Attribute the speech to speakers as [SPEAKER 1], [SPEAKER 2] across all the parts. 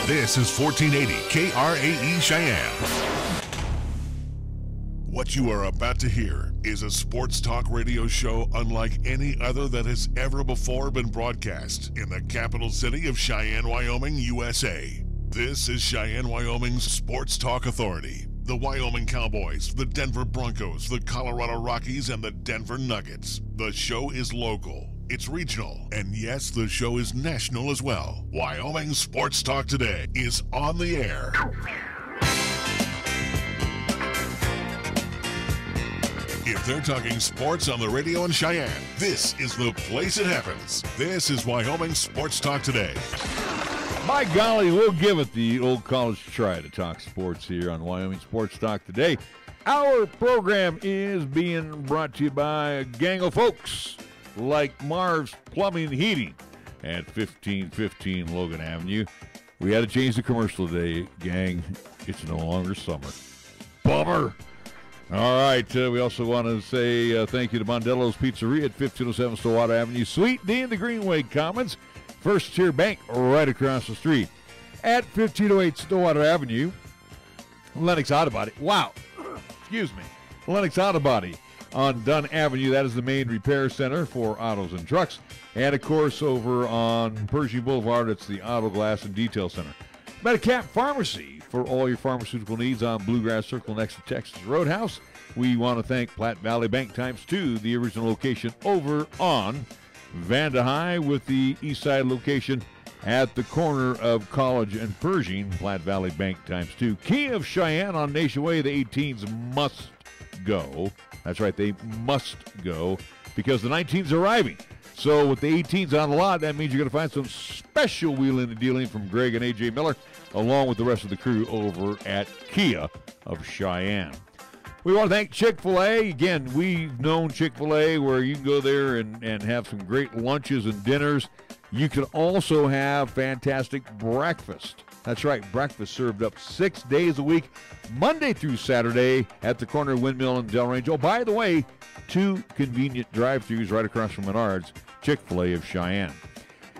[SPEAKER 1] This is 1480 KRAE Cheyenne. What you are about to hear is a sports talk radio show unlike any other that has ever before been broadcast in the capital city of Cheyenne, Wyoming, USA. This is Cheyenne, Wyoming's Sports Talk Authority. The Wyoming Cowboys, the Denver Broncos, the Colorado Rockies, and the Denver Nuggets. The show is local, it's regional, and yes, the show is national as well. Wyoming Sports Talk Today is on the air. If they're talking sports on the radio in Cheyenne, this is the place it happens. This is Wyoming Sports Talk Today.
[SPEAKER 2] By golly, we'll give it the old college try to talk sports here on Wyoming Sports Talk Today. Our program is being brought to you by a gang of folks like Marv's Plumbing and Heating at 1515 Logan Avenue. We had to change the commercial today, gang. It's no longer summer. Bummer. All right, we also want to say thank you to Mondello's Pizzeria at 1507 Stillwater Avenue, Suite D in the Greenway Commons. First Tier Bank right across the street. At 1508 Stillwater Avenue, Lennox Auto Body. Wow. Excuse me. Lennox Auto Body on Dunn Avenue. That is the main repair center for autos and trucks. And, of course, over on Pershing Boulevard, it's the Auto Glass and Detail Center. Medicap Pharmacy for all your pharmaceutical needs on Bluegrass Circle next to Texas Roadhouse. We want to thank Platte Valley Bank ×2, the original location over on Vanda High, with the east side location at the corner of College and Pershing. Platte Valley Bank ×2. Kia of Cheyenne on Nation Way. The 18s must go. That's right, they must go because the 19s are arriving. So with the 18s on the lot, that means you're going to find some special wheeling and dealing from Greg and A.J. Miller, along with the rest of the crew over at Kia of Cheyenne. We want to thank Chick-fil-A. Again, we've known Chick-fil-A where you can go there and have some great lunches and dinners. You can also have fantastic breakfast. That's right, breakfast served up 6 days a week, Monday through Saturday at the corner of Windmill and Delrange. Oh, by the way, 2 convenient drive-thrus right across from Menards, Chick-fil-A of Cheyenne.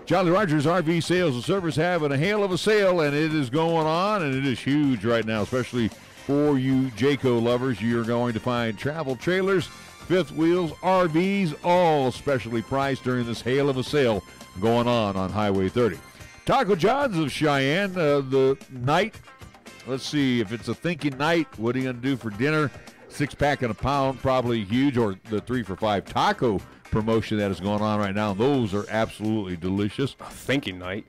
[SPEAKER 2] Jolly Rogers RV Sales and Service having a hail of a sale, and it is going on, and it is huge right now, especially for you Jayco lovers. You're going to find travel trailers, fifth wheels, RVs, all specially priced during this hail of a sale going on Highway 30. Taco John's of Cheyenne, the night, let's see, if it's a thinking night, what are you going to do for dinner? 6-pack and a pound, probably huge, or the 3 for $5 taco promotion that is going on right now. Those are absolutely delicious.
[SPEAKER 3] A thinking night?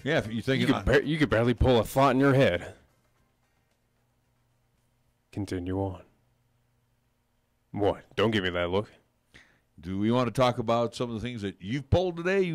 [SPEAKER 2] Yeah, if you're thinking,
[SPEAKER 3] you could barely pull a thought in your head. Continue on. What? Don't give me that look.
[SPEAKER 2] Do we want to talk about some of the things that you've pulled today?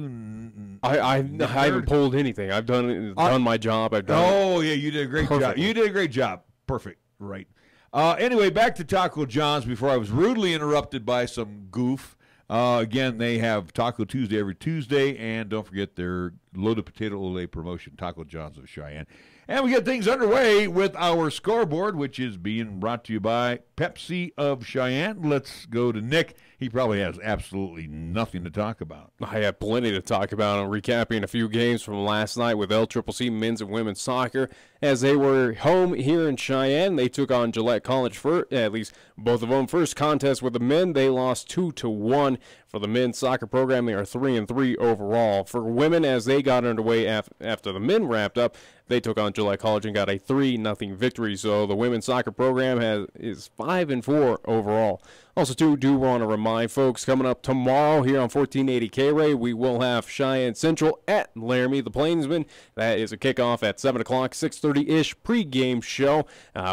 [SPEAKER 3] I haven't pulled anything. I've done my job.
[SPEAKER 2] Yeah, you did a great job. You did a great job. Perfect. Right. Anyway, back to Taco John's before I was rudely interrupted by some goof. Again, they have Taco Tuesday every Tuesday, and don't forget their loaded potato ole promotion, Taco John's of Cheyenne. And we get things underway with our scoreboard, which is being brought to you by Pepsi of Cheyenne. Let's go to Nick. He probably has absolutely nothing to talk about.
[SPEAKER 3] I have plenty to talk about. I'm recapping a few games from last night with LCCC men's and women's soccer. As they were home here in Cheyenne, they took on Gillette College first, at least both of them. First contest with the men, they lost 2-1. For the men's soccer program, they are 3-3 overall. For women, as they got underway after the men wrapped up, they took on Gillette College and got a 3-0 victory. So the women's soccer program is 5-4 overall. Also, too, do want to remind folks, coming up tomorrow here on 1480 K-Ray, we will have Cheyenne Central at Laramie, the Plainsmen. That is a kickoff at 7 o'clock, 6:30-ish pregame show,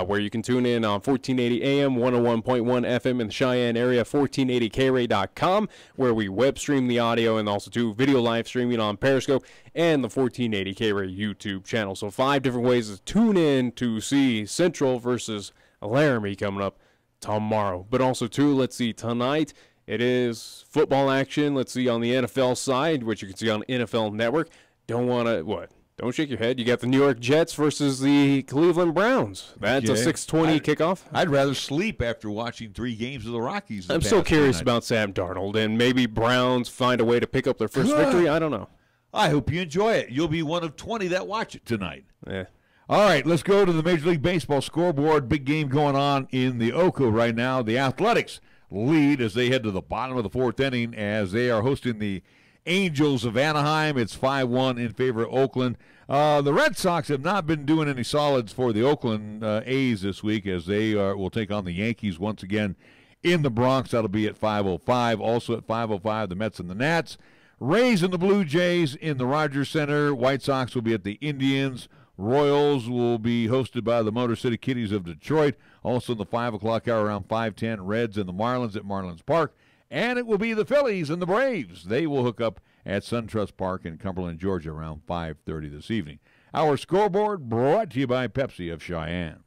[SPEAKER 3] where you can tune in on 1480 AM, 101.1 FM in the Cheyenne area, 1480kray.com, where we web stream the audio, and also, too, video live streaming on Periscope and the 1480 K-Ray YouTube channel. So 5 different ways to tune in to see Central versus Laramie coming up tomorrow. But also, too, let's see, tonight it is football action. Let's see on the NFL side, which you can see on NFL Network. Don't shake your head. You got the New York Jets versus the Cleveland Browns. That's a 6:20 kickoff.
[SPEAKER 2] I'd rather sleep after watching 3 games of the Rockies.
[SPEAKER 3] I'm so curious about Sam Darnold, and maybe Browns find a way to pick up their first victory. I don't know.
[SPEAKER 2] I hope you enjoy it. You'll be one of 20 that watch it tonight.
[SPEAKER 3] Yeah.
[SPEAKER 2] All right, let's go to the Major League Baseball scoreboard. Big game going on in the Oco right now. The Athletics lead as they head to the bottom of the fourth inning as they are hosting the Angels of Anaheim. It's 5-1 in favor of Oakland. The Red Sox have not been doing any solids for the Oakland A's this week as they will take on the Yankees once again in the Bronx. That'll be at 5:05. Also at 5:05, the Mets and the Nats. Rays and the Blue Jays in the Rogers Center. White Sox will be at the Indians. Royals will be hosted by the Motor City Kitties of Detroit. Also in the 5 o'clock hour around 5:10, Reds and the Marlins at Marlins Park. And it will be the Phillies and the Braves. They will hook up at SunTrust Park in Cumberland, Georgia around 5:30 this evening. Our scoreboard brought to you by Pepsi of Cheyenne.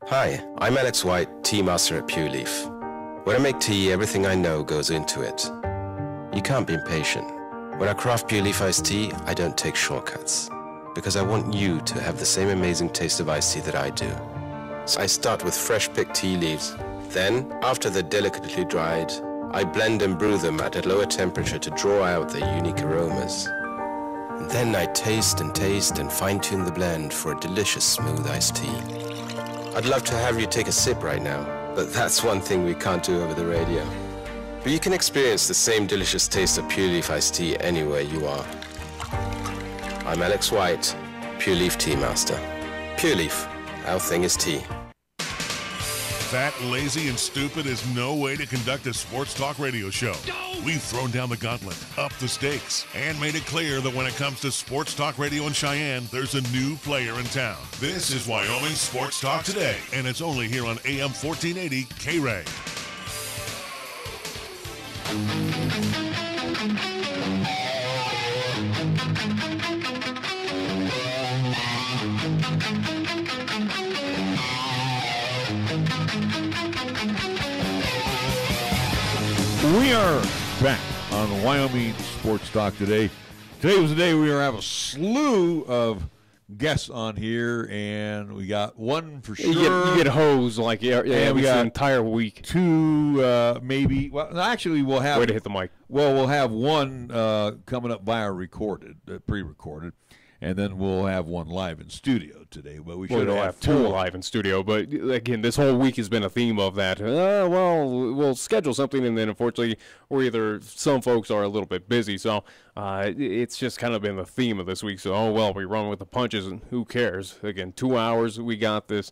[SPEAKER 4] Hi, I'm Alex White, tea master at Pure Leaf. When I make tea, everything I know goes into it. You can't be impatient. When I craft Pure Leaf iced tea, I don't take shortcuts, because I want you to have the same amazing taste of iced tea that I do. So I start with fresh picked tea leaves. Then, after they're delicately dried, I blend and brew them at a lower temperature to draw out their unique aromas. And then I taste and fine-tune the blend for a delicious smooth iced tea. I'd love to have you take a sip right now, but that's one thing we can't do over the radio. But you can experience the same delicious taste of Pure Leaf iced tea anywhere you are. I'm Alex White, Pure Leaf Tea Master. Pure Leaf, our thing is tea.
[SPEAKER 1] Fat, lazy, and stupid is no way to conduct a sports talk radio show. We've thrown down the gauntlet, upped the stakes, and made it clear that when it comes to sports talk radio in Cheyenne, there's a new player in town. This is Wyoming Sports Talk Today, and it's only here on AM 1480 K-Ray.
[SPEAKER 2] We are back on Wyoming Sports Talk Today. Today was the day we were going to have a slew of guests on here, and we got one for sure.
[SPEAKER 3] You get hosed like we got the entire week.
[SPEAKER 2] Two, maybe. Well, actually, we'll have.
[SPEAKER 3] Way to hit the mic.
[SPEAKER 2] Well, we'll have one coming up via recorded, pre-recorded, and then we'll have one live in studio today. But we should have
[SPEAKER 3] two live in studio. But again, this whole week has been a theme of that. We'll schedule something, and then unfortunately, some folks are a little bit busy. So it's just kind of been the theme of this week. So we run with the punches, and who cares? Again, 2 hours. We got this.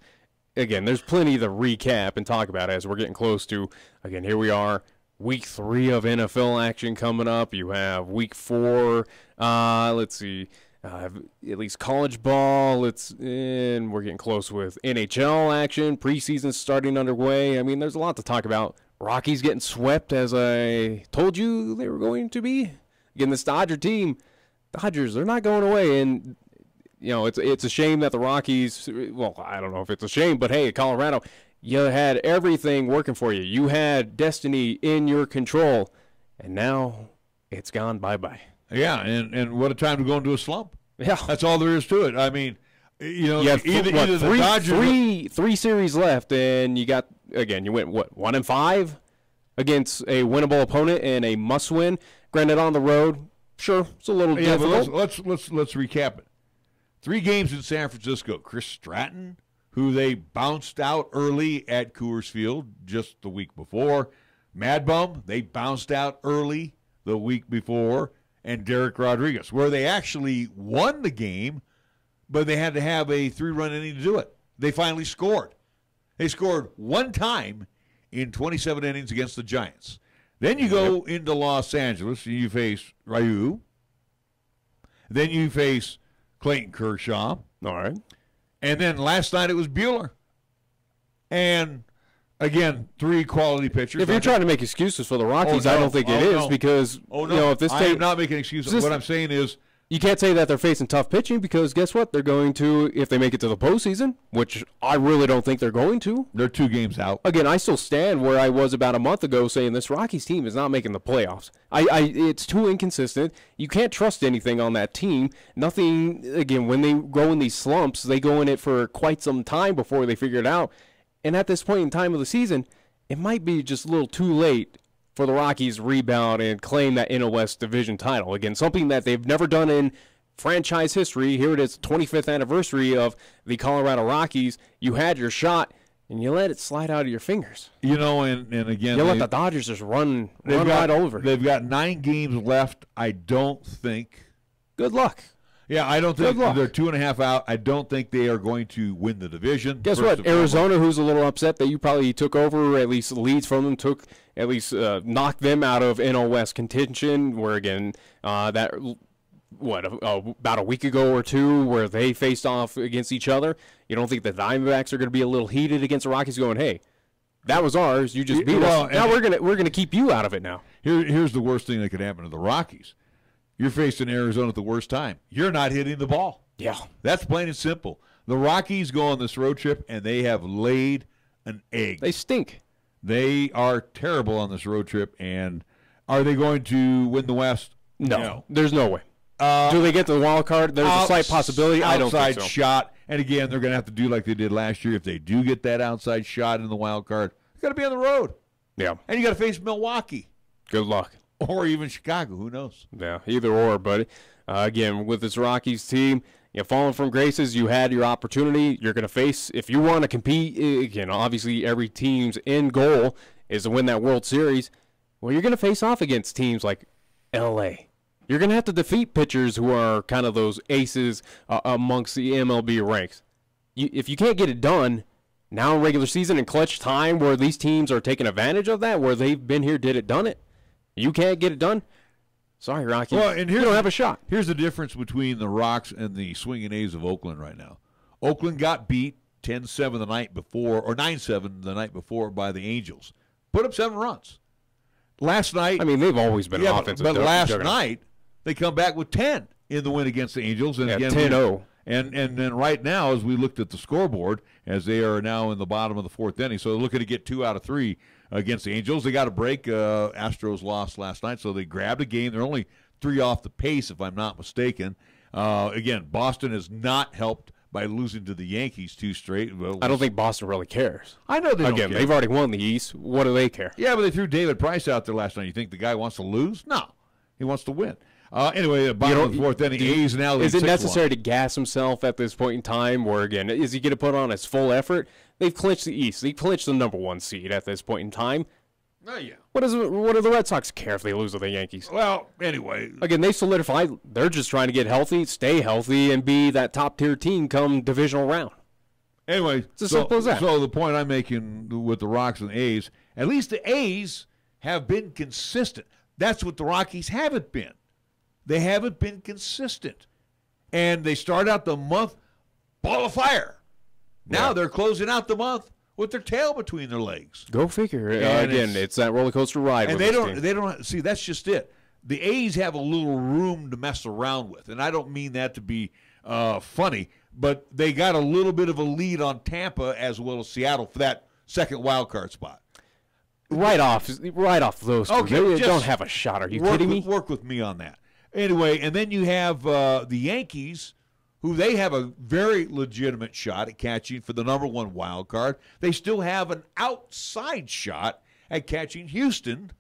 [SPEAKER 3] Again, there's plenty to recap and talk about as we're getting close to. Again, here we are. Week 3 of NFL action coming up. You have week 4. Let's see. At least college ball. And we're getting close with NHL action. Preseason starting underway. I mean, there's a lot to talk about. Rockies getting swept, as I told you they were going to be. Again, this Dodger team, they're not going away. And, it's a shame that the Rockies, I don't know if it's a shame, but hey, Colorado, you had everything working for you. You had destiny in your control. And now it's gone bye-bye.
[SPEAKER 2] Yeah, and what a time to go into a slump.
[SPEAKER 3] Yeah.
[SPEAKER 2] That's all there is to it. I mean, you have
[SPEAKER 3] either the Dodgers... Three series left, and you got, again, you went, 1-5 against a winnable opponent and a must-win. Granted, on the road, sure, it's a little difficult.
[SPEAKER 2] But let's recap it. 3 games in San Francisco. Chris Stratton, who they bounced out early at Coors Field just the week before. Mad Bum, they bounced out early the week before. And Derek Rodriguez, where they actually won the game, but they had to have a 3-run inning to do it. They finally scored. They scored 1 time in 27 innings against the Giants. Then you go into Los Angeles, and you face Ryu. Then you face Clayton Kershaw.
[SPEAKER 3] All right.
[SPEAKER 2] And then last night it was Buehler. And, again, 3 quality pitchers.
[SPEAKER 3] If you're trying to make excuses for the Rockies, I don't think it is because, if this
[SPEAKER 2] I'm not making excuses. What I'm saying is,
[SPEAKER 3] you can't say that they're facing tough pitching because guess what? They're going to, if they make it to the postseason, which I really don't think they're going to.
[SPEAKER 2] They're 2 games out.
[SPEAKER 3] Again, I still stand where I was about a month ago saying this Rockies team is not making the playoffs. It's too inconsistent. You can't trust anything on that team. Nothing, again, when they go in these slumps, they go in it for quite some time before they figure it out. And at this point in time of the season, it might be just a little too late for the Rockies to rebound and claim that NL West division title. Again, something that they've never done in franchise history. Here it is, 25th anniversary of the Colorado Rockies. You had your shot, and you let it slide out of your fingers.
[SPEAKER 2] You know, and again,
[SPEAKER 3] you let the Dodgers just run right over.
[SPEAKER 2] They've got 9 games left. I don't think.
[SPEAKER 3] Good luck.
[SPEAKER 2] Yeah, I don't think they're 2.5 out. I don't think they are going to win the division.
[SPEAKER 3] Guess what? Arizona, who's a little upset that you probably took over, or at least leads from them, knocked them out of NL West contention, where again, about a week ago or two, where they faced off against each other. You don't think the Diamondbacks are going to be a little heated against the Rockies, going, "Hey, that was ours. You just beat us. Now we're gonna keep you out of it now."
[SPEAKER 2] Here's the worst thing that could happen to the Rockies. You're facing Arizona at the worst time. You're not hitting the ball.
[SPEAKER 3] Yeah.
[SPEAKER 2] That's plain and simple. The Rockies go on this road trip, and they have laid an egg.
[SPEAKER 3] They stink.
[SPEAKER 2] They are terrible on this road trip, and are they going to win the West?
[SPEAKER 3] No. There's no way. Do they get to the wild card? There's a slight possibility. I don't think so.
[SPEAKER 2] Outside shot, and again, they're going to have to do like they did last year. If they do get that outside shot in the wild card, it's got to be on the road.
[SPEAKER 3] Yeah.
[SPEAKER 2] And you got to face Milwaukee.
[SPEAKER 3] Good luck.
[SPEAKER 2] Or even Chicago, who knows?
[SPEAKER 3] Yeah, either or. But again, with this Rockies team, falling from graces, you had your opportunity. You're going to face, if you want to compete, again, obviously every team's end goal is to win that World Series. Well, you're going to face off against teams like L.A. You're going to have to defeat pitchers who are kind of those aces amongst the MLB ranks. If you can't get it done now in regular season and clutch time where these teams are taking advantage of that, where they've been here, done it, you can't get it done? Sorry, Rocky.
[SPEAKER 2] Well, and
[SPEAKER 3] you don't have a shot.
[SPEAKER 2] Here's the difference between the Rocks and the Swinging A's of Oakland right now. Oakland got beat 10-7 the night before, or 9-7 the night before by the Angels. Put up 7 runs. Last night.
[SPEAKER 3] I mean, they've always been an offensive.
[SPEAKER 2] But last night, they come back with 10 in the win against the Angels. And again,
[SPEAKER 3] 10-0.
[SPEAKER 2] And then right now, as we looked at the scoreboard, as they are now in the bottom of the 4th inning, so they're looking to get 2 out of 3 against the Angels. They got a break. Astros lost last night, so they grabbed a game. They're only 3 off the pace, if I'm not mistaken. Again, Boston has not helped by losing to the Yankees 2 straight.
[SPEAKER 3] I don't think Boston really cares.
[SPEAKER 2] I know they don't care.
[SPEAKER 3] They've already won the East. What do they care?
[SPEAKER 2] Yeah, but they threw David Price out there last night. You think the guy wants to lose? No. He wants to win. Anyway, the bottom of the 4th inning, A's now lead 6-1.
[SPEAKER 3] Is it necessary to gas himself at this point in time? Or, again, is he going to put on his full effort? They've clinched the East. They've clinched the number 1 seed at this point in time.
[SPEAKER 2] Oh, yeah.
[SPEAKER 3] What do the Red Sox care if they lose to the Yankees?
[SPEAKER 2] Well, anyway.
[SPEAKER 3] Again, they solidified. They're just trying to get healthy, stay healthy, and be that top-tier team come divisional round.
[SPEAKER 2] Anyway,
[SPEAKER 3] it's as simple as that.
[SPEAKER 2] So the point I'm making with the Rocks and the A's, at least the A's have been consistent. That's what the Rockies haven't been. They haven't been consistent. And they start out the month ball of fire. Now they're closing out the month with their tail between their legs.
[SPEAKER 3] Go figure. Again, it's that roller coaster ride.
[SPEAKER 2] And they don't see, that's just it. The A's have a little room to mess around with. And I don't mean that to be funny, but they got a little bit of a lead on Tampa as well as Seattle for that second wild card spot.
[SPEAKER 3] Right off those two.
[SPEAKER 2] Okay,
[SPEAKER 3] they don't have a shot. Are you kidding me?
[SPEAKER 2] Work with me on that. Anyway, and then you have the Yankees, who they have a very legitimate shot at catching for the number 1 wild card. They still have an outside shot at catching Houston.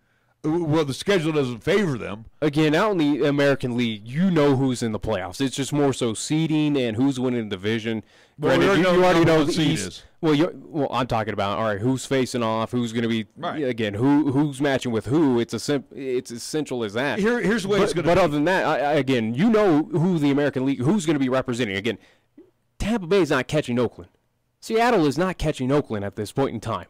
[SPEAKER 2] Well, the schedule doesn't favor them.
[SPEAKER 3] Again, out in the American League, you know who's in the playoffs. It's just more so seeding and who's winning the division.
[SPEAKER 2] Well, you already know the East.
[SPEAKER 3] Well, I'm talking about, all right, who's facing off, who's going to be, again, who's matching with who. It's as simple as that.
[SPEAKER 2] Here's the way it's going to be.
[SPEAKER 3] But other than that, again, you know who the American League, who's going to be representing. Again, Tampa Bay is not catching Oakland. Seattle is not catching Oakland at this point in time.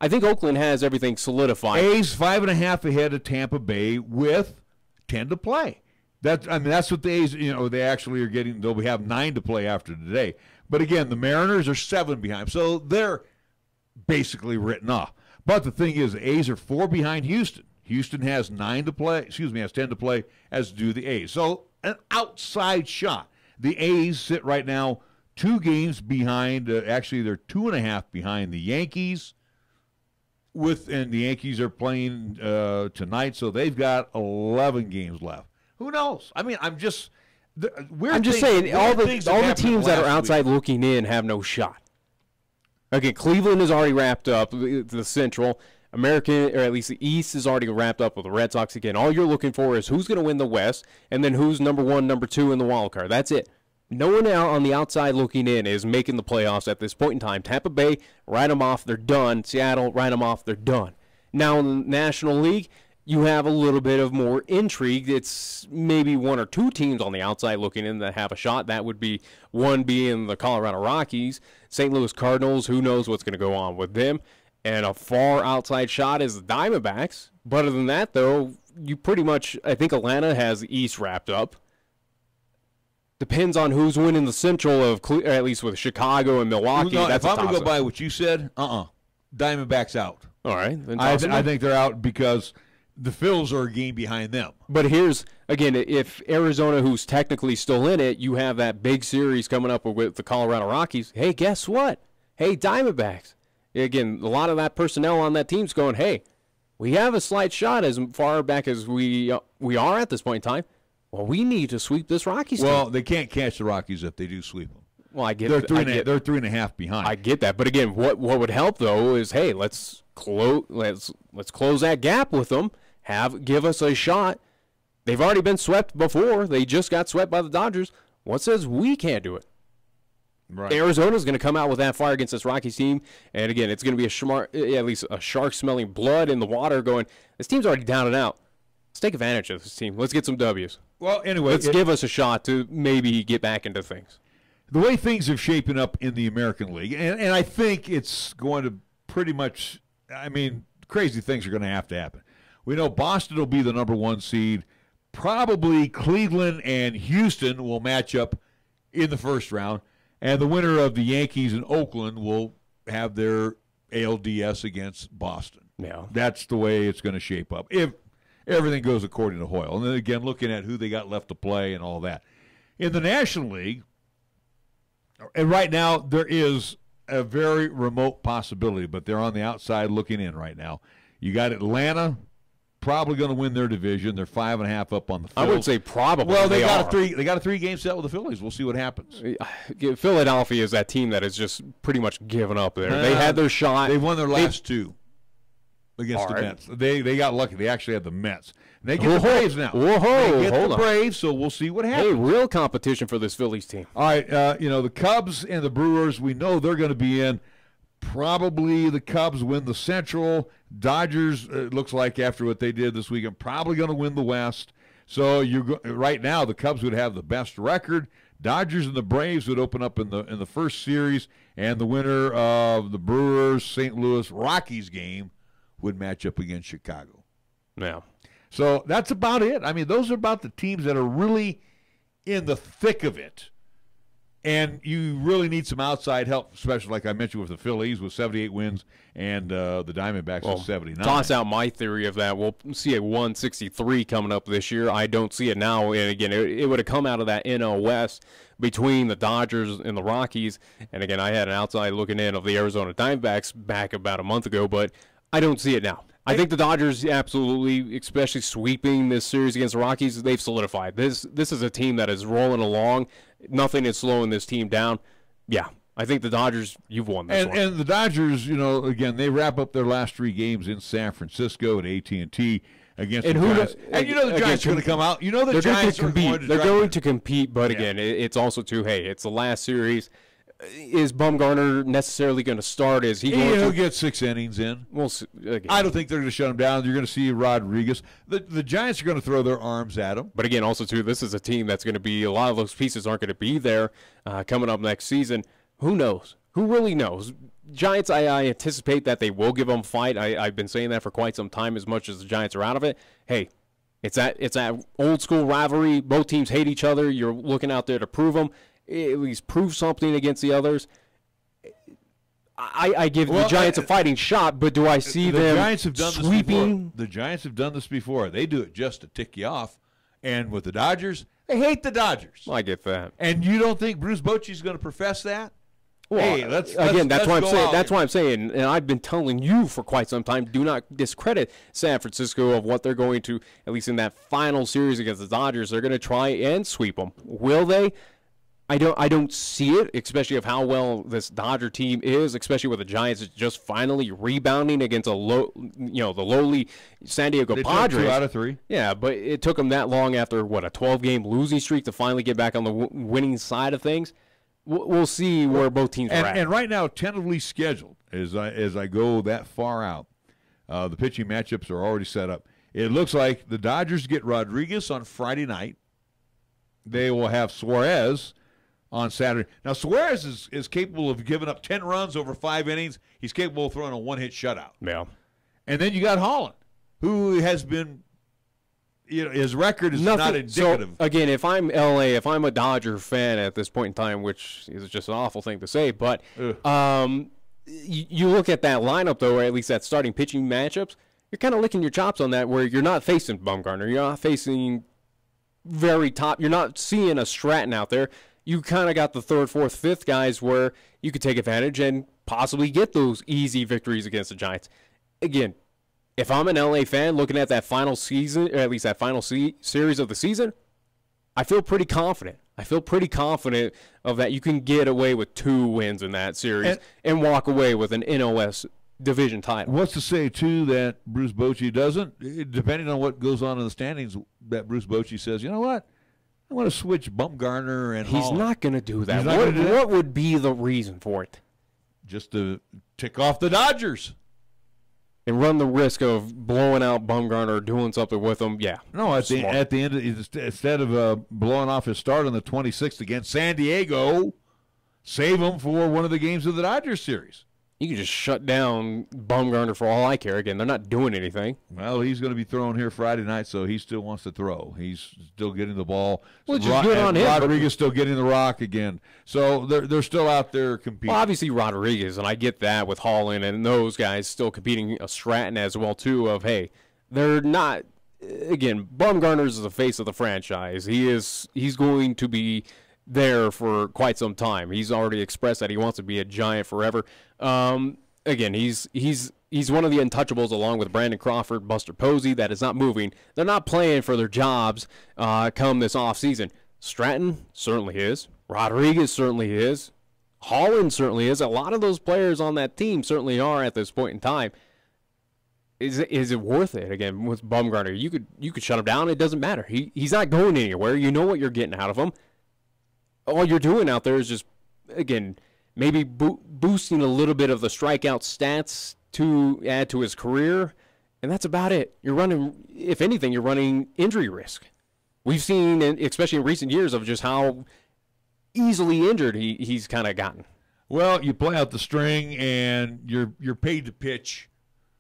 [SPEAKER 3] I think Oakland has everything solidified.
[SPEAKER 2] A's 5.5 ahead of Tampa Bay with 10 to play. That's what the A's, they actually are getting. They'll have 9 to play after today. But again, the Mariners are 7 behind, so they're basically written off. But the thing is, the A's are 4 behind Houston. Houston has 9 to play. Has 10 to play, as do the A's. So an outside shot. The A's sit right now 2 games behind. Actually, they're 2.5 behind the Yankees. And the Yankees are playing tonight, so they've got 11 games left. Who knows? I mean, I'm just saying
[SPEAKER 3] all the teams that are outside looking in have no shot. Okay, Cleveland is already wrapped up, the Central. American, or at least the East, is already wrapped up with the Red Sox. Again, all you're looking for is who's going to win the West, and then who's number 1, number 2 in the wild card. That's it. No one out on the outside looking in is making the playoffs at this point in time. Tampa Bay, write them off, they're done. Seattle, write them off, they're done. Now in the National League, you have a little bit of more intrigue. It's maybe 1 or 2 teams on the outside looking in that have a shot. That would be one being the Colorado Rockies, St. Louis Cardinals. Who knows what's going to go on with them? And a far outside shot is the Diamondbacks. But other than that, though, you pretty much, I think Atlanta has the East wrapped up. Depends on who's winning the Central, or at least with Chicago and Milwaukee.
[SPEAKER 2] No,
[SPEAKER 3] that's
[SPEAKER 2] if I'm going to go by what you said, Diamondbacks out.
[SPEAKER 3] All right. Then
[SPEAKER 2] I think they're out because the Phils are a game behind them.
[SPEAKER 3] But here's, again, if Arizona, who's technically still in it, you have that big series coming up with the Colorado Rockies. Hey, guess what? Hey, Diamondbacks. Again, a lot of that personnel on that team's going, hey, we have a slight shot as far back as we are at this point in time. Well, we need to sweep this Rockies team.
[SPEAKER 2] Well, they can't catch the Rockies if they do sweep them.
[SPEAKER 3] Well, I get
[SPEAKER 2] they're 3.5 behind.
[SPEAKER 3] I get that, but again, what would help though is, hey, let's close that gap with them. Give us a shot. They've already been swept before. They just got swept by the Dodgers. What says we can't do it? Right. Arizona's going to come out with that fire against this Rockies team, and again, it's going to be at least a shark smelling blood in the water. Going, this team's already down and out. Let's take advantage of this team. Let's get some W's.
[SPEAKER 2] Well, anyway,
[SPEAKER 3] let's give us a shot to maybe get back into things.
[SPEAKER 2] The way things have shapen up in the American League, and I think it's going to pretty much, I mean, crazy things are going to happen. We know Boston will be the number 1 seed. Probably Cleveland and Houston will match up in the first round, and the winner of the Yankees and Oakland will have their ALDS against Boston.
[SPEAKER 3] Yeah.
[SPEAKER 2] That's the way it's going to shape up if everything goes according to Hoyle. And then again, looking at who they got left to play and all that. In the National League, and right now there is a very remote possibility, but they're on the outside looking in right now. You got Atlanta, probably going to win their division. They're 5.5 up on the Phils.
[SPEAKER 3] I would say probably.
[SPEAKER 2] Well, they got a 3-game set with the Phillies. We'll see what happens.
[SPEAKER 3] Philadelphia is that team that is just pretty much given up there. They had their shot.
[SPEAKER 2] They won their last 2 against the Mets. They got lucky. They actually had the Mets. And they get the Braves now. They get the Braves, so we'll see what happens.
[SPEAKER 3] Hey, real competition for this Phillies team.
[SPEAKER 2] All right, the Cubs and the Brewers, we know they're going to be in. Probably the Cubs win the Central. Dodgers, it looks like after what they did this weekend, probably going to win the West. So right now the Cubs would have the best record. Dodgers and the Braves would open up in the first series, and the winner of the Brewers St. Louis Rockies game would match up against Chicago.
[SPEAKER 3] Yeah.
[SPEAKER 2] So that's about it. I mean, those are about the teams that are really in the thick of it. And you really need some outside help, especially like I mentioned with the Phillies with 78 wins and the Diamondbacks with 79.
[SPEAKER 3] Toss out my theory of that. We'll see a 163 coming up this year. I don't see it now. And, again, it would have come out of that NL West between the Dodgers and the Rockies. And, again, I had an outside looking in of the Arizona Diamondbacks back about a month ago, but I don't see it now. I think the Dodgers absolutely, especially sweeping this series against the Rockies, they've solidified. This is a team that is rolling along. Nothing is slowing this team down. Yeah, I think the Dodgers, you've won this one.
[SPEAKER 2] And the Dodgers, again, they wrap up their last 3 games in San Francisco at AT&T against the Giants. And the Giants are going to come out. The Giants are going to
[SPEAKER 3] They're going to compete, but again, it's also too, hey, it's the last series. Is Bumgarner necessarily going to start? Is he going
[SPEAKER 2] He'll get 6 innings in.
[SPEAKER 3] We'll see,
[SPEAKER 2] I don't think they're going to shut him down. You're going to see Rodriguez. The Giants are going to throw their arms at him.
[SPEAKER 3] But again, also, too, this is a team that's going to be, a lot of those pieces aren't going to be there coming up next season. Who knows? Who really knows? Giants, I anticipate that they will give them a fight. I've been saying that for quite some time, as much as the Giants are out of it. Hey, it's that old-school rivalry. Both teams hate each other. You're looking out there to prove them. At least prove something against the others. I give the Giants a fighting shot, but do I see them
[SPEAKER 2] Giants have done
[SPEAKER 3] sweeping?
[SPEAKER 2] The Giants have done this before. They do it just to tick you off. And with the Dodgers, they hate the Dodgers.
[SPEAKER 3] Well, I get that.
[SPEAKER 2] And you don't think Bruce Bochy's going to profess that?
[SPEAKER 3] Well, hey, that's why I'm saying. That's why I'm saying, and I've been telling you for quite some time, do not discredit San Francisco of what they're going to, at least in that final series against the Dodgers. They're going to try and sweep them. Will they? I don't see it, especially of how well this Dodger team is, especially with the Giants just finally rebounding against the lowly San Diego Padres.
[SPEAKER 2] Took 2 out of 3.
[SPEAKER 3] Yeah, but it took them that long after a 12-game losing streak to finally get back on the winning side of things. We'll see where both teams are at.
[SPEAKER 2] And right now, tentatively scheduled as I go that far out, the pitching matchups are already set up. It looks like the Dodgers get Rodriguez on Friday night. They will have Suarez on Saturday. Now, Suarez is capable of giving up 10 runs over 5 innings. He's capable of throwing a one-hit shutout.
[SPEAKER 3] Yeah.
[SPEAKER 2] And then you got Holland, who has been, his record is not indicative.
[SPEAKER 3] So, again, if I'm LA, if I'm a Dodger fan at this point in time, which is just an awful thing to say, but you look at that lineup, though, or at least that starting pitching matchups, you're kind of licking your chops on that where you're not facing Bumgarner. You're not facing very top. You're not seeing a Stratton out there. You kind of got the 3rd, 4th, 5th guys where you could take advantage and possibly get those easy victories against the Giants. Again, if I'm an LA fan looking at that final season, or at least that final series of the season, I feel pretty confident. I feel pretty confident of that you can get away with 2 wins in that series and walk away with an NOS division title.
[SPEAKER 2] What's to say, too, that Bruce Bochy doesn't, depending on what goes on in the standings, that Bruce Bochy says, you know what? I want to switch Bumgarner and
[SPEAKER 3] He's
[SPEAKER 2] Holland.
[SPEAKER 3] not going to do that. What would be the reason for it?
[SPEAKER 2] Just to tick off the Dodgers.
[SPEAKER 3] And run the risk of blowing out Bumgarner or doing something with him, yeah.
[SPEAKER 2] No, at the end, instead of blowing off his start on the 26th against San Diego, save him for one of the games of the Dodgers series.
[SPEAKER 3] You can just shut down Bumgarner for all I care. Again, they're not doing anything.
[SPEAKER 2] Well, he's going to be throwing here Friday night, so he still wants to throw. He's still getting the ball.
[SPEAKER 3] Well, just good on him.
[SPEAKER 2] Rodriguez still getting the rock again. So they're still out there competing.
[SPEAKER 3] Well, obviously Rodriguez, and I get that with Holland and those guys still competing, Stratton as well, too, of, hey, they're not – again, Bumgarner's the face of the franchise. He's going to be – there for quite some time. He's already expressed that he wants to be a Giant forever. Again, he's one of the untouchables along with Brandon Crawford, Buster Posey, that is not moving. They're not playing for their jobs come this offseason. Stratton certainly is. Rodriguez certainly is. Holland certainly is. A lot of those players on that team certainly are at this point in time. Is it worth it? Again, with Bumgarner, you could shut him down. It doesn't matter. He's not going anywhere. You know what you're getting out of him. All you're doing out there is just, again, maybe boosting a little bit of the strikeout stats to add to his career, and that's about it. You're running, if anything, you're running injury risk. We've seen, especially in recent years, of just how easily injured he's kind of gotten.
[SPEAKER 2] Well, you play out the string, and you're paid to pitch.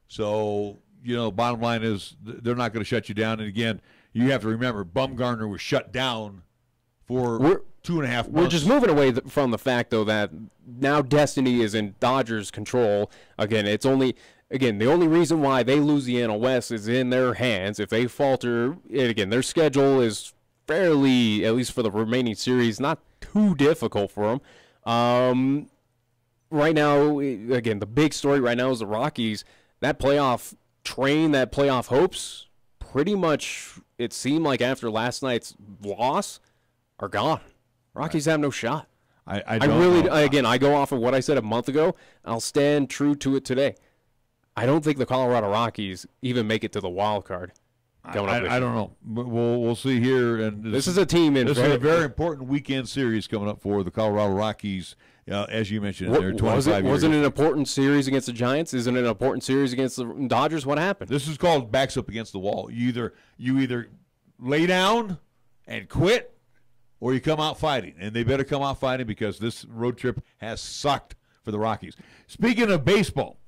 [SPEAKER 2] So, bottom line is they're not going to shut you down. And, again, you have to remember Bumgarner was shut down for 2.5 months.
[SPEAKER 3] We're just moving away from the fact, though, that now destiny is in Dodgers' control. Again, the only reason why they lose the NL West is in their hands. If they falter, again, their schedule is fairly, at least for the remaining series, not too difficult for them. Right now, again, the big story right now is the Rockies. That playoff train, that playoff hopes, pretty much it seemed like after last night's loss, are gone. Rockies have no shot. I go off of what I said a month ago. I'll stand true to it today. I don't think the Colorado Rockies even make it to the wild card.
[SPEAKER 2] I don't know. We'll see here. And
[SPEAKER 3] this is a team.
[SPEAKER 2] This is a very important weekend series coming up for the Colorado Rockies, as you mentioned. In their 25 years.
[SPEAKER 3] Wasn't it an important series against the Giants? Isn't it an important series against the Dodgers? What happened?
[SPEAKER 2] This is called backs up against the wall. You either lay down and quit, or you come out fighting. And they better come out fighting because this road trip has sucked for the Rockies. Speaking of baseball,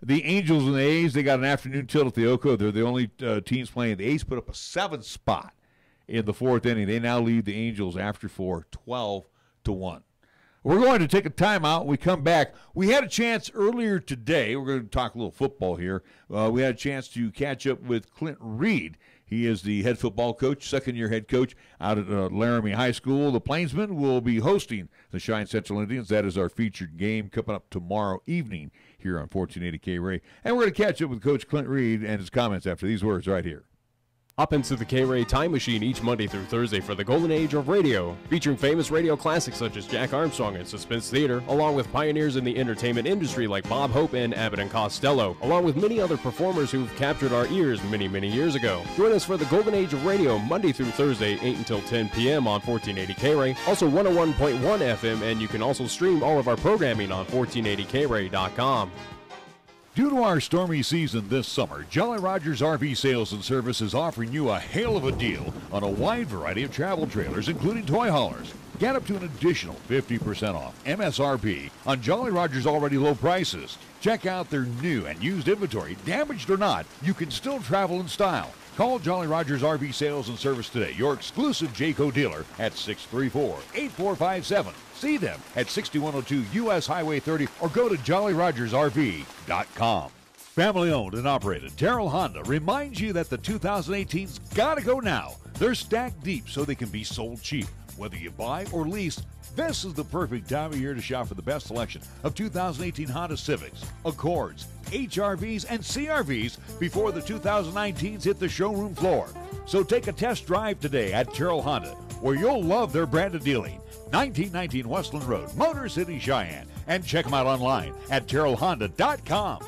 [SPEAKER 2] the Angels and the A's, they got an afternoon tilt at the Oco. They're the only teams playing. The A's put up a 7 spot in the 4th inning. They now lead the Angels after 4, 12-1. We're going to take a timeout. When we come back, we had a chance earlier today. We're going to talk a little football here. We had a chance to catch up with Clint Reed. He is the head football coach, second-year head coach out at Laramie High School. The Plainsmen will be hosting the Cheyenne Central Indians. That is our featured game coming up tomorrow evening here on 1480 K-Ray. And we're going to catch up with Coach Clint Reed and his comments after these words right here.
[SPEAKER 3] Hop into the K-Ray Time Machine each Monday through Thursday for the golden age of radio, featuring famous radio classics such as Jack Armstrong and Suspense Theater, along with pioneers in the entertainment industry like Bob Hope and Abbott and Costello, along with many other performers who've captured our ears many, many years ago. Join us for the golden age of radio Monday through Thursday, 8 until 10 p.m. on 1480 K-Ray, also 101.1 FM, and you can also stream all of our programming on 1480kray.com.
[SPEAKER 2] Due to our stormy season this summer, Jolly Rogers RV Sales and Service is offering you a hail of a deal on a wide variety of travel trailers, including toy haulers. Get up to an additional 50% off MSRP on Jolly Rogers' already low prices. Check out their new and used inventory. Damaged or not, you can still travel in style. Call Jolly Rogers RV Sales and Service today, your exclusive Jayco dealer, at 634-8457. See them at 6102 U.S. Highway 30 or go to jollyrogersrv.com. Family owned and operated, Terrell Honda reminds you that the 2018's gotta go now. They're stacked deep so they can be sold cheap. Whether you buy or lease, this is the perfect time of year to shop for the best selection of 2018 Honda Civics, Accords, HRVs, and CRVs before the 2019s hit the showroom floor. So take a test drive today at Terrell Honda, where you'll love their brand of dealing. 1919 Westland Road, Motor City, Cheyenne. And check them out online at terrellhonda.com.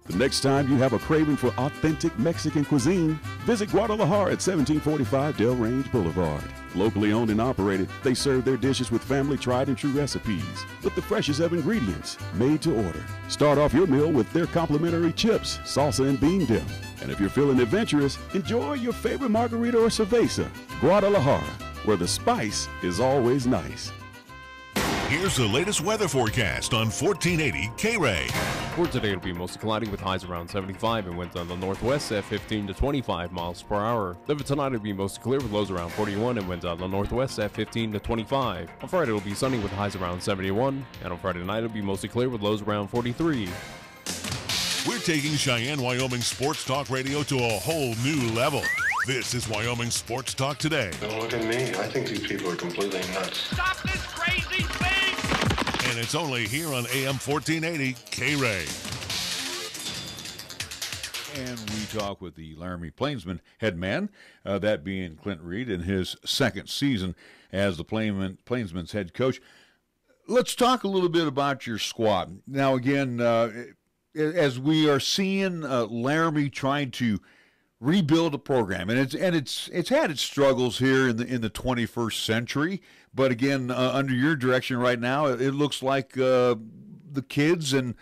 [SPEAKER 5] The next time you have a craving for authentic Mexican cuisine, visit Guadalajara at 1745 Del Range Boulevard. Locally owned and operated, they serve their dishes with family tried and true recipes with the freshest of ingredients, made to order. Start off your meal with their complimentary chips, salsa, and bean dip. And if you're feeling adventurous, enjoy your favorite margarita or cerveza. Guadalajara, where the spice is always nice.
[SPEAKER 1] Here's the latest weather forecast on 1480 K-Ray.
[SPEAKER 3] For today, it'll be mostly cloudy with highs around 75 and winds on the northwest at 15 to 25 miles per hour. Then for tonight, it'll be mostly clear with lows around 41 and winds on the northwest at 15 to 25. On Friday, it'll be sunny with highs around 71, and on Friday night, it'll be mostly clear with lows around 43.
[SPEAKER 1] We're taking Cheyenne, Wyoming Sports Talk Radio to a whole new level. This is Wyoming Sports Talk Today.
[SPEAKER 6] Don't look at me. I think these people are completely nuts.
[SPEAKER 7] Stop this crazy thing!
[SPEAKER 1] And it's only here on AM 1480 K-Ray.
[SPEAKER 2] And we talk with the Laramie Plainsmen head man, that being Clint Reed in his second season as the Plainsmen's head coach. Let's talk a little bit about your squad. Now, again, as we are seeing Laramie trying to rebuild a program, and it's had its struggles here in the 21st century. But again, under your direction right now, it looks like the kids, and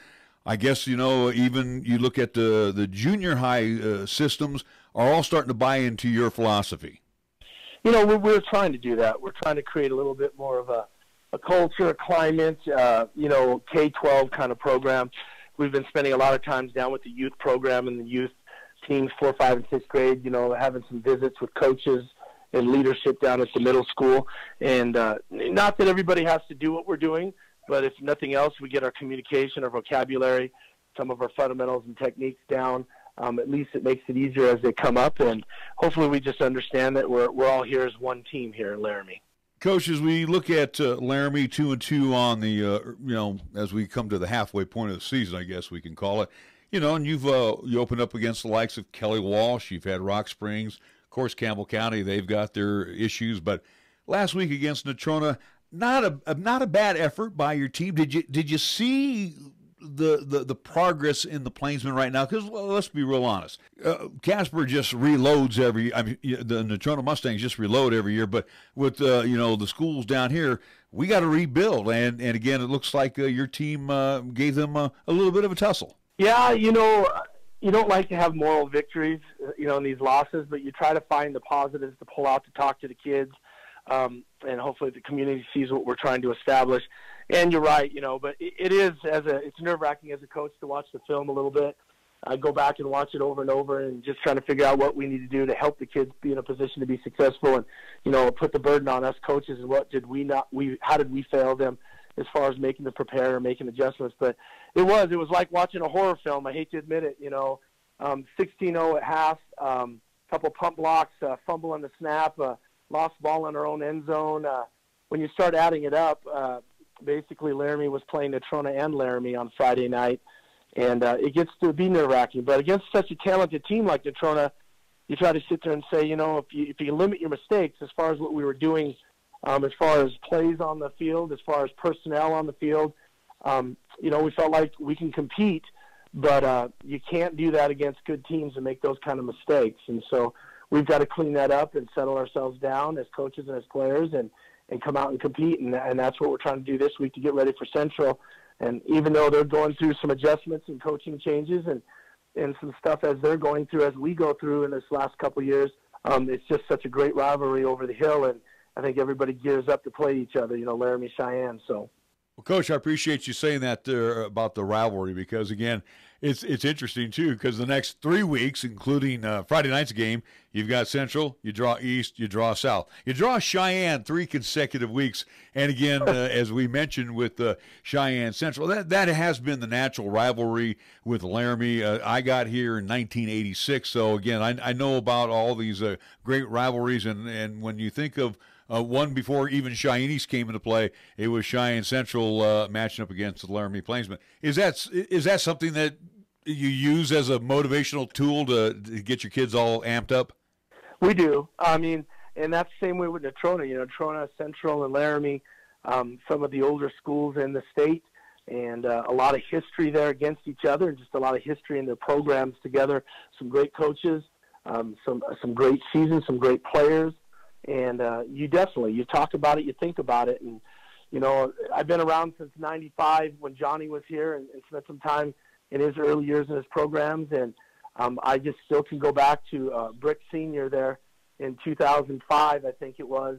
[SPEAKER 2] I guess even you look at the junior high systems, are all starting to buy into your philosophy.
[SPEAKER 8] We're trying to do that. We're trying to create a little bit more of a culture, a climate, K-12 kind of program. We've been spending a lot of times down with the youth program and the youth teams, 4th, 5th, and 6th grade, having some visits with coaches and leadership down at the middle school. And not that everybody has to do what we're doing, but if nothing else, we get our communication, our vocabulary, some of our fundamentals and techniques down. At least it makes it easier as they come up. And hopefully we just understand that we're all here as one team here in Laramie.
[SPEAKER 2] Coach, as we look at Laramie 2-2 on the, as we come to the halfway point of the season, I guess we can call it, and you opened up against the likes of Kelly Walsh. You've had Rock Springs, of course, Campbell County. They've got their issues, but last week against Natrona, not a bad effort by your team. Did you see the progress in the Plainsmen right now? Because let's be real honest, Casper just reloads the Natrona Mustangs just reload every year. But with the schools down here, we got to rebuild. And again, it looks like your team gave them a little bit of a tussle. Yeah,
[SPEAKER 8] you don't like to have moral victories, in these losses, but you try to find the positives to pull out to talk to the kids, and hopefully the community sees what we're trying to establish. And you're right, but it's nerve-wracking as a coach to watch the film a little bit. I go back and watch it over and over and just trying to figure out what we need to do to help the kids be in a position to be successful, and put the burden on us coaches and how did we fail them as far as making them prepare or making adjustments. But it was like watching a horror film. I hate to admit it, 16-0 at half, couple pump blocks, fumble on the snap, lost ball in our own end zone. When you start adding it up, basically Laramie was playing Natrona and Laramie on Friday night, and it gets to be nerve-wracking. But against such a talented team like Natrona, you try to sit there and say, if you limit your mistakes as far as what we were doing, as far as plays on the field, as far as personnel on the field, we felt like we can compete, but you can't do that against good teams and make those kind of mistakes. And so we've got to clean that up and settle ourselves down as coaches and as players and come out and compete. And that's what we're trying to do this week to get ready for Central. And even though they're going through some adjustments and coaching changes and some stuff as they're going through, as we go through in this last couple of years, it's just such a great rivalry over the hill. And I think everybody gears up to play each other, Laramie, Cheyenne. So.
[SPEAKER 2] Well, Coach, I appreciate you saying that there about the rivalry because, again, it's interesting, too, because the next 3 weeks, including Friday night's game, you've got Central, you draw East, you draw South. You draw Cheyenne 3 consecutive weeks. And, again, as we mentioned with Cheyenne Central, that has been the natural rivalry with Laramie. I got here in 1986, so, again, I know about all these great rivalries. And when you think of one before even Cheyennes came into play, it was Cheyenne Central matching up against the Laramie Plainsmen. Is that something that you use as a motivational tool to get your kids all amped up?
[SPEAKER 8] We do. I mean, and that's the same way with Natrona. Natrona, Central, and Laramie, some of the older schools in the state, and a lot of history there against each other, and just a lot of history in their programs together. Some great coaches, some great seasons, some great players. And you talk about it, you think about it. And, I've been around since 95 when Johnny was here and spent some time in his early years in his programs. And I just still can go back to Brick Sr. there in 2005, I think it was,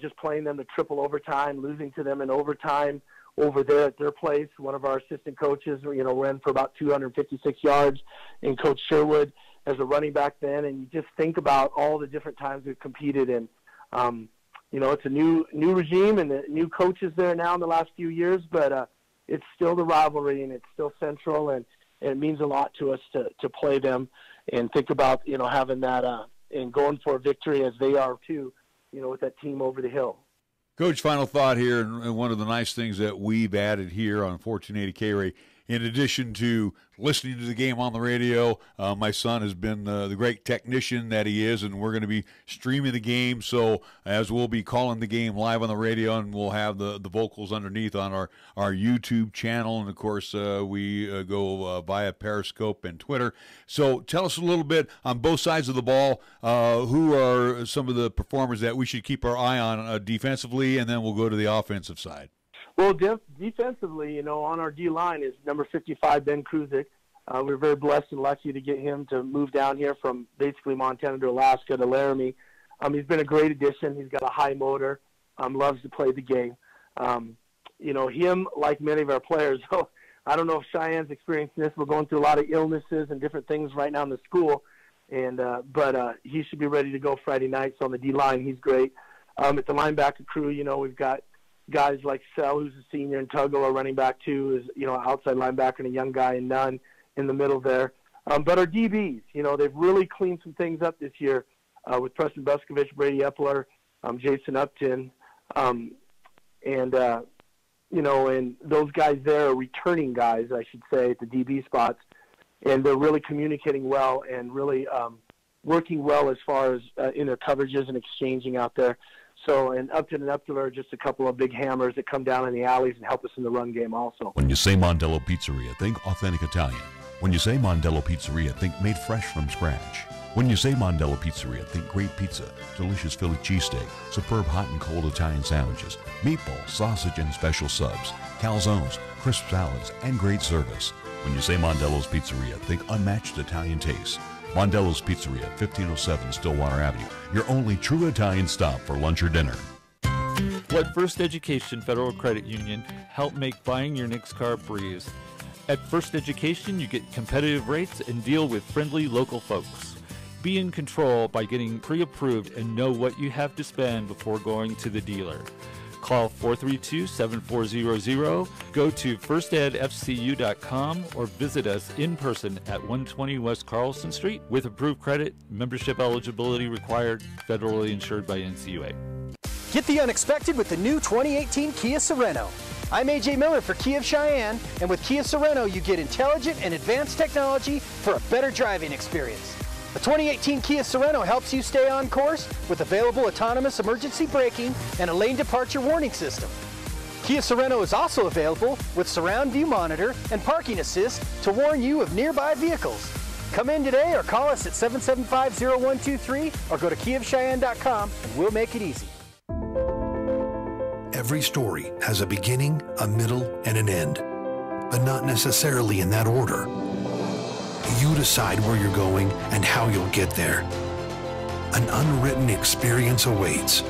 [SPEAKER 8] just playing them to triple overtime, losing to them in overtime over there at their place. One of our assistant coaches, ran for about 256 yards, and Coach Sherwood as a running back then, and you just think about all the different times we've competed. And it's a new regime and new coaches there now in the last few years, but it's still the rivalry and it's still Central, and it means a lot to us to play them and think about having that and going for a victory as they are too, with that team over the hill.
[SPEAKER 2] Coach, final thought here, and one of the nice things that we've added here on 1480 K-Ray, in addition to listening to the game on the radio, my son has been the great technician that he is, and we're going to be streaming the game. So as we'll be calling the game live on the radio, and we'll have the vocals underneath on our YouTube channel. And, of course, we go via Periscope and Twitter. So tell us a little bit on both sides of the ball, who are some of the performers that we should keep our eye on defensively, and then we'll go to the offensive side.
[SPEAKER 8] Well, defensively, on our D-line is number 55, Ben Kruzik. We're very blessed and lucky to get him to move down here from basically Montana to Alaska to Laramie. He's been a great addition. He's got a high motor, loves to play the game. Him, like many of our players, I don't know if Cheyenne's experiencing this. We're going through a lot of illnesses and different things right now in the school, but he should be ready to go Friday night. So on the D-line, he's great. At the linebacker crew, we've got guys like Sell, who's a senior, and Tuggle, our running back, too, is, outside linebacker, and a young guy, and Nunn in the middle there. But our DBs, they've really cleaned some things up this year with Preston Buskovich, Brady Epler, Jason Upton, and those guys there are returning guys, I should say, at the DB spots, and they're really communicating well and really working well as far as in their coverages and exchanging out there. So, and Upton and Epler are just a couple of big hammers that come down in the alleys and help us in the run game also.
[SPEAKER 9] When you say Mondello Pizzeria, think authentic Italian. When you say Mondello Pizzeria, think made fresh from scratch. When you say Mondello Pizzeria, think great pizza, delicious Philly cheesesteak, superb hot and cold Italian sandwiches, meatballs, sausage, and special subs, calzones, crisp salads, and great service. When you say Mondello's Pizzeria, think unmatched Italian taste. Mondello's Pizzeria, 1507 Stillwater Avenue, your only true Italian stop for lunch or dinner.
[SPEAKER 10] Let First Education Federal Credit Union help make buying your next car a breeze. At First Education, you get competitive rates and deal with friendly local folks. Be in control by getting pre-approved and know what you have to spend before going to the dealer. Call 432-7400, go to firstedfcu.com, or visit us in person at 120 West Carlson Street with approved credit, membership eligibility required, federally insured by NCUA.
[SPEAKER 11] Get the unexpected with the new 2018 Kia Sorento. I'm AJ Miller for Kia of Cheyenne, and with Kia Sorento you get intelligent and advanced technology for a better driving experience. The 2018 Kia Sorento helps you stay on course with available autonomous emergency braking and a lane departure warning system. Kia Sorento is also available with surround view monitor and parking assist to warn you of nearby vehicles. Come in today or call us at 775-0123 or go to KiaofCheyenne.com and we'll make it easy.
[SPEAKER 12] Every story has a beginning, a middle, and an end, but not necessarily in that order. You decide where you're going and how you'll get there. An unwritten experience awaits.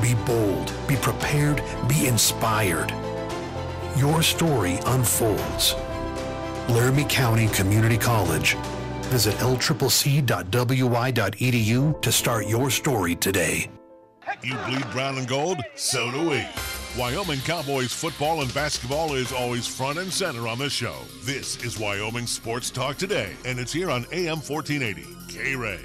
[SPEAKER 12] Be bold, be prepared, be inspired. Your story unfolds. Laramie County Community College. Visit lccc.wi.edu to start your story today.
[SPEAKER 1] You bleed brown and gold? So do we. Wyoming Cowboys football and basketball is always front and center on the show. This is Wyoming Sports Talk Today, and it's here on AM 1480. K-Ray.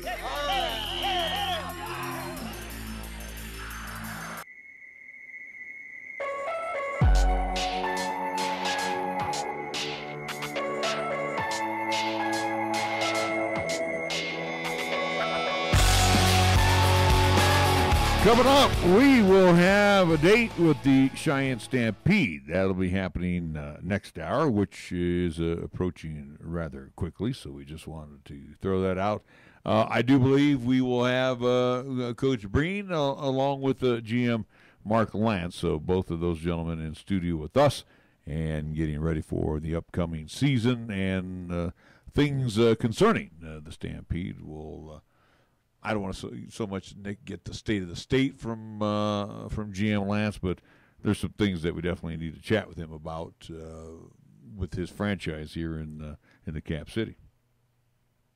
[SPEAKER 2] Coming up, we will have a date with the Cheyenne Stampede. That'll be happening next hour, which is approaching rather quickly, so we just wanted to throw that out. I do believe we will have Coach Breen along with GM Mark Lantz, so both of those gentlemen in studio with us and getting ready for the upcoming season and things concerning the Stampede. Will I don't want to so much, Nick, get the state of the state from GM Lantz, but there's some things that we definitely need to chat with him about with his franchise here in the Cap City.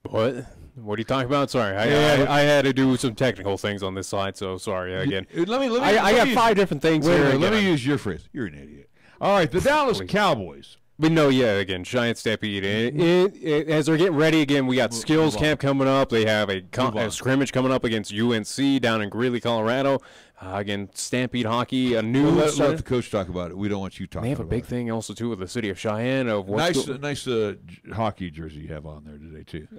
[SPEAKER 3] What are you talking about? Sorry, I had to do some technical things on this side, so sorry again. I got 5 different things here.
[SPEAKER 2] Let me use your phrase. You're an idiot. All right, the Dallas Cowboys.
[SPEAKER 3] But no, yeah, again, Cheyenne Stampede. As they're getting ready again, we got skills camp coming up. They have a scrimmage coming up against UNC down in Greeley, Colorado. Again, Stampede hockey, a new.
[SPEAKER 2] Let the coach talk about it. We don't want you talking.
[SPEAKER 3] They have a big thing also too with the city of Cheyenne of
[SPEAKER 2] nice hockey jersey you have on there today too.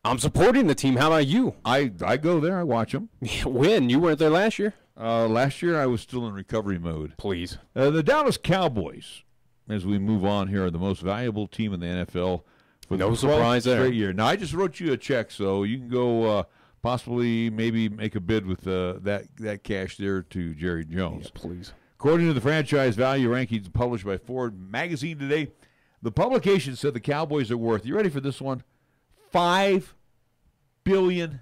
[SPEAKER 3] I'm supporting the team. How about you?
[SPEAKER 2] I go there. I watch them.
[SPEAKER 3] When? You weren't there last year?
[SPEAKER 2] Last year I was still in recovery mode.
[SPEAKER 3] Please.
[SPEAKER 2] The Dallas Cowboys, as we move on here, are the most valuable team in the NFL for
[SPEAKER 3] no
[SPEAKER 2] the
[SPEAKER 3] surprise there.
[SPEAKER 2] Straight year. Now I just wrote you a check, so you can go possibly maybe make a bid with that cash there to Jerry Jones.
[SPEAKER 3] Yeah, please.
[SPEAKER 2] According to the franchise value rankings published by Ford Magazine today, the publication said the Cowboys are worth, you ready for this one, $5 billion.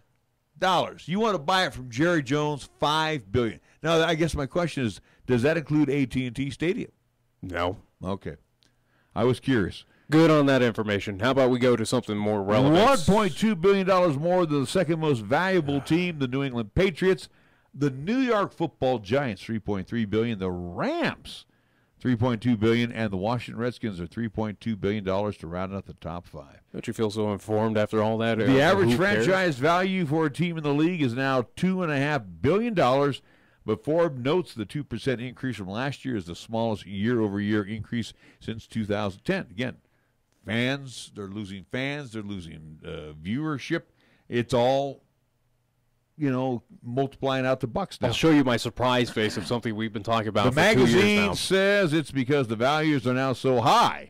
[SPEAKER 2] You want to buy it from Jerry Jones, $5 billion. Now, I guess my question is, does that include AT&T Stadium?
[SPEAKER 3] No.
[SPEAKER 2] Okay. I was curious.
[SPEAKER 3] Good on that information. How about we go to something more relevant?
[SPEAKER 2] $1.2 billion more than the second most valuable team, the New England Patriots. The New York Football Giants, $3.3 billion. The Rams, $3.2 billion. And the Washington Redskins are $3.2 billion to round out the top 5.
[SPEAKER 3] Don't you feel so informed after all that?
[SPEAKER 2] The average franchise value for a team in the league is now $2.5 billion. But Forbes notes the 2% increase from last year is the smallest year-over-year increase since 2010. Again, fans, they're losing viewership. It's all, multiplying out the bucks now.
[SPEAKER 3] I'll show you my surprise face of something we've been talking about
[SPEAKER 2] the
[SPEAKER 3] for 2 years now.
[SPEAKER 2] The magazine says it's because the values are now so high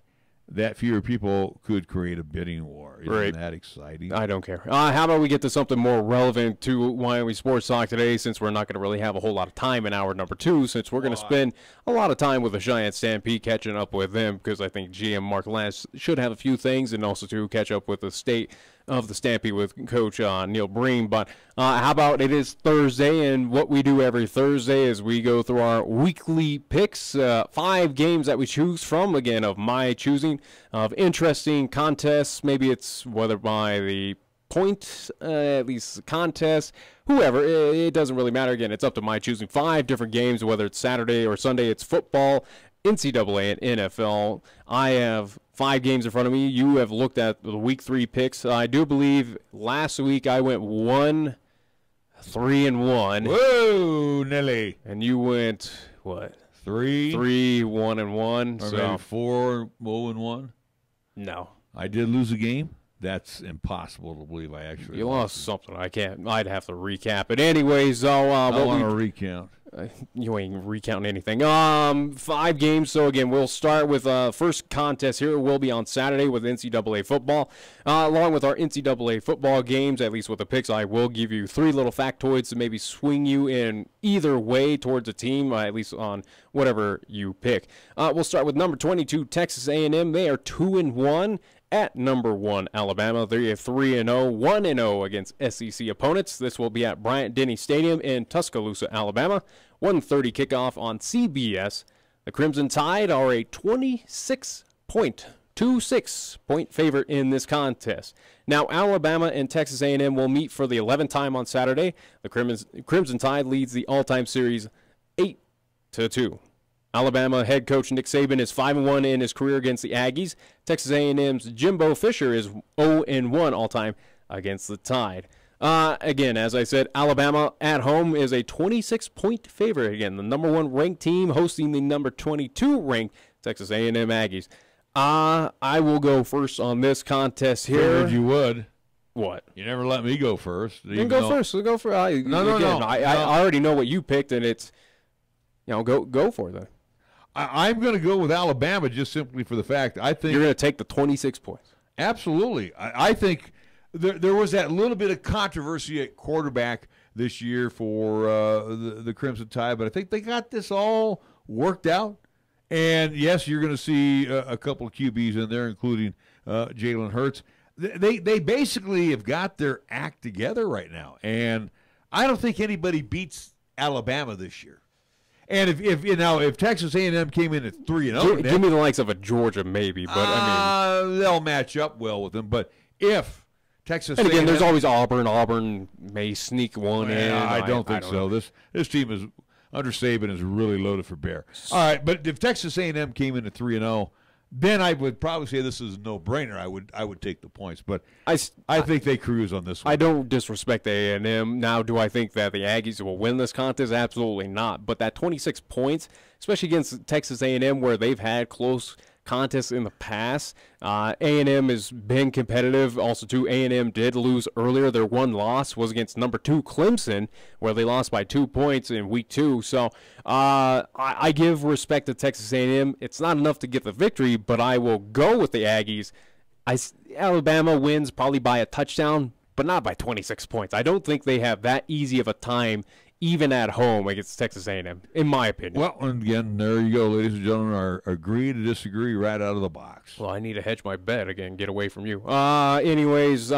[SPEAKER 2] that fewer people could create a bidding war. Isn't that exciting?
[SPEAKER 3] I don't care. How about we get to something more relevant to Wyoming Sports Talk today, since we're not going to really have a whole lot of time in hour number 2, since we're going to spend a lot of time with the Cheyenne Stampede catching up with them, because I think GM Mark Lantz should have a few things, and also to catch up with the state of the Stampede with Coach Neil Breen. But how about it is Thursday, and what we do every Thursday is we go through our weekly picks, 5 games that we choose from, again, of my choosing, of interesting contests. Maybe it's whether by the point, at least contest, whoever, it doesn't really matter. Again, it's up to my choosing. 5 different games, whether it's Saturday or Sunday. It's football, NCAA, and NFL. I have 5 games in front of me. You have looked at the week 3 picks. I do believe last week I went 1-3-1.
[SPEAKER 2] Whoa, Nelly.
[SPEAKER 3] And you went, what?
[SPEAKER 2] 3-1-1.
[SPEAKER 3] Or
[SPEAKER 2] maybe 4-0-1.
[SPEAKER 3] No.
[SPEAKER 2] I did lose a game. That's impossible to believe. I actually
[SPEAKER 3] You lost something. I can't. I'd have to recap it. Anyways, though,
[SPEAKER 2] I want to recount.
[SPEAKER 3] You ain't recounting anything. 5 games. So again, we'll start with first contest here. It will be on Saturday with NCAA football. Along with our NCAA football games, at least with the picks, I will give you 3 little factoids to maybe swing you in either way towards a team, at least on whatever you pick. We'll start with number 22, Texas A&M. They are 2-1. At number 1, Alabama. They are 3-0, 1-0 against SEC opponents. This will be at Bryant-Denny Stadium in Tuscaloosa, Alabama. 1:30 kickoff on CBS. The Crimson Tide are a 26.26-point favorite in this contest. Now, Alabama and Texas A&M will meet for the 11th time on Saturday. The Crimson Tide leads the all-time series 8-2. Alabama head coach Nick Saban is 5-1 in his career against the Aggies. Texas A&M's Jimbo Fisher is 0-1 all-time against the Tide. Again, as I said, Alabama at home is a 26-point favorite. Again, the number 1 ranked team hosting the number 22 ranked Texas A&M Aggies. I will go first on this contest here.
[SPEAKER 2] Figured you would.
[SPEAKER 3] What?
[SPEAKER 2] You never let me go first.
[SPEAKER 3] You go first. Go for it.
[SPEAKER 2] No.
[SPEAKER 3] I already know what you picked, and it's, go for it then.
[SPEAKER 2] I'm going to go with Alabama just simply for the fact I think
[SPEAKER 3] you're going to take the 26 points.
[SPEAKER 2] Absolutely. I think there was that little bit of controversy at quarterback this year for the Crimson Tide, but I think they got this all worked out. And, yes, you're going to see a couple of QBs in there, including Jalen Hurts. They basically have got their act together right now, and I don't think anybody beats Alabama this year. And if Texas A&M came in at 3-0,
[SPEAKER 3] give me the likes of a Georgia maybe, but
[SPEAKER 2] they'll match up well with them. But if Texas
[SPEAKER 3] and again,
[SPEAKER 2] A&M,
[SPEAKER 3] there's always Auburn. Auburn may sneak one in.
[SPEAKER 2] I don't think so. This team is under Saban is really loaded for bear. All right, but if Texas A&M came in at 3-0, then I would probably say this is a no-brainer. I would take the points, but I think they cruise on this one.
[SPEAKER 3] I don't disrespect A&M. Now, do I think that the Aggies will win this contest? Absolutely not. But that 26 points, especially against Texas A&M, where they've had close contests in the past, A&M has been competitive. Also, too, A&M did lose earlier. Their one loss was against number 2 Clemson, where they lost by 2 points in week 2. So I give respect to Texas A&M. It's not enough to get the victory, but I will go with the Aggies. Alabama wins probably by a touchdown, but not by 26 points. I don't think they have that easy of a time even at home against Texas A&M, in my opinion.
[SPEAKER 2] Well, and again, there you go, ladies and gentlemen, are agree to disagree right out of the box.
[SPEAKER 3] Well, I need to hedge my bet again, get away from you. Anyways,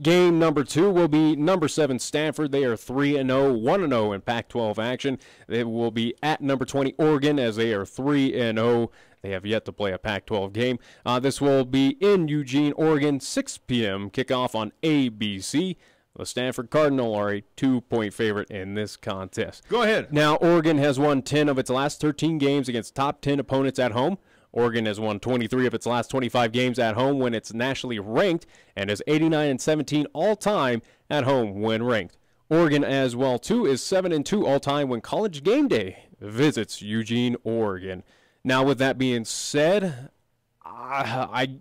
[SPEAKER 3] game number 2 will be number 7 Stanford. They are 3-0, 1-0 in Pac-12 action. They will be at number 20 Oregon, as they are 3-0. They have yet to play a Pac-12 game. This will be in Eugene, Oregon, 6 p.m. kickoff on ABC. The Stanford Cardinal are a 2-point favorite in this contest.
[SPEAKER 2] Go ahead.
[SPEAKER 3] Now, Oregon has won 10 of its last 13 games against top 10 opponents at home. Oregon has won 23 of its last 25 games at home when it's nationally ranked, and is 89-17 all-time at home when ranked. Oregon as well, too, is 7-2 all-time when College Game Day visits Eugene, Oregon. Now, with that being said, I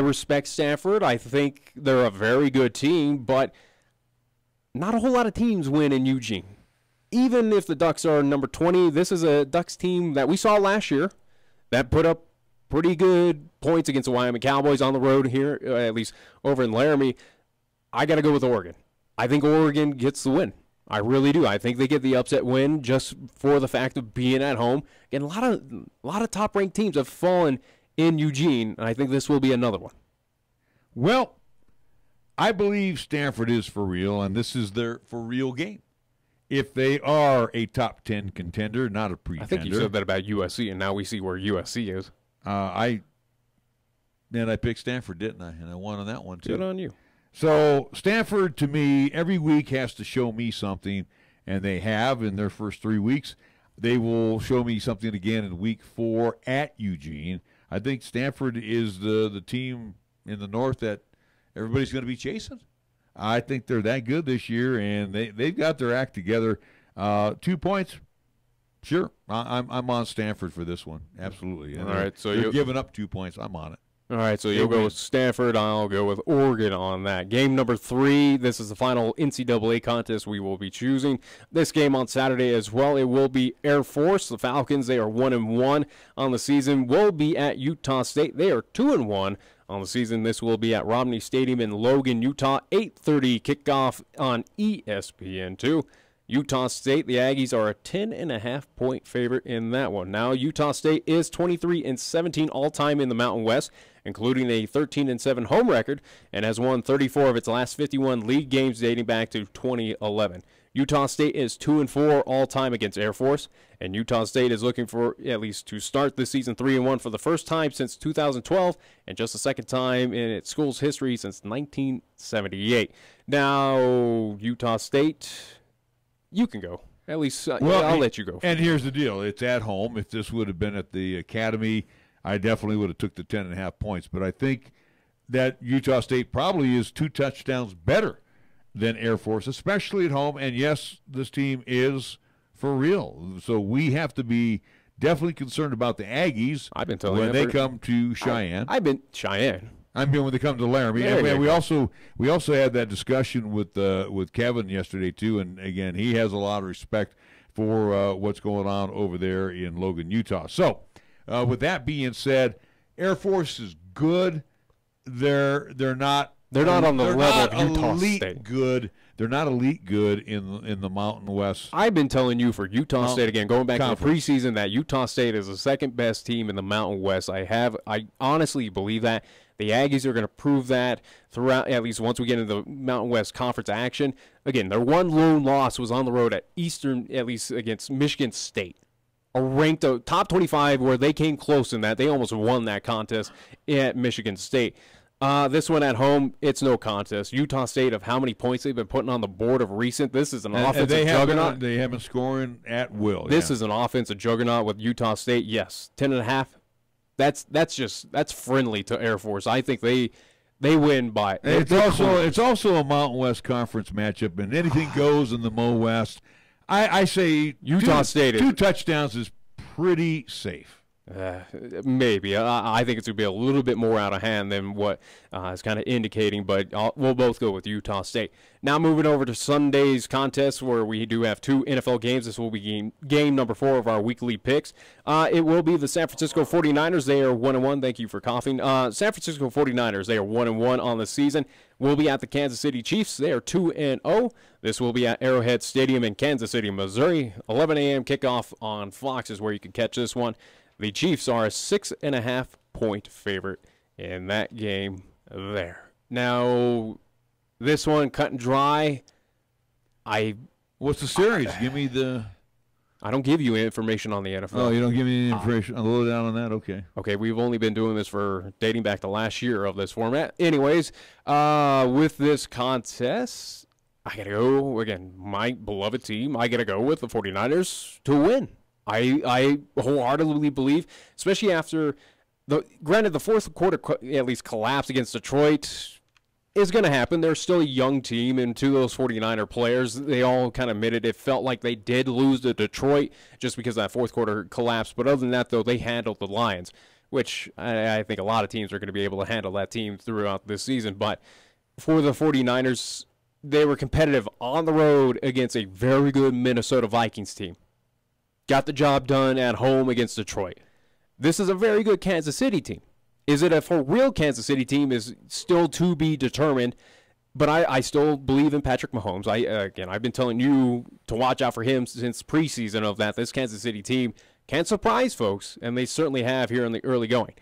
[SPEAKER 3] respect Stanford. I think they're a very good team, but not a whole lot of teams win in Eugene. Even if the Ducks are number 20, this is a Ducks team that we saw last year that put up pretty good points against the Wyoming Cowboys on the road here, at least over in Laramie. I got to go with Oregon. I think Oregon gets the win. I really do. I think they get the upset win just for the fact of being at home. Again, a lot of top-ranked teams have fallen in Eugene, and I think this will be another one.
[SPEAKER 2] Well, I believe Stanford is for real, and this is their for real game. If they are a top 10 contender, not a pretender.
[SPEAKER 3] I think you said that about USC, and now we see where USC is.
[SPEAKER 2] I picked Stanford, didn't I? And I won on that one, too.
[SPEAKER 3] Good on you.
[SPEAKER 2] So Stanford, to me, every week has to show me something, and they have in their first 3 weeks. They will show me something again in week 4 at Eugene. I think Stanford is the team in the North that everybody's going to be chasing. I think they're that good this year, and they've got their act together. 2 points, sure. I'm on Stanford for this one, absolutely. And
[SPEAKER 3] all right, so
[SPEAKER 2] they're giving up 2 points. I'm on it.
[SPEAKER 3] All right, so you'll go with Stanford. I'll go with Oregon on that. Game number 3, this is the final NCAA contest we will be choosing. This game on Saturday as well, it will be Air Force. The Falcons, they are 1-1 on the season, will be at Utah State. They are 2-1 on the season. This will be at Romney Stadium in Logan, Utah. 8:30 kickoff on ESPN2. Utah State, the Aggies are a 10.5-point favorite in that one. Now, Utah State is 23-17 all-time in the Mountain West, including a 13-7 home record, and has won 34 of its last 51 league games dating back to 2011. Utah State is 2-4 all-time against Air Force, and Utah State is looking for at least to start this season 3-1 for the first time since 2012, and just the second time in its school's history since 1978. Now, Utah State, you can go. At least I'll let you go.
[SPEAKER 2] And here's the deal. It's at home. If this would have been at the Academy, I definitely would have took the 10.5 points. But I think that Utah State probably is 2 touchdowns better than Air Force, especially at home. And, yes, this team is for real. So we have to be definitely concerned about the Aggies when they come to Cheyenne.
[SPEAKER 3] Cheyenne.
[SPEAKER 2] I mean, when they come to Laramie. And we also had that discussion with Kevin yesterday too, and again, he has a lot of respect for what's going on over there in Logan, Utah. So, with that being said, Air Force is good. They're not
[SPEAKER 3] on the level of Utah State.
[SPEAKER 2] Good. They're not elite good in the Mountain West.
[SPEAKER 3] I've been telling you for Utah State, again, going back to the preseason, that Utah State is the second best team in the Mountain West. I honestly believe that. The Aggies are going to prove that throughout, at least once we get into the Mountain West Conference action. Again, their one lone loss was on the road at Eastern, at least against Michigan State, a ranked top 25 where they came close in that. They almost won that contest at Michigan State. This one at home, it's no contest. Utah State, of how many points they've been putting on the board of recent, this is an offensive juggernaut.
[SPEAKER 2] They have been scoring at will.
[SPEAKER 3] This is an offensive juggernaut with Utah State. Yes, 10.5. That's friendly to Air Force. I think they win by.
[SPEAKER 2] It's also a Mountain West Conference matchup, and anything goes in the Mo West. I say
[SPEAKER 3] Utah State
[SPEAKER 2] 2 touchdowns is pretty safe.
[SPEAKER 3] Maybe. I think it's going to be a little bit more out of hand than what is kind of indicating, but we'll both go with Utah State. Now moving over to Sunday's contest, where we do have 2 NFL games. This will be game number 4 of our weekly picks. It will be the San Francisco 49ers. They are 1-1. Thank you for coughing. San Francisco 49ers, they are 1-1 on the season. We'll be at the Kansas City Chiefs. They are 2-0. This will be at Arrowhead Stadium in Kansas City, Missouri. 11 a.m. kickoff on Fox is where you can catch this one. The Chiefs are a 6.5-point favorite in that game there. Now, this one, cut and dry.
[SPEAKER 2] What's the series? Give me the...
[SPEAKER 3] I don't give you information on the NFL.
[SPEAKER 2] Oh, you don't give me any information? I'll load down on that? Okay.
[SPEAKER 3] Okay, we've only been doing this for dating back to last year of this format. Anyways, with this contest, I got to go, again, my beloved team, I got to go with the 49ers to win. I wholeheartedly believe, especially after granted the fourth quarter at least collapse against Detroit is going to happen. They're still a young team, and to those 49er players, they all kind of admitted it felt like they did lose to Detroit just because that fourth quarter collapsed. But other than that, though, they handled the Lions, which I think a lot of teams are going to be able to handle that team throughout this season. But for the 49ers, they were competitive on the road against a very good Minnesota Vikings team. Got the job done at home against Detroit. This is a very good Kansas City team. Is it a for real Kansas City team is still to be determined, but I still believe in Patrick Mahomes. I've been telling you to watch out for him since preseason of that. This Kansas City team can surprise folks, and they certainly have here in the early going.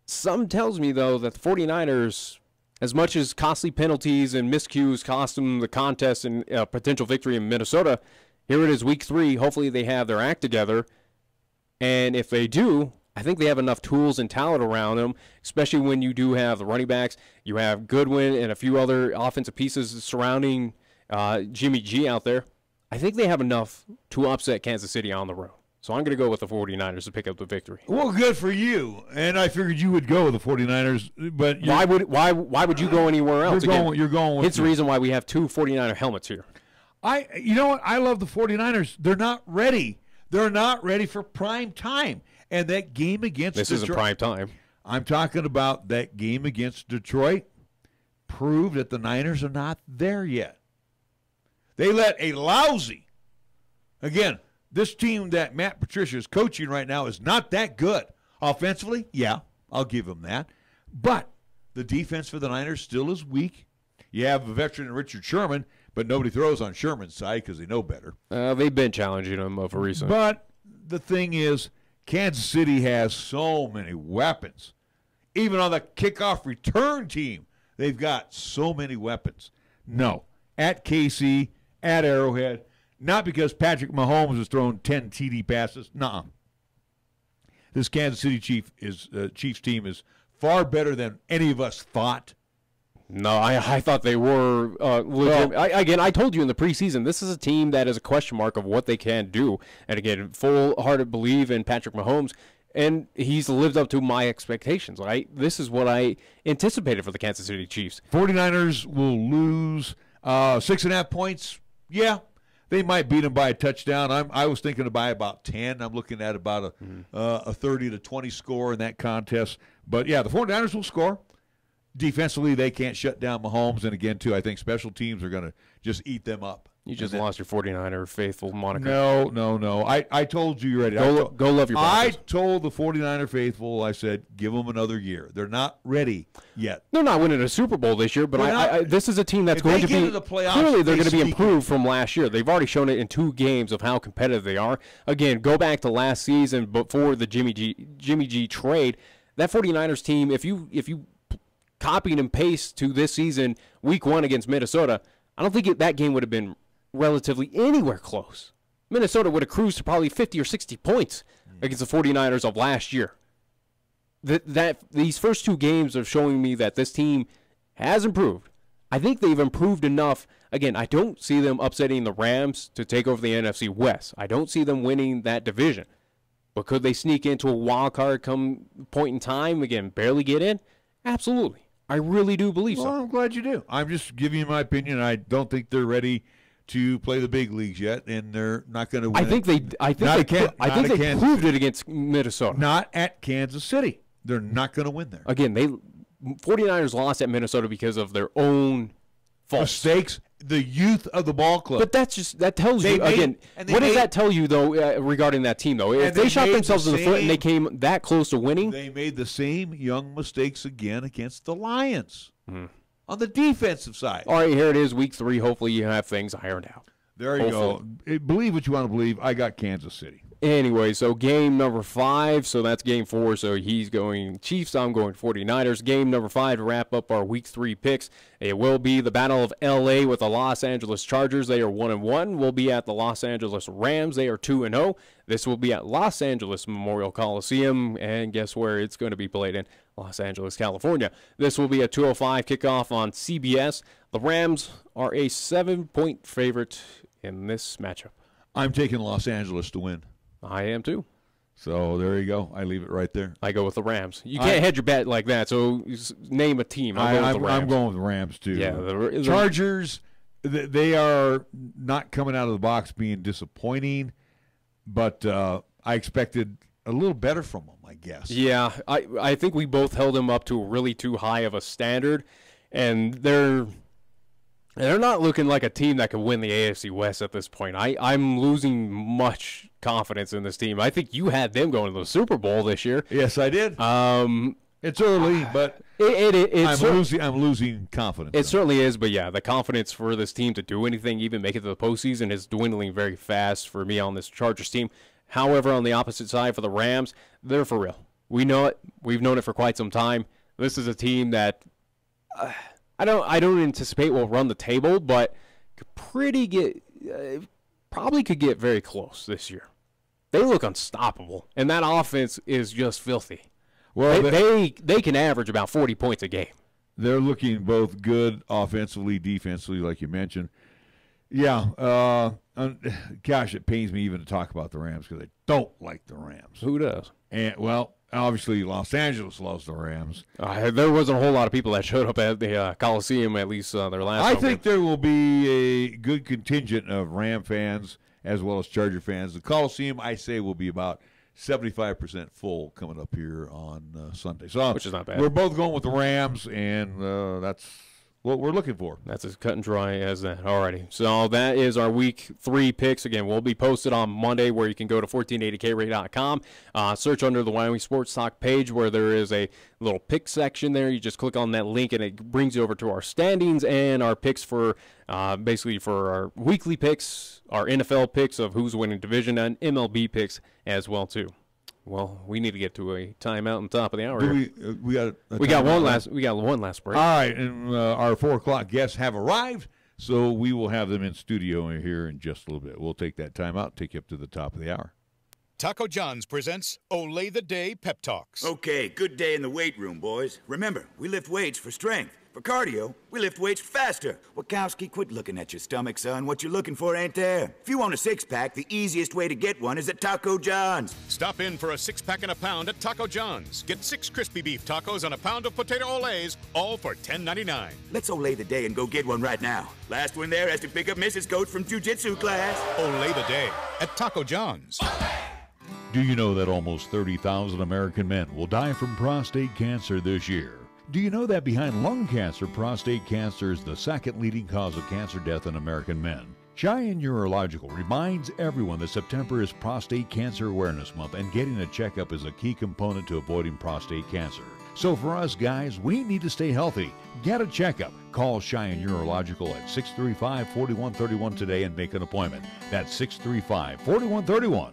[SPEAKER 3] Something tells me, though, that the 49ers, as much as costly penalties and miscues cost them the contest and potential victory in Minnesota, here it is, week 3. Hopefully they have their act together. And if they do, I think they have enough tools and talent around them, especially when you do have the running backs. You have Goodwin and a few other offensive pieces surrounding Jimmy G out there. I think they have enough to upset Kansas City on the road. So I'm going to go with the 49ers to pick up the victory.
[SPEAKER 2] Well, good for you. And I figured you would go with the 49ers. But
[SPEAKER 3] why would you go anywhere else?
[SPEAKER 2] You're going with
[SPEAKER 3] it's the reason why we have 2 49er helmets here.
[SPEAKER 2] You know what? I love the 49ers. They're not ready. They're not ready for prime time. And that game against
[SPEAKER 3] This isn't prime time.
[SPEAKER 2] I'm talking about that game against Detroit proved that the Niners are not there yet. They let a lousy, again, this team that Matt Patricia is coaching right now is not that good. Offensively, yeah, I'll give him that. But the defense for the Niners still is weak. You have a veteran Richard Sherman, but nobody throws on Sherman's side because they know better.
[SPEAKER 3] They've been challenging him over recent.
[SPEAKER 2] But the thing is, Kansas City has so many weapons. Even on the kickoff return team, they've got so many weapons. No, at KC, at Arrowhead, not because Patrick Mahomes has thrown 10 TD passes. Nuh-uh. This Kansas City Chiefs team is far better than any of us thought.
[SPEAKER 3] No, I thought they were legit. I told you in the preseason, this is a team that is a question mark of what they can do. And again, full-hearted believe in Patrick Mahomes, and he's lived up to my expectations. This is what I anticipated for the Kansas City Chiefs.
[SPEAKER 2] 49ers will lose 6.5 points. Yeah, they might beat them by a touchdown. I was thinking by about 10. I'm looking at about a 30-20 score in that contest. But, yeah, the 49ers will score. Defensively, they can't shut down Mahomes. And, again, too, I think special teams are going to just eat them up.
[SPEAKER 3] You just lost your 49er faithful moniker.
[SPEAKER 2] No. I told you already.
[SPEAKER 3] Go love your Broncos.
[SPEAKER 2] I told the 49er faithful, I said, give them another year. They're not ready yet.
[SPEAKER 3] They're not winning a Super Bowl this year, but this is a team that's going to be
[SPEAKER 2] the playoffs,
[SPEAKER 3] clearly they're going to be improved from last year. They've already shown it in 2 games of how competitive they are. Again, go back to last season before the Jimmy G trade. That 49ers team, if you copied and paste to this season, week 1 against Minnesota, I don't think that game would have been relatively anywhere close. Minnesota would have cruised to probably 50 or 60 points against the 49ers of last year. These first 2 games are showing me that this team has improved. I think they've improved enough. Again, I don't see them upsetting the Rams to take over the NFC West. I don't see them winning that division. But could they sneak into a wild card come point in time, again, barely get in? Absolutely. I really do believe so.
[SPEAKER 2] Well, I'm glad you do. I'm just giving you my opinion. I don't think they're ready to play the big leagues yet, and they're not going to win.
[SPEAKER 3] I think they proved it against Minnesota.
[SPEAKER 2] Not at Kansas City. They're not going to win there.
[SPEAKER 3] Again, 49ers lost at Minnesota because of their own faults.
[SPEAKER 2] Mistakes, the youth of the ball club.
[SPEAKER 3] But that tells you, again, what does that tell you, though, regarding that team, though? If they shot themselves in the foot and they came that close to winning.
[SPEAKER 2] They made the same young mistakes again against the Lions on the defensive side.
[SPEAKER 3] All right, here it is, week 3. Hopefully you have things ironed out.
[SPEAKER 2] There you go. Believe what you want to believe. I got Kansas City.
[SPEAKER 3] Anyway, so game number 5, so that's game 4. So he's going Chiefs, I'm going 49ers. Game number 5 to wrap up our week 3 picks. It will be the Battle of L.A. with the Los Angeles Chargers. They are 1-1. We'll be at the Los Angeles Rams. They are 2-0. This will be at Los Angeles Memorial Coliseum, and guess where it's going to be played in? Los Angeles, California. This will be a 2:05 kickoff on CBS. The Rams are a 7-point favorite in this matchup.
[SPEAKER 2] I'm taking Los Angeles to win.
[SPEAKER 3] I am too.
[SPEAKER 2] So there you go. I leave it right there.
[SPEAKER 3] I go with the Rams. You can't hedge your bet like that, so name a team. I'm
[SPEAKER 2] going with the Rams too.
[SPEAKER 3] Yeah, the
[SPEAKER 2] Chargers, they are not coming out of the box being disappointing, but I expected a little better from them, I guess.
[SPEAKER 3] Yeah, I think we both held them up to really too high of a standard, and they're not looking like a team that could win the AFC West at this point. I'm losing much confidence in this team. I think you had them going to the Super Bowl this year.
[SPEAKER 2] Yes, I did. It's early, but I'm losing confidence.
[SPEAKER 3] It certainly is, but yeah, the confidence for this team to do anything, even make it to the postseason, is dwindling very fast for me on this Chargers team. However, on the opposite side for the Rams, they're for real. We know it. We've known it for quite some time. This is a team that I don't anticipate will run the table, but probably could get very close this year. They look unstoppable, and that offense is just filthy. Well, they can average about 40 points a game.
[SPEAKER 2] They're looking both good offensively, defensively, like you mentioned. Yeah, gosh, it pains me even to talk about the Rams because I don't like the Rams.
[SPEAKER 3] Who does?
[SPEAKER 2] And well, obviously Los Angeles loves the Rams.
[SPEAKER 3] There wasn't a whole lot of people that showed up at the Coliseum, at least their last.
[SPEAKER 2] I think there will be a good contingent of Ram fans as well as Charger fans. The Coliseum, I say, will be about 75% full coming up here on Sunday. So,
[SPEAKER 3] which is not bad.
[SPEAKER 2] We're both going with the Rams, and that's what we're looking for.
[SPEAKER 3] That's as cut and dry as that. Alrighty. So that is our Week 3 picks. Again, we'll be posted on Monday, where you can go to 1480krate.com, search under the Wyoming Sports Talk page, where there is a little pick section there. You just click on that link, and it brings you over to our standings and our picks for basically for our weekly picks, our NFL picks of who's winning division, and MLB picks as well too. Well, we need to get to a timeout on top of the hour.
[SPEAKER 2] We
[SPEAKER 3] got one last break.
[SPEAKER 2] All right, and our 4 o'clock guests have arrived, so we will have them in studio here in just a little bit. We'll take that timeout, take you up to the top of the hour.
[SPEAKER 13] Taco John's presents Olay the Day Pep Talks.
[SPEAKER 14] Okay, good day in the weight room, boys. Remember, we lift weights for strength. For cardio, we lift weights faster. Wachowski, quit looking at your stomach, son. What you're looking for ain't there. If you want a six-pack, the easiest way to get one is at Taco John's.
[SPEAKER 13] Stop in for a 6-pack and a pound at Taco John's. Get 6 crispy beef tacos and a pound of potato olays, all for $10.99.
[SPEAKER 14] Let's Olay the day and go get one right now. Last one there has to pick up Mrs. Coach from jiu-jitsu class.
[SPEAKER 13] Olay the day at Taco John's.
[SPEAKER 9] Do you know that almost 30,000 American men will die from prostate cancer this year? Do you know that behind lung cancer, prostate cancer is the second leading cause of cancer death in American men? Cheyenne Urological reminds everyone that September is Prostate Cancer Awareness Month, and getting a checkup is a key component to avoiding prostate cancer. So for us guys, we need to stay healthy. Get a checkup. Call Cheyenne Urological at 635-4131 today and make an appointment. That's 635-4131.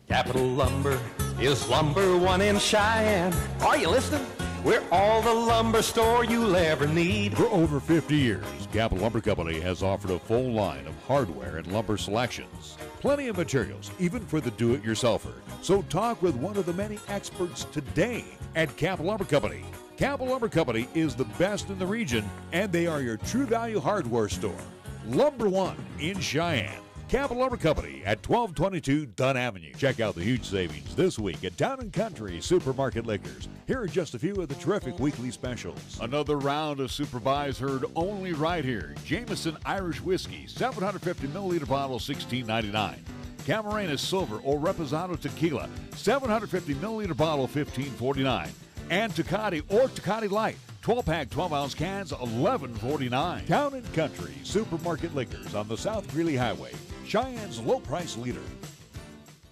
[SPEAKER 15] Capital Lumber is number one in Cheyenne. Are you listening? We're all the lumber store you'll ever need.
[SPEAKER 9] For over 50 years, Capital Lumber Company has offered a full line of hardware and lumber selections. Plenty of materials, even for the do-it-yourselfer. So talk with one of the many experts today at Capital Lumber Company. Capital Lumber Company is the best in the region, and they are your true value hardware store. Lumber One in Cheyenne. Capital Lumber Company at 1222 Dunn Avenue. Check out the huge savings this week at Town & Country Supermarket Liquors. Here are just a few of the terrific weekly specials. Another round of Supervise heard only right here. Jameson Irish Whiskey, 750 milliliter bottle, $16.99. Camarena Silver or Reposado Tequila, 750 milliliter bottle, $15.49. And Tecate or Tecate Light, 12-pack, 12-ounce cans, $11.49. Town & Country Supermarket Liquors on the South Greeley Highway, Cheyenne's low-price leader.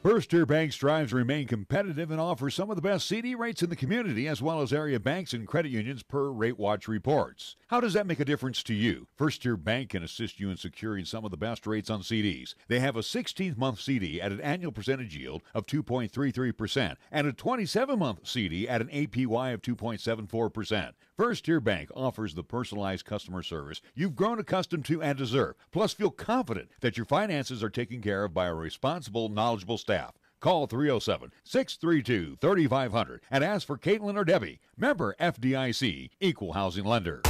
[SPEAKER 9] First Tier Bank strives to remain competitive and offers some of the best CD rates in the community, as well as area banks and credit unions per Rate Watch reports. How does that make a difference to you? First Tier Bank can assist you in securing some of the best rates on CDs. They have a 16-month CD at an annual percentage yield of 2.33% and a 27-month CD at an APY of 2.74%. First Tier Bank offers the personalized customer service you've grown accustomed to and deserve. Plus, feel confident that your finances are taken care of by a responsible, knowledgeable staff. Call 307-632-3500 and ask for Caitlin or Debbie. Member FDIC, Equal Housing Lender.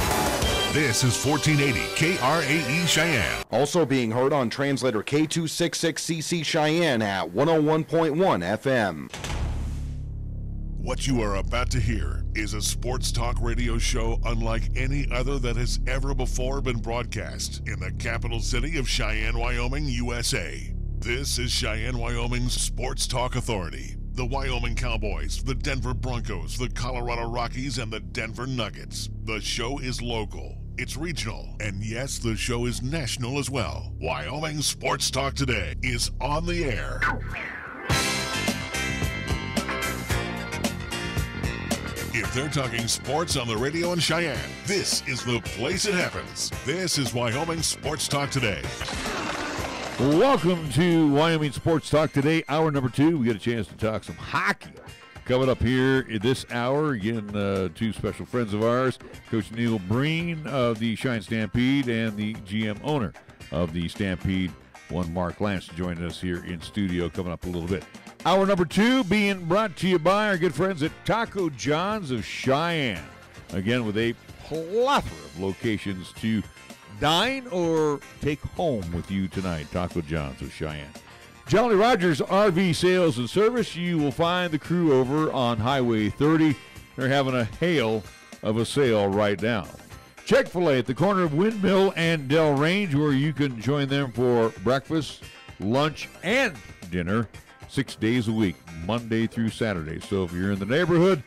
[SPEAKER 1] This is 1480 KRAE Cheyenne.
[SPEAKER 16] Also being heard on translator K266CC Cheyenne at 101.1 FM.
[SPEAKER 1] What you are about to hear is a sports talk radio show unlike any other that has ever before been broadcast in the capital city of Cheyenne, Wyoming, USA. This is Cheyenne, Wyoming's Sports Talk Authority. The Wyoming Cowboys, the Denver Broncos, the Colorado Rockies, and the Denver Nuggets. The show is local, it's regional, and yes, the show is national as well. Wyoming Sports Talk Today is on the air. If they're talking sports on the radio in Cheyenne, this is the place it happens. This is Wyoming Sports Talk Today.
[SPEAKER 2] Welcome to Wyoming Sports Talk Today, hour number 2. We get a chance to talk some hockey. Coming up here in this hour, again, two special friends of ours, Coach Neil Breen of the Cheyenne Stampede and the GM owner of the Stampede, one Mark Lantz, joining us here in studio coming up a little bit. Hour number 2 being brought to you by our good friends at Taco John's of Cheyenne. Again, with a plethora of locations to dine or take home with you tonight. Taco John's of Cheyenne. Jolly Rogers RV Sales and Service. You will find the crew over on Highway 30. They're having a hail of a sale right now. Chick-fil-A at the corner of Windmill and Del Range, where you can join them for breakfast, lunch, and dinner. 6 days a week, Monday through Saturday. So if you're in the neighborhood,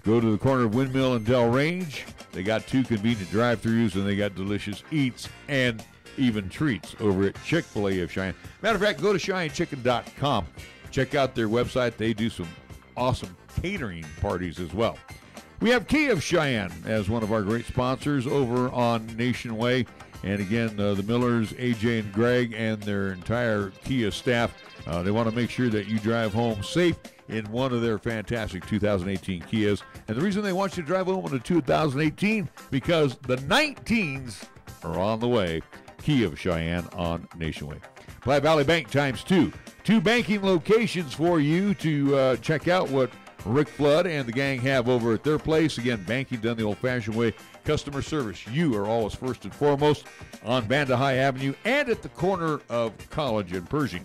[SPEAKER 2] go to the corner of Windmill and Del Range. They got 2 convenient drive-thrus, and they got delicious eats and even treats over at Chick-fil-A of Cheyenne. Matter of fact, go to CheyenneChicken.com. Check out their website. They do some awesome catering parties as well. We have Kia of Cheyenne as one of our great sponsors over on Nation Way. And again, the Millers, AJ and Greg, and their entire Kia staff, they want to make sure that you drive home safe in one of their fantastic 2018 Kias. And the reason they want you to drive home in a 2018, because the 19s are on the way. Kia of Cheyenne on Nation Way. Platte Valley Bank times 2. 2 banking locations for you to check out what Rick Flood and the gang have over at their place. Again, banking done the old-fashioned way. Customer service, you are always first and foremost on Vanda High Avenue and at the corner of College and Pershing.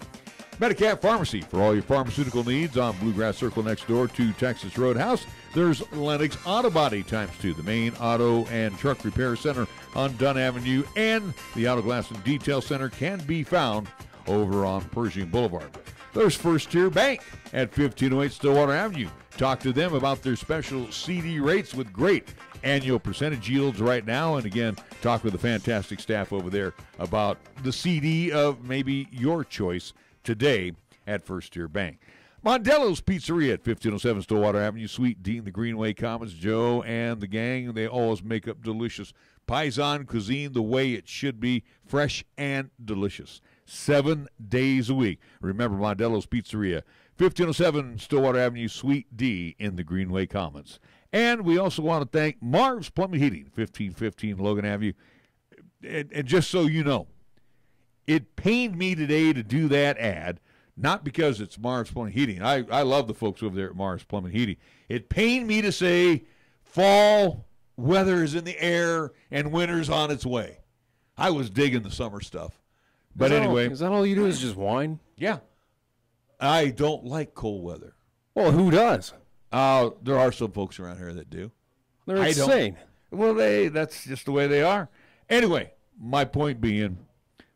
[SPEAKER 2] Medicap Pharmacy for all your pharmaceutical needs on Bluegrass Circle next door to Texas Roadhouse. There's Lennox Auto Body times 2, the main auto and truck repair center on Dunn Avenue, and the Auto Glass and Detail Center can be found over on Pershing Boulevard. There's First Tier Bank at 1508 Stillwater Avenue. Talk to them about their special CD rates with great annual percentage yields right now. And again, talk with the fantastic staff over there about the CD of maybe your choice today at First Tier Bank. Mondello's Pizzeria at 1507 Stillwater Avenue, Suite D in the Greenway Commons. Joe and the gang, they always make up delicious Paisan cuisine the way it should be, fresh and delicious. 7 days a week. Remember, Mondello's Pizzeria, 1507 Stillwater Avenue, Suite D in the Greenway Commons. And we also want to thank Marv's Plumbing Heating, 1515 Logan Avenue. And just so you know, it pained me today to do that ad, not because it's Marv's Plumbing Heating. I love the folks over there at Marv's Plumbing Heating. It pained me to say fall weather is in the air and winter's on its way. I was digging the summer stuff. But anyway.
[SPEAKER 3] Is that all you do is just whine?
[SPEAKER 2] Yeah. I don't like cold weather.
[SPEAKER 3] Well, who does?
[SPEAKER 2] There are some folks around here that do.
[SPEAKER 3] They're insane.
[SPEAKER 2] Well, that's just the way they are. Anyway, my point being,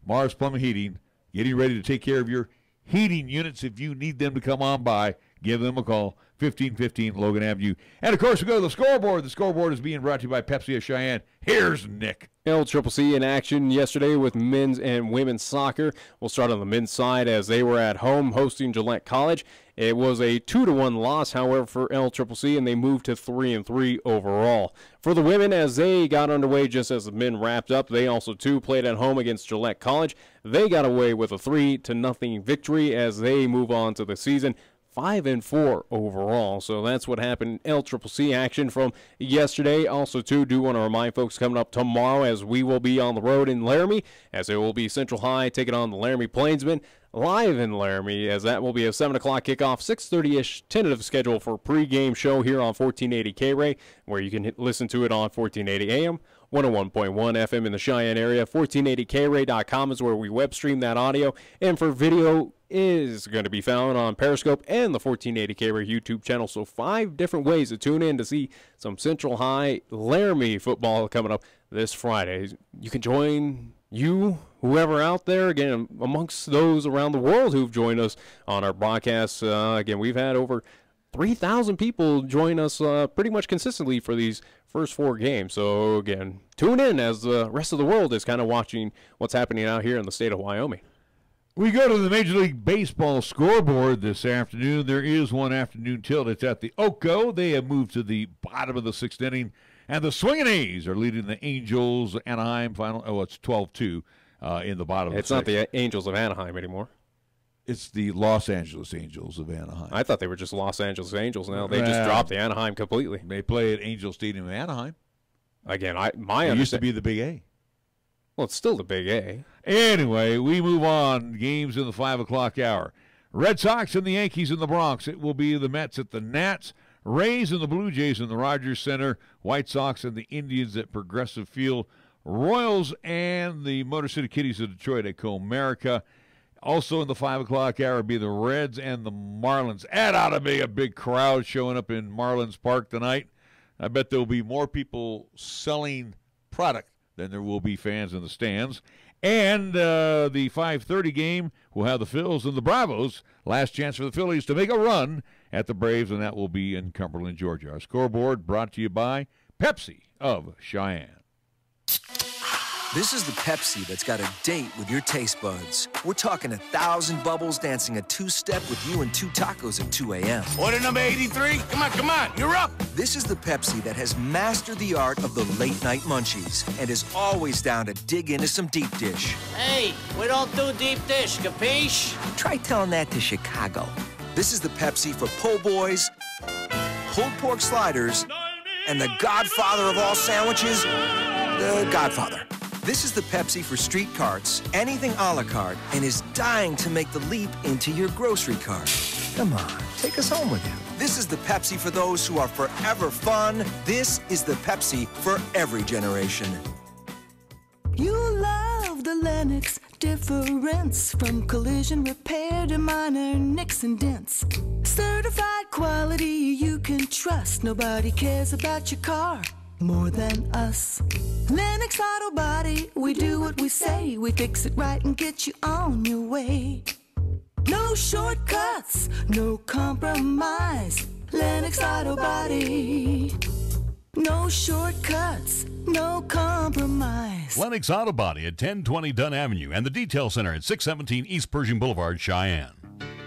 [SPEAKER 2] Mars Plumbing Heating, getting ready to take care of your heating units. If you need them to come on by, give them a call, 1515 Logan Avenue. And, of course, we go to the scoreboard. The scoreboard is being brought to you by Pepsi of Cheyenne. Here's Nick.
[SPEAKER 3] LCCC in action yesterday with men's and women's soccer. We'll start on the men's side as they were at home hosting Gillette College. It was a 2-1 loss, however, for LCCC, and they moved to 3-3 overall. For the women, as they got underway just as the men wrapped up, they also, too, played at home against Gillette College. They got away with a 3-0 victory as they move on to the season. 5-4 overall. So that's what happened. LCCC action from yesterday. Also, too, do want to remind folks coming up tomorrow as we will be on the road in Laramie, as it will be Central High taking on the Laramie Plainsmen live in Laramie, as that will be a 7 o'clock kickoff, 6:30-ish tentative schedule for a pregame show here on 1480 K-Ray, where you can listen to it on 1480 AM, 101.1 FM in the Cheyenne area. 1480kray.com is where we web stream that audio, and for video is going to be found on Periscope and the 1480 K-Ray YouTube channel. So 5 different ways to tune in to see some Central High Laramie football coming up this Friday. You can join whoever out there, again, amongst those around the world who've joined us on our broadcasts. Again, we've had over 3,000 people join us pretty much consistently for these first 4 games. So, again, tune in as the rest of the world is kind of watching what's happening out here in the state of Wyoming.
[SPEAKER 2] We go to the Major League Baseball scoreboard this afternoon. There is one afternoon tilt. It's at the Oco. They have moved to the bottom of the 6th inning, and the Swingin' A's are leading the Angels Anaheim final. Oh, it's 12-2 in the bottom of the 6th.
[SPEAKER 3] It's not the Angels of Anaheim anymore.
[SPEAKER 2] It's the Los Angeles Angels of Anaheim.
[SPEAKER 3] I thought they were just Los Angeles Angels now. They just dropped the Anaheim completely.
[SPEAKER 2] They play at Angel Stadium in Anaheim.
[SPEAKER 3] Again,
[SPEAKER 2] It used to be the Big A.
[SPEAKER 3] Well, it's still the Big A.
[SPEAKER 2] Anyway, we move on. Games in the 5 o'clock hour. Red Sox and the Yankees in the Bronx. It will be the Mets at the Nats. Rays and the Blue Jays in the Rogers Center. White Sox and the Indians at Progressive Field. Royals and the Motor City Kitties of Detroit at Comerica. Also in the 5 o'clock hour will be the Reds and the Marlins. That ought to be a big crowd showing up in Marlins Park tonight. I bet there will be more people selling product than there will be fans in the stands. And the 5:30 game will have the Phils and the Bravos. Last chance for the Phillies to make a run at the Braves, and that will be in Cumberland, Georgia. Our scoreboard brought to you by Pepsi of Cheyenne.
[SPEAKER 17] This is the Pepsi that's got a date with your taste buds. We're talking 1,000 bubbles dancing a two-step with you and 2 tacos at 2 a.m.
[SPEAKER 14] Order number 83? Come on, you're up.
[SPEAKER 17] This is the Pepsi that has mastered the art of the late-night munchies and is always down to dig into some deep dish.
[SPEAKER 18] Hey, we don't do deep dish, capiche?
[SPEAKER 17] Try telling that to Chicago. This is the Pepsi for po' boys, pulled pork sliders, and the godfather of all sandwiches, the Godfather. This is the Pepsi for street carts, anything a la carte, and is dying to make the leap into your grocery cart. Come on, take us home with you. This is the Pepsi for those who are forever fun. This is the Pepsi for every generation.
[SPEAKER 19] You love the Lennox difference, from collision repair to minor nicks and dents. Certified quality you can trust. Nobody cares about your car more than us. Lennox Auto Body, we do what we say. We fix it right and get you on your way. No shortcuts, no compromise. Lennox Auto Body. No shortcuts, no compromise.
[SPEAKER 9] Lennox Auto Body at 1020 Dunn Avenue and the Detail Center at 617 East Pershing Boulevard, Cheyenne.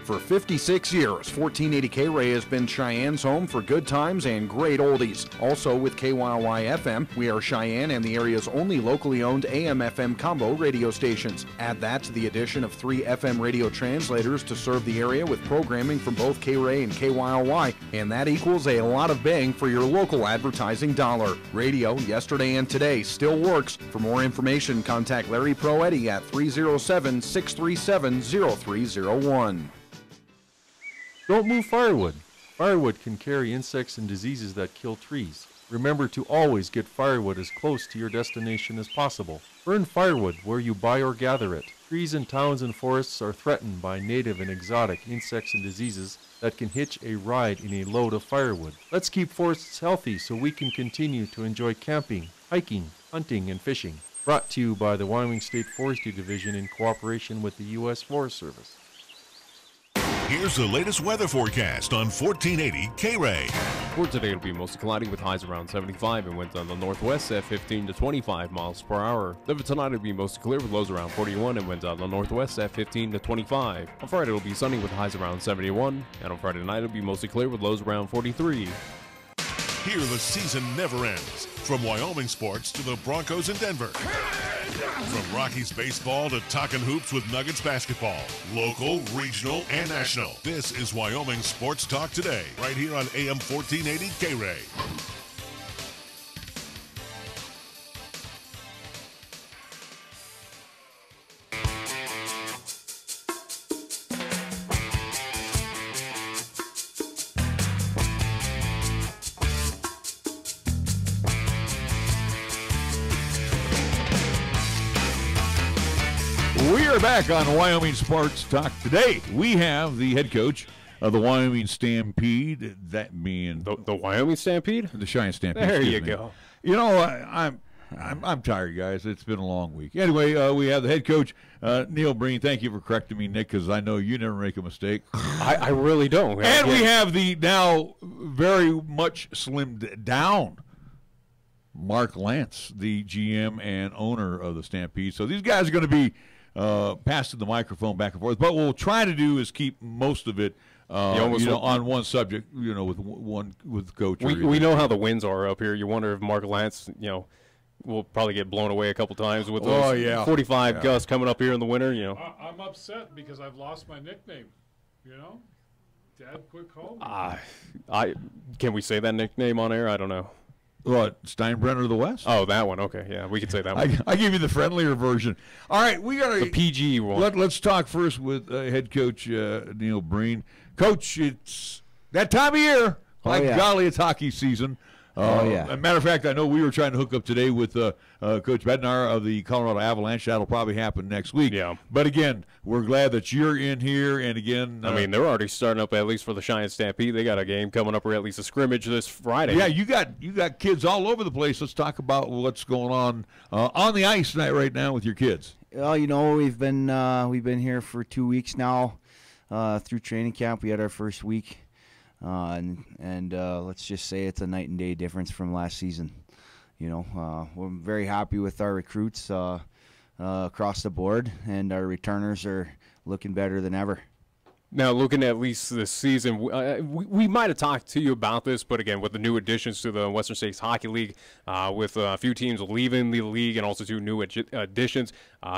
[SPEAKER 16] For 56 years, 1480 K-Ray has been Cheyenne's home for good times and great oldies. Also with KYY-FM, we are Cheyenne and the area's only locally owned AM-FM combo radio stations. Add that to the addition of 3 FM radio translators to serve the area with programming from both K-Ray and KYY, and that equals a lot of bang for your local advertising dollar. Radio, yesterday and today, still works. For more information, contact Larry Proetti at 307-637-0301.
[SPEAKER 10] Don't move firewood. Firewood can carry insects and diseases that kill trees. Remember to always get firewood as close to your destination as possible. Burn firewood where you buy or gather it. Trees in towns and forests are threatened by native and exotic insects and diseases that can hitch a ride in a load of firewood. Let's keep forests healthy so we can continue to enjoy camping, hiking, hunting, and fishing. Brought to you by the Wyoming State Forestry Division in cooperation with the U.S. Forest Service.
[SPEAKER 1] Here's the latest weather forecast on 1480 K-Ray.
[SPEAKER 3] For today, it'll be mostly cloudy with highs around 75 and winds on the northwest at 15 to 25 miles per hour. Then for tonight, it'll be mostly clear with lows around 41 and winds on the northwest at 15 to 25. On Friday, it'll be sunny with highs around 71, and on Friday night, it'll be mostly clear with lows around 43.
[SPEAKER 1] Here the season never ends. From Wyoming sports to the Broncos in Denver. From Rockies baseball to talking hoops with Nuggets basketball. Local, regional, and national. This is Wyoming Sports Talk Today, right here on AM 1480 K-Ray.
[SPEAKER 2] We are back on Wyoming Sports Talk Today. We have the head coach of the Wyoming Stampede, that being
[SPEAKER 3] the Wyoming Stampede,
[SPEAKER 2] the Cheyenne Stampede.
[SPEAKER 3] There you go.
[SPEAKER 2] You know, I'm tired, guys. It's been a long week. Anyway, we have the head coach, Neil Breen. Thank you for correcting me, Nick, because I know you never make a mistake.
[SPEAKER 3] I really don't.
[SPEAKER 2] And we have the now very much slimmed down Mark Lantz, the GM and owner of the Stampede. So these guys are going to be passing the microphone back and forth. But what we'll try to do is keep most of it on one subject, with Coach.
[SPEAKER 3] We know how the winds are up here. You wonder if Mark Lantz, will probably get blown away a couple times with those 45 gusts coming up here in the winter.
[SPEAKER 20] I'm upset because I've lost my nickname. Dad, quit calling me.
[SPEAKER 3] Can we say that nickname on air? I don't know.
[SPEAKER 2] What, Steinbrenner of the West?
[SPEAKER 3] Oh, that one. Okay, yeah, we could say that one.
[SPEAKER 2] I give you the friendlier version. All right, we got
[SPEAKER 3] the PG one.
[SPEAKER 2] Let's talk first with head coach Neil Breen. Coach, it's that time of year. Golly, it's hockey season.
[SPEAKER 21] yeah.
[SPEAKER 2] As a matter of fact, I know we were trying to hook up today with Coach Bednar of the Colorado Avalanche. That'll probably happen next week.
[SPEAKER 3] Yeah.
[SPEAKER 2] But again, we're glad that you're in here. And again,
[SPEAKER 3] I mean, they're already starting up at least for the Cheyenne Stampede. They got a game coming up, or at least a scrimmage this Friday.
[SPEAKER 2] Yeah, you got kids all over the place. Let's talk about what's going on the ice tonight right now with your kids.
[SPEAKER 21] Well, we've been here for 2 weeks now through training camp. We had our first week. And let's just say it's a night and day difference from last season. We're very happy with our recruits across the board, and our returners are looking better than ever.
[SPEAKER 3] Now, looking at least this season, we might have talked to you about this, but again, with the new additions to the Western States Hockey League, with a few teams leaving the league and also two new additions,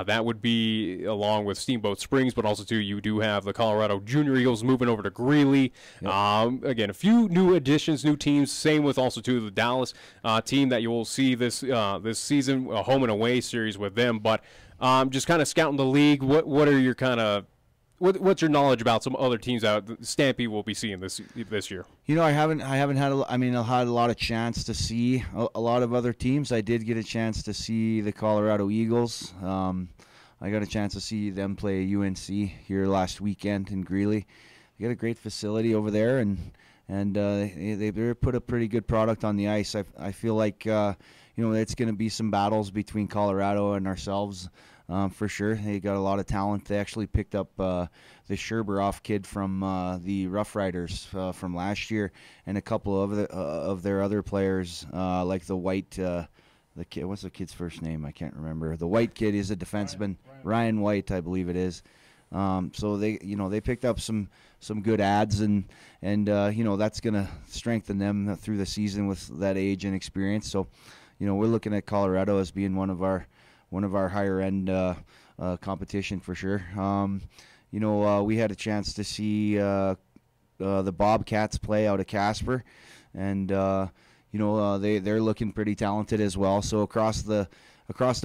[SPEAKER 3] that would be along with Steamboat Springs, but also too, you do have the Colorado Junior Eagles moving over to Greeley. Yep. Again, a few new additions, new teams. Same with also too the Dallas team that you will see this season, a home and away series with them. But just kind of scouting the league, what are your kind of what's your knowledge about some other teams that Stampede will be seeing this year? I haven't had a lot of chance to see a lot of other teams. I did get a chance to see the Colorado Eagles. I got a chance to see them play UNC here last weekend in Greeley. They got a great facility over there, and they put a pretty good product on the ice. I feel like it's going to be some battles between Colorado and ourselves. For sure. They got a lot of talent. They actually picked up the Sherberoff kid from the Rough Riders from last year, and a couple of their other players, like the white the kid. What's the kid's first name? I can't remember. The white kid is a defenseman, Ryan White, I believe it is. So they picked up some good ads, and that's going to strengthen them through the season with that age and experience. So, we're looking at Colorado as being one of our higher end competition for sure. We had a chance to see the Bobcats play out of Casper, and they're looking pretty talented as well. So across the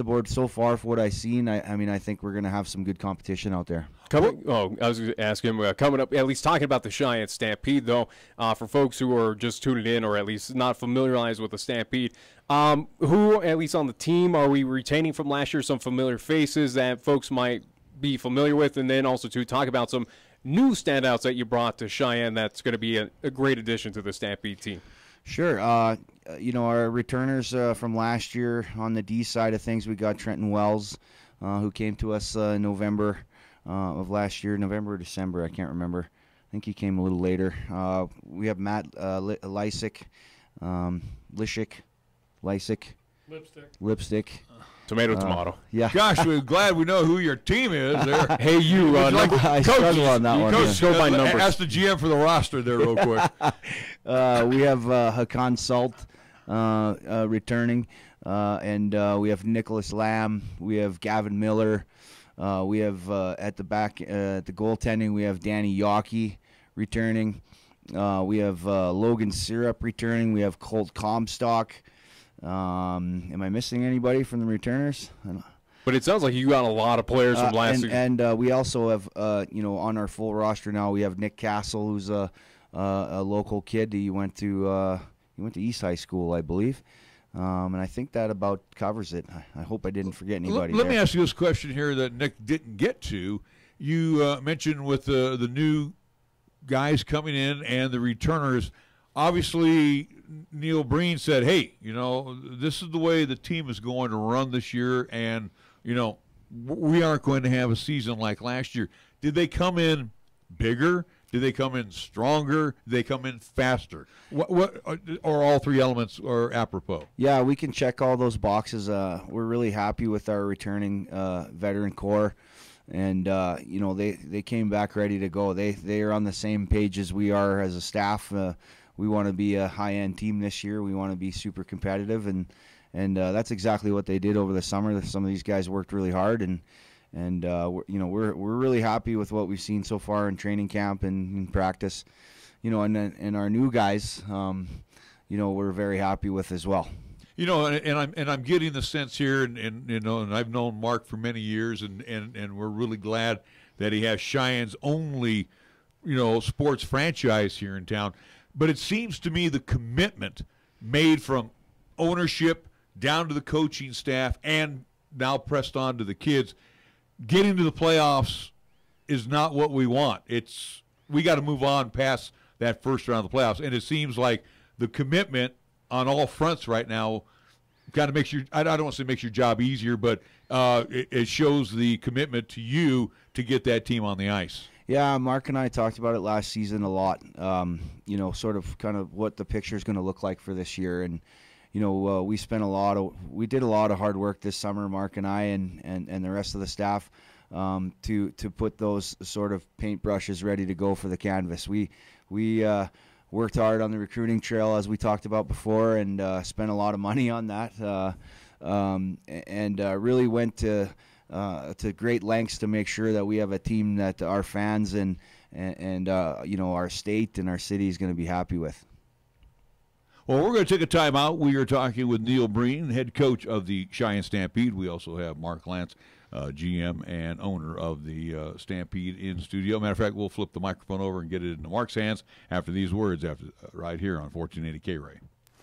[SPEAKER 3] board so far, for what I've seen, I think we're going to have some good competition out there. I was going to ask him, coming up, at least talking about the Cheyenne Stampede, though, for folks who are just tuning in or at least not familiarized with the Stampede, who, at least on the team, are we retaining from last year some familiar faces that folks might be familiar with? And then also to talk about some new standouts that you brought to Cheyenne that's going to be a great addition to the Stampede team. Sure. Our returners from last year on the D side of things, we got Trenton Wells, who came to us in November of last year, November or December, I can't remember. I think he came a little later. We have Matt Lipstick. Tomato. Yeah.
[SPEAKER 2] Gosh, we're glad we know who your team is there.
[SPEAKER 21] Hey, you. I struggle on that one.
[SPEAKER 2] Go by numbers. Ask the GM for the roster there real quick.
[SPEAKER 21] We have Hakan Salt returning, and we have Nicholas Lamb. We have Gavin Miller. We have at the back at the goaltending, we have Danny Yockey returning. We have Logan Syrup returning. We have Colt Comstock. Am I missing anybody from the returners? But it sounds like you got a lot of players from last season. And we also have, on our full roster now, we have Nick Castle, who's a local kid. He went to East High School, I believe. And I think that about covers it. I hope I didn't forget anybody.
[SPEAKER 2] Let me ask you this question here that Nick didn't get to. You mentioned with the new guys coming in and the returners. Obviously, Neil Breen said, hey, this is the way the team is going to run this year, and, we aren't going to have a season like last year. Did they come in bigger? Did they come in stronger? Did they come in faster? What or all three elements are apropos? Yeah, we can check all those boxes. We're really happy with our returning veteran core. And, they came back ready to go. They are on the same page as we are as a staff. We want to be a high-end team this year. We want to be super competitive, and that's exactly what they did over the summer. Some of these guys worked really hard, and we're really happy with what we've seen so far in training camp and in practice. And our new guys, we're very happy with as well. And I'm getting the sense here, and I've known Mark for many years, and we're really glad that he has Cheyenne's only, sports franchise here in town. But it seems to me the commitment made from ownership down to the coaching staff and now pressed on to the kids. Getting to the playoffs is not what we want. We got to move on past that first round of the playoffs, and it seems like the commitment on all fronts right now kind of makes I don't want to say makes your job easier, but it shows the commitment to you to get that team on the ice.
[SPEAKER 21] Yeah, Mark and I talked about it last season a lot, sort of kind of what the picture is going to look like for this year. And, we did a lot of hard work this summer, Mark and I and the rest of the staff, to put those sort of paintbrushes ready to go for the canvas. We worked hard on the recruiting trail, as we talked about before, and spent a lot of money on that, and really went to great lengths to make sure that we have a team that our fans and our state and our city is going to be happy with.
[SPEAKER 2] Well, we're going to take a timeout. We are talking with Neil Breen, head coach of the Cheyenne Stampede. We also have Mark Lantz, GM and owner of the Stampede, in studio. Matter of fact, we'll flip the microphone over and get it into Mark's hands after these words, right here on 1480 K-Ray.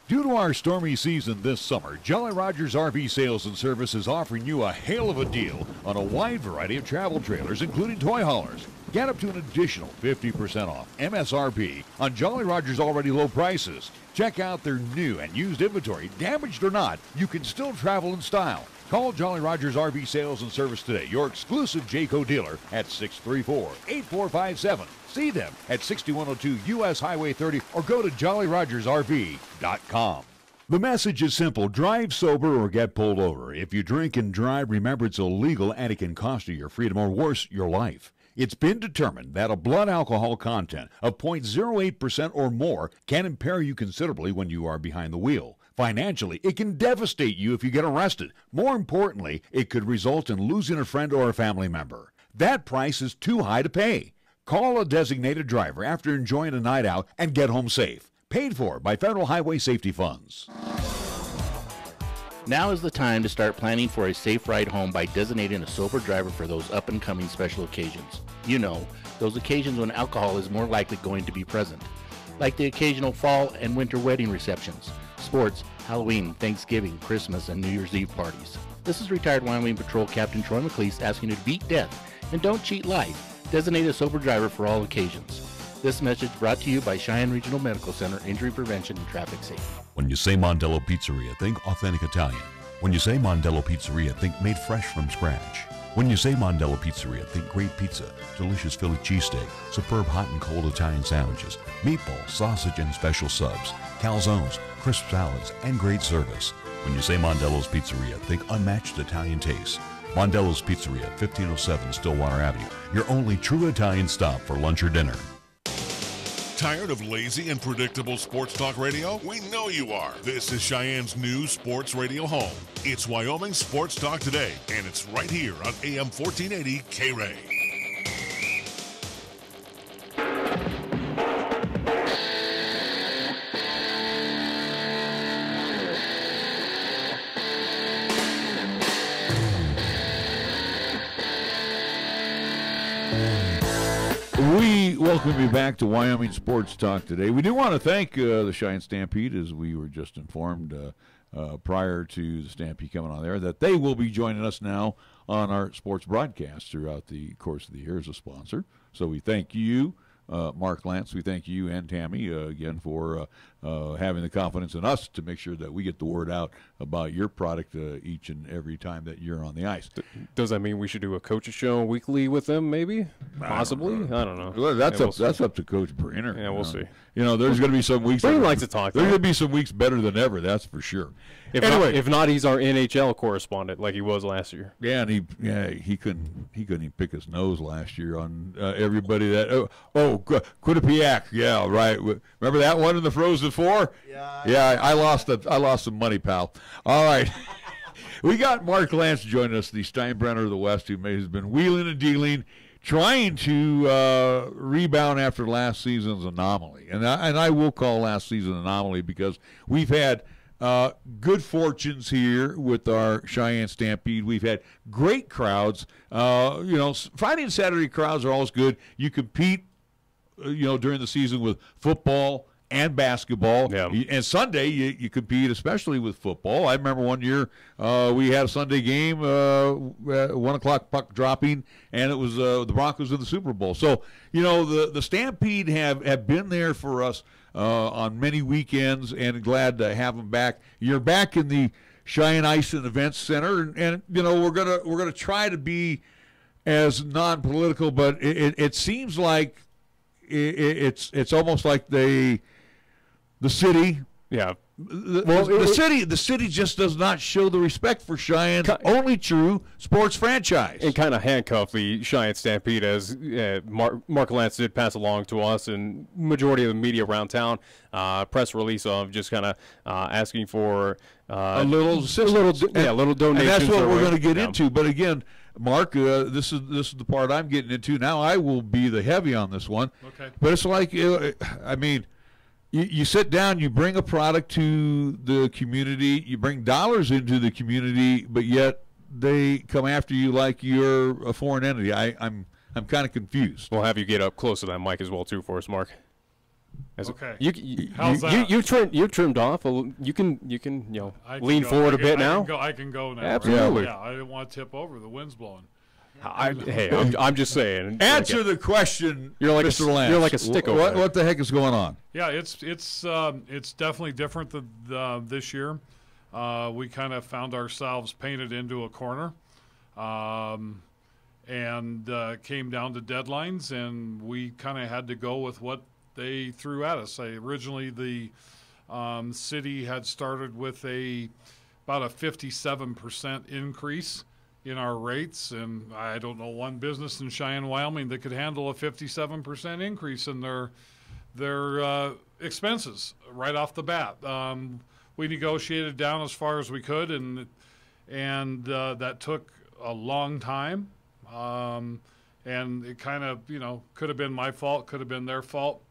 [SPEAKER 1] Due to our stormy season this summer, Jolly Rogers RV Sales and Service is offering you a hail of a deal on a wide variety of travel trailers, including toy haulers. Get up to an additional 50% off MSRP on Jolly Rogers' already low prices. Check out their new and used inventory. Damaged or not, you can still travel in style. Call Jolly Rogers RV Sales and Service today, your exclusive Jayco dealer, at 634-8457. See them at 6102 U.S. Highway 30 or go to jollyrogersrv.com. The message is simple. Drive sober or get pulled over. If you drink and drive, remember it's illegal and it can cost you your freedom or worse, your life. It's been determined that a blood alcohol content of 0.08% or more can impair you considerably when you are behind the wheel. Financially, it can devastate you if you get arrested. More importantly, it could result in losing a friend or a family member. That price is too high to pay. Call a designated driver after enjoying a night out and get home safe. Paid for by Federal Highway Safety Funds.
[SPEAKER 4] Now is the time to start planning for a safe ride home by designating a sober driver for those up-and-coming special occasions. You know, those occasions when alcohol is more likely going to be present, like the occasional fall and winter wedding receptions, sports, Halloween, Thanksgiving, Christmas, and New Year's Eve parties. This is retired Wyoming Patrol Captain Troy McLeese asking you to beat death and don't cheat life. Designate a sober driver for all occasions. This message brought to you by Cheyenne Regional Medical Center, Injury Prevention and Traffic Safety.
[SPEAKER 9] When you say Mondello Pizzeria, think authentic Italian. When you say Mondello Pizzeria, think made fresh from scratch. When you say Mondello Pizzeria, think great pizza, delicious Philly cheesesteak, superb hot and cold Italian sandwiches, meatballs, sausage, and special subs, calzones, crisp salads, and great service. When you say Mondello's Pizzeria, think unmatched Italian taste. Mondello's Pizzeria, 1507 Stillwater Avenue, your only true Italian stop for lunch or dinner.
[SPEAKER 1] Tired of lazy and predictable sports talk radio? We know you are. This is Cheyenne's new sports radio home. It's Wyoming Sports Talk Today, and it's right here on AM 1480 K-Ray.
[SPEAKER 2] We welcome you back to Wyoming Sports Talk Today. We do want to thank the Cheyenne Stampede, as we were just informed prior to the Stampede coming on there, that they will be joining us now on our sports broadcast throughout the course of the year as a sponsor. So we thank you, Mark Lantz. We thank you and Tammy again for having the confidence in us to make sure that we get the word out about your product each and every time that you're on the ice.
[SPEAKER 3] Does that mean we should do a coach's show weekly with them, maybe? Possibly? I don't know.
[SPEAKER 2] Well, that's up to Coach Breener.
[SPEAKER 3] Yeah, we'll see.
[SPEAKER 2] You know, there's going to be some weeks.
[SPEAKER 3] Breen likes to talk.
[SPEAKER 2] There's going to be some weeks better than ever, that's for sure.
[SPEAKER 3] If not, he's our NHL correspondent like he was last year.
[SPEAKER 2] Yeah, and he couldn't even pick his nose last year on everybody that Quinnipiac. Yeah, right. Remember that one in the Frozen Four? Yeah. I lost some money, pal. All right. We got Mark Lantz joining us, the Steinbrenner of the West, who has been wheeling and dealing, trying to rebound after last season's anomaly. And I will call last season an anomaly because we've had good fortunes here with our Cheyenne Stampede. We've had great crowds. Friday and Saturday crowds are always good. You compete, during the season with football and basketball.
[SPEAKER 3] Yeah.
[SPEAKER 2] And Sunday, you compete, especially with football. I remember one year we had a Sunday game, 1 o'clock puck dropping, and it was the Broncos in the Super Bowl. So, the Stampede have been there for us on many weekends, and glad to have them back. You're back in the Cheyenne Ice and Events Center, and we're gonna try to be as non-political, but it seems like it's almost like the city.
[SPEAKER 3] Yeah.
[SPEAKER 2] The city just does not show the respect for Cheyenne's only true sports franchise.
[SPEAKER 3] And kind of handcuff the Cheyenne Stampede, as Mark Lantz did pass along to us, and majority of the media around town, press release of just kind of asking for
[SPEAKER 2] a little
[SPEAKER 3] donation.
[SPEAKER 2] And that's what we're going to get into. But again, Mark, this is the part I'm getting into now. I will be the heavy on this one.
[SPEAKER 20] Okay.
[SPEAKER 2] But it's like, I mean, you sit down, you bring a product to the community, you bring dollars into the community, but yet they come after you like you're a foreign entity. I'm kind of confused.
[SPEAKER 3] We'll have you get up close to that mic as well too for us, Mark.
[SPEAKER 20] Okay.
[SPEAKER 3] How's that? You've trimmed off. You can lean forward a bit now.
[SPEAKER 20] I can go now.
[SPEAKER 3] Absolutely.
[SPEAKER 20] Right? Yeah, I didn't want to tip over. The wind's blowing.
[SPEAKER 3] I'm just saying.
[SPEAKER 2] Answer the question,
[SPEAKER 3] you're like
[SPEAKER 2] Mr. Lantz.
[SPEAKER 3] You're like a stick over there.
[SPEAKER 2] What the heck is going on?
[SPEAKER 20] Yeah, it's definitely different than this year. We kind of found ourselves painted into a corner, and came down to deadlines, and we kind of had to go with what they threw at us. Originally, the city had started with about a 57% increase in our rates, and I don't know one business in Cheyenne, Wyoming that could handle a 57% increase in their expenses right off the bat. We negotiated down as far as we could, and that took a long time. And it kind of, could have been my fault, could have been their fault.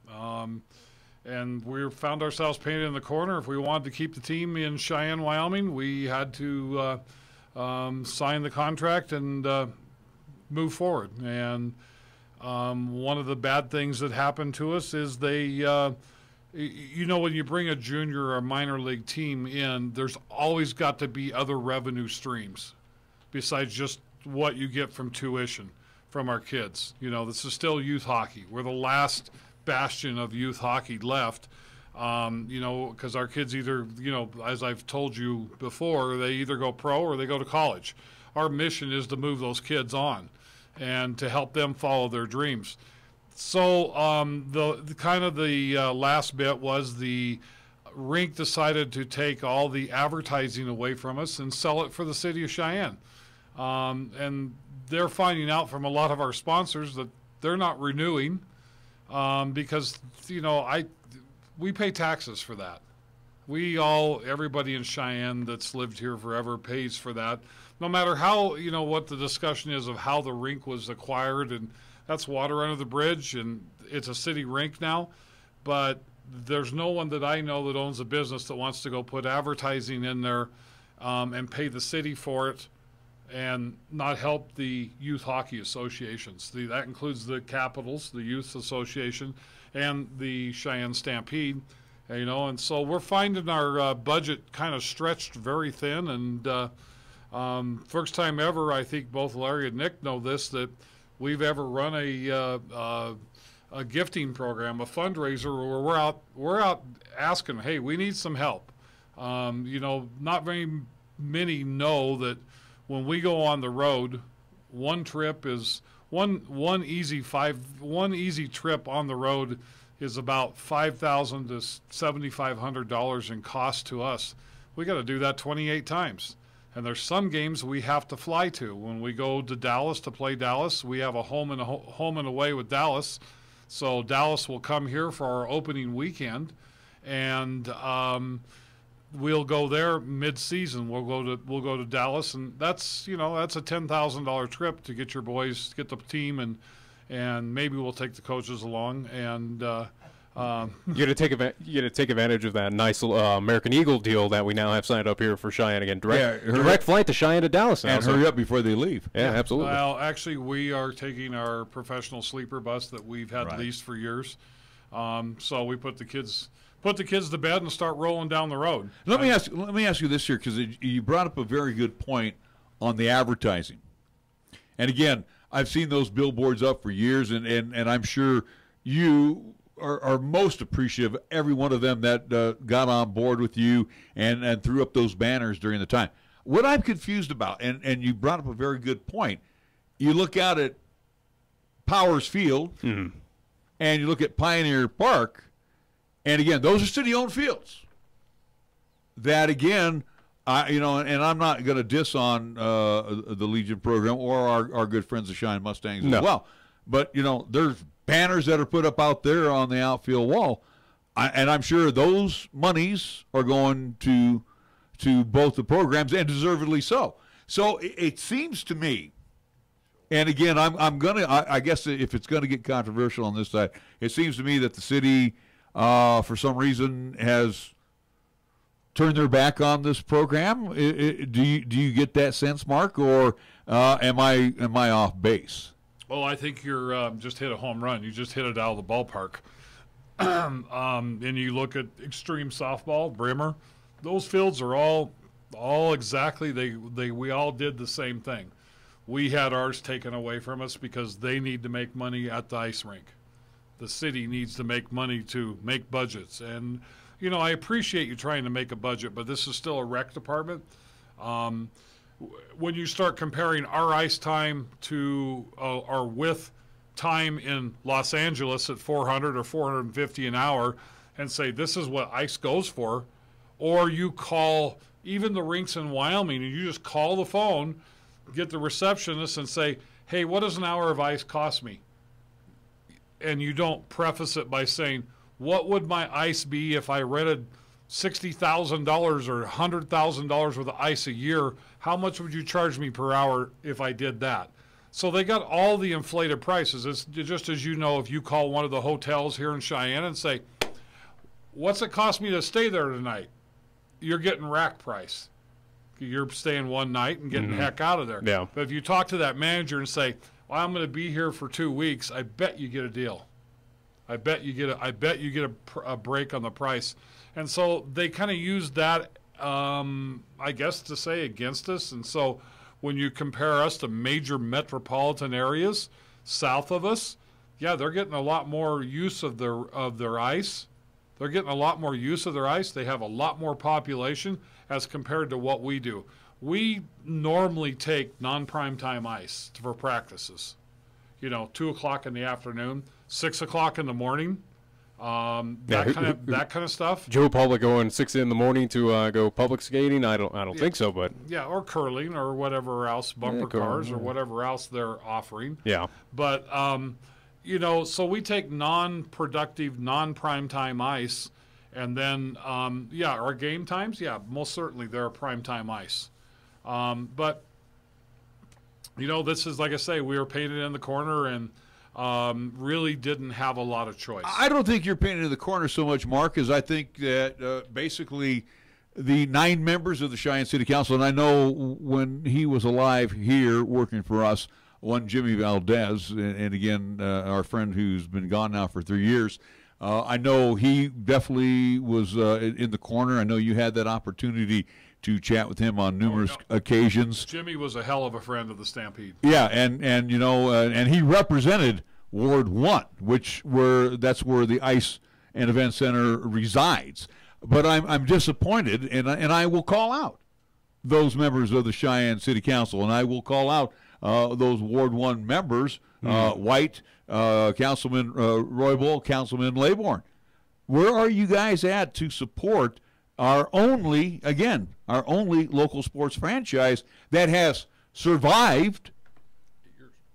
[SPEAKER 20] And we found ourselves painted in the corner. If we wanted to keep the team in Cheyenne, Wyoming, we had to sign the contract and move forward. And one of the bad things that happened to us is they, when you bring a junior or a minor league team in, there's always got to be other revenue streams besides just what you get from tuition from our kids. This is still youth hockey. We're the last bastion of youth hockey left. Because our kids either, as I've told you before, they either go pro or they go to college. Our mission is to move those kids on and to help them follow their dreams. So the last bit was the rink decided to take all the advertising away from us and sell it for the city of Cheyenne. And they're finding out from a lot of our sponsors that they're not renewing because, we pay taxes for that. Everybody in Cheyenne that's lived here forever pays for that. No matter how, what the discussion is of how the rink was acquired, and that's water under the bridge, and it's a city rink now. But there's no one that I know that owns a business that wants to go put advertising in there and pay the city for it and not help the youth hockey associations. That includes the Capitals, the Youth Association, and the Cheyenne Stampede, and so we're finding our budget kind of stretched very thin, and first time ever, I think both Larry and Nick know this, that we've ever run a gifting program, a fundraiser where we're out asking, hey, we need some help. Not very many know that when we go on the road, one trip is one easy trip on the road is about $5,000 to $7,500 in cost to us. We got to do that 28 times. And there's some games we have to fly to. When we go to Dallas to play Dallas, we have a home and away with Dallas. So Dallas will come here for our opening weekend, and we'll go there mid-season. We'll go to Dallas, and that's a $10,000 trip to get your boys, get the team, and maybe we'll take the coaches along. And
[SPEAKER 3] you got to take advantage of that nice American Eagle deal that we now have signed up here for Cheyenne again. Direct flight to Cheyenne to Dallas now.
[SPEAKER 2] And hurry up before they leave.
[SPEAKER 3] Yeah, absolutely.
[SPEAKER 20] Well, actually, we are taking our professional sleeper bus that we've had leased for years. So we put the kids put the kids to bed and start rolling down the road.
[SPEAKER 2] Let me ask you this here, because you brought up a very good point on the advertising. And again, I've seen those billboards up for years, and I'm sure you are most appreciative of every one of them that got on board with you and threw up those banners during the time. What I'm confused about, and you brought up a very good point, you look out at Powers Field, and you look at Pioneer Park, and again, those are city-owned fields. That again, and I'm not going to diss on the Legion program or our good friends the Cheyenne Mustangs as well. But there's banners that are put up out there on the outfield wall, and I'm sure those monies are going to both the programs, and deservedly so. So it seems to me. And again, I guess if it's gonna get controversial on this side, it seems to me that the city, for some reason, has turned their back on this program. Do you get that sense, Mark, or am I off base?
[SPEAKER 20] Well, I think you're just hit a home run. You just hit it out of the ballpark. And you look at extreme softball, Brimmer. Those fields are all exactly. We all did the same thing. We had ours taken away from us because they need to make money at the ice rink. The city needs to make money to make budgets. And, I appreciate you trying to make a budget, but this is still a rec department. When you start comparing our ice time to our with time in Los Angeles at 400 or 450 an hour and say this is what ice goes for, or you call even the rinks in Wyoming and you just call the phone, get the receptionist and say, hey, what does an hour of ice cost me? And you don't preface it by saying, what would my ice be if I rented $60,000 or $100,000 worth of ice a year? How much would you charge me per hour if I did that? So they got all the inflated prices. It's just as if you call one of the hotels here in Cheyenne and say, what's it cost me to stay there tonight? You're getting rack price. You're staying one night and getting the heck out of there.
[SPEAKER 3] Yeah.
[SPEAKER 20] But if you talk to that manager and say, well, I'm going to be here for 2 weeks, I bet you get a deal. I bet you get a break on the price. And so they kind of used that, I guess, to say against us. And so when you compare us to major metropolitan areas south of us, yeah, they're getting a lot more use of their ice. They're getting a lot more use of their ice. They have a lot more population as compared to what we do. We normally take non-primetime ice for practices. 2 o'clock in the afternoon, 6 o'clock in the morning. That kind of stuff.
[SPEAKER 3] Joe Public going 6 in the morning to go public skating? I don't think so, but
[SPEAKER 20] yeah, or curling or whatever else, bumper cars or whatever else they're offering.
[SPEAKER 3] Yeah,
[SPEAKER 20] but so we take non-productive, non-primetime ice, and then our game times, most certainly they're primetime ice, but this is, like I say, we were painted in the corner and. Really didn't have a lot of choice.
[SPEAKER 2] I don't think you're painted in the corner so much, Mark, as I think that basically the 9 members of the Cheyenne City Council, and I know when he was alive here working for us, one Jimmy Valdez, and again, our friend who's been gone now for 3 years, I know he definitely was in the corner. I know you had that opportunity to chat with him on numerous occasions.
[SPEAKER 20] Jimmy was a hell of a friend of the Stampede.
[SPEAKER 2] Yeah, and he represented Ward 1, that's where the Ice and Event Center resides. But I'm disappointed, and I will call out those members of the Cheyenne City Council, and I will call out those Ward 1 members, White, Councilman Roybal, Councilman Laybourne. Where are you guys at to support our only local sports franchise that has survived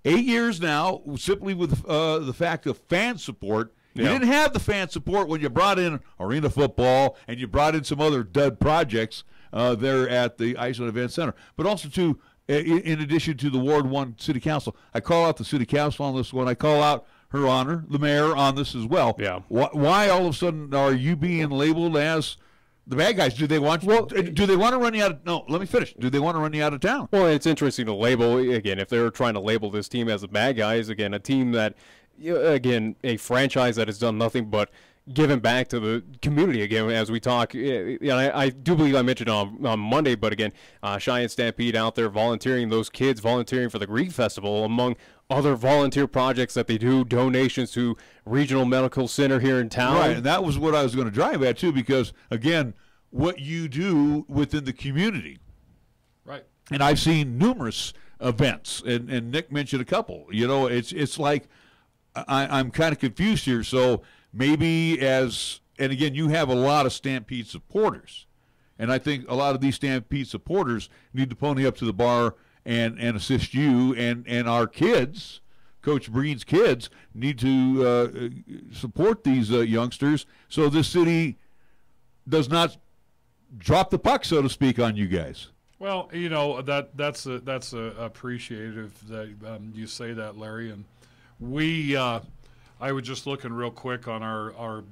[SPEAKER 2] 8 years now, simply with the fact of fan support. You didn't have the fan support when you brought in arena football and you brought in some other dud projects there at the Ice and Event Center. But also, in addition to the Ward 1 City Council, I call out the City Council on this one. I call out Her Honor, the mayor, on this as well.
[SPEAKER 3] Yeah.
[SPEAKER 2] Why all of a sudden are you being labeled as the bad guys? Do they want to run you out of? No, let me finish. Do they want to run you out of town?
[SPEAKER 3] Well, it's interesting to label again. If they're trying to label this team as the bad guys, again, a team that, again, a franchise that has done nothing but giving back to the community again as we talk. I do believe I mentioned on Monday, but again, Cheyenne Stampede out there volunteering, those kids volunteering for the Greek Festival, among other volunteer projects that they do, donations to Regional Medical Center here in town.
[SPEAKER 2] Right, and that was what I was going to drive at, too, because, again, what you do within the community.
[SPEAKER 20] Right.
[SPEAKER 2] And I've seen numerous events, and Nick mentioned a couple. You know, it's like I'm kind of confused here. So maybe and again, you have a lot of Stampede supporters, and I think a lot of these Stampede supporters need to pony up to the bar and assist you, and our kids, Coach Breen's kids, need to support these youngsters so this city does not drop the puck, so to speak, on you guys.
[SPEAKER 20] Well, you know, that's appreciative that you say that, Larry. And we, I was just looking real quick on our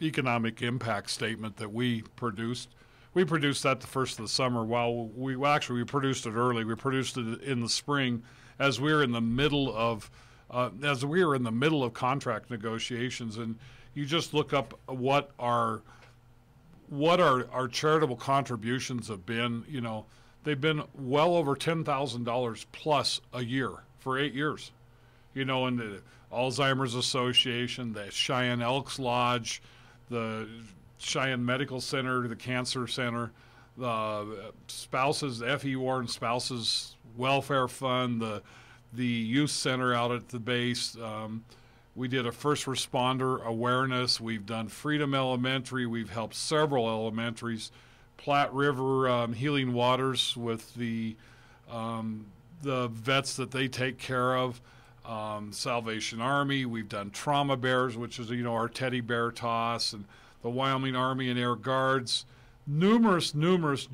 [SPEAKER 20] economic impact statement that we produced. We produced that the first of the summer. We produced it early. We produced it in the spring as we were in the middle of contract negotiations. And you just look up what our charitable contributions have been. You know, they've been well over $10,000 plus a year for 8 years. You know, and the Alzheimer's Association, the Cheyenne Elks Lodge, the Cheyenne Medical Center, the Cancer Center, the spouses, the F.E. Warren Spouses Welfare Fund, the Youth Center out at the base. We did a first responder awareness. We've done Freedom Elementary. We've helped several elementaries. Platte River Healing Waters with the vets that they take care of. Salvation Army. We've done Trauma Bears, which is, you know, our teddy bear toss, and the Wyoming Army and Air Guards. Numerous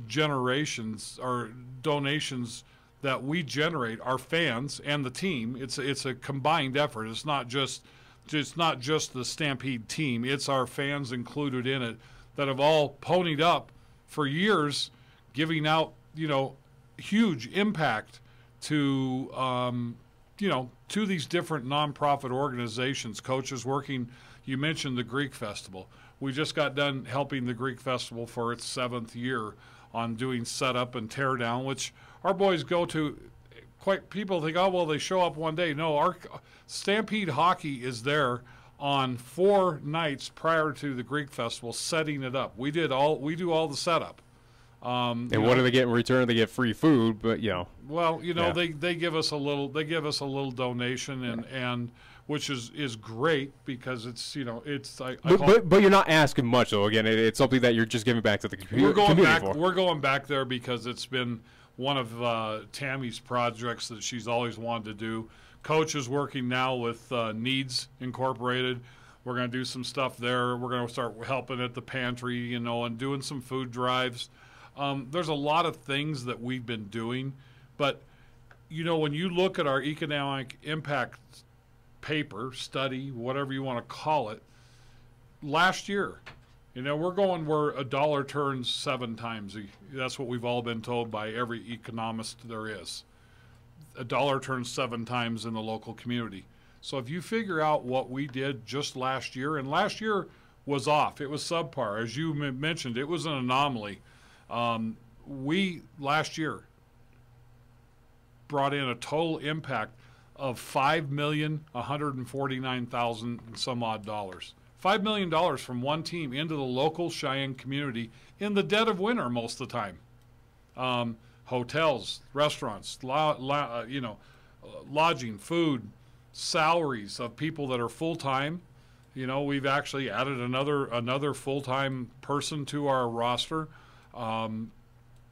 [SPEAKER 20] generations or donations that we generate, our fans and the team. It's a combined effort. It's not just the Stampede team. It's our fans included in it that have all ponied up for years, giving out, you know, huge impact to to these different nonprofit organizations. Coaches working. You mentioned the Greek Festival. We just got done helping the Greek Festival for its 7th year on doing setup and tear down, which our boys go to. People think, oh, well, they show up one day. No, our Stampede hockey is there on 4 nights prior to the Greek Festival, setting it up. We do all the setup.
[SPEAKER 3] And what do they get in return? They get free food, but
[SPEAKER 20] Well, they give us a little donation, and which is great because it's
[SPEAKER 3] but you're not asking much though. Again, it's something that you're just giving back to the community.
[SPEAKER 20] We're going back there because it's been one of Tammy's projects that she's always wanted to do. Coach is working now with Needs Incorporated. We're going to do some stuff there. We're going to start helping at the pantry, and doing some food drives. There's a lot of things that we've been doing, but when you look at our economic impact paper, study, whatever you want to call it, last year, we're a dollar turns 7 times. That's what we've all been told by every economist there is. A dollar turns 7 times in the local community. So if you figure out what we did just last year, and last year was off, it was subpar. As you mentioned, it was an anomaly. We last year brought in a total impact of $5,149,000 and some odd dollars. $5 million from one team into the local Cheyenne community in the dead of winter most of the time. Hotels, restaurants, lodging, food, salaries of people that are full-time. We've actually added another full-time person to our roster.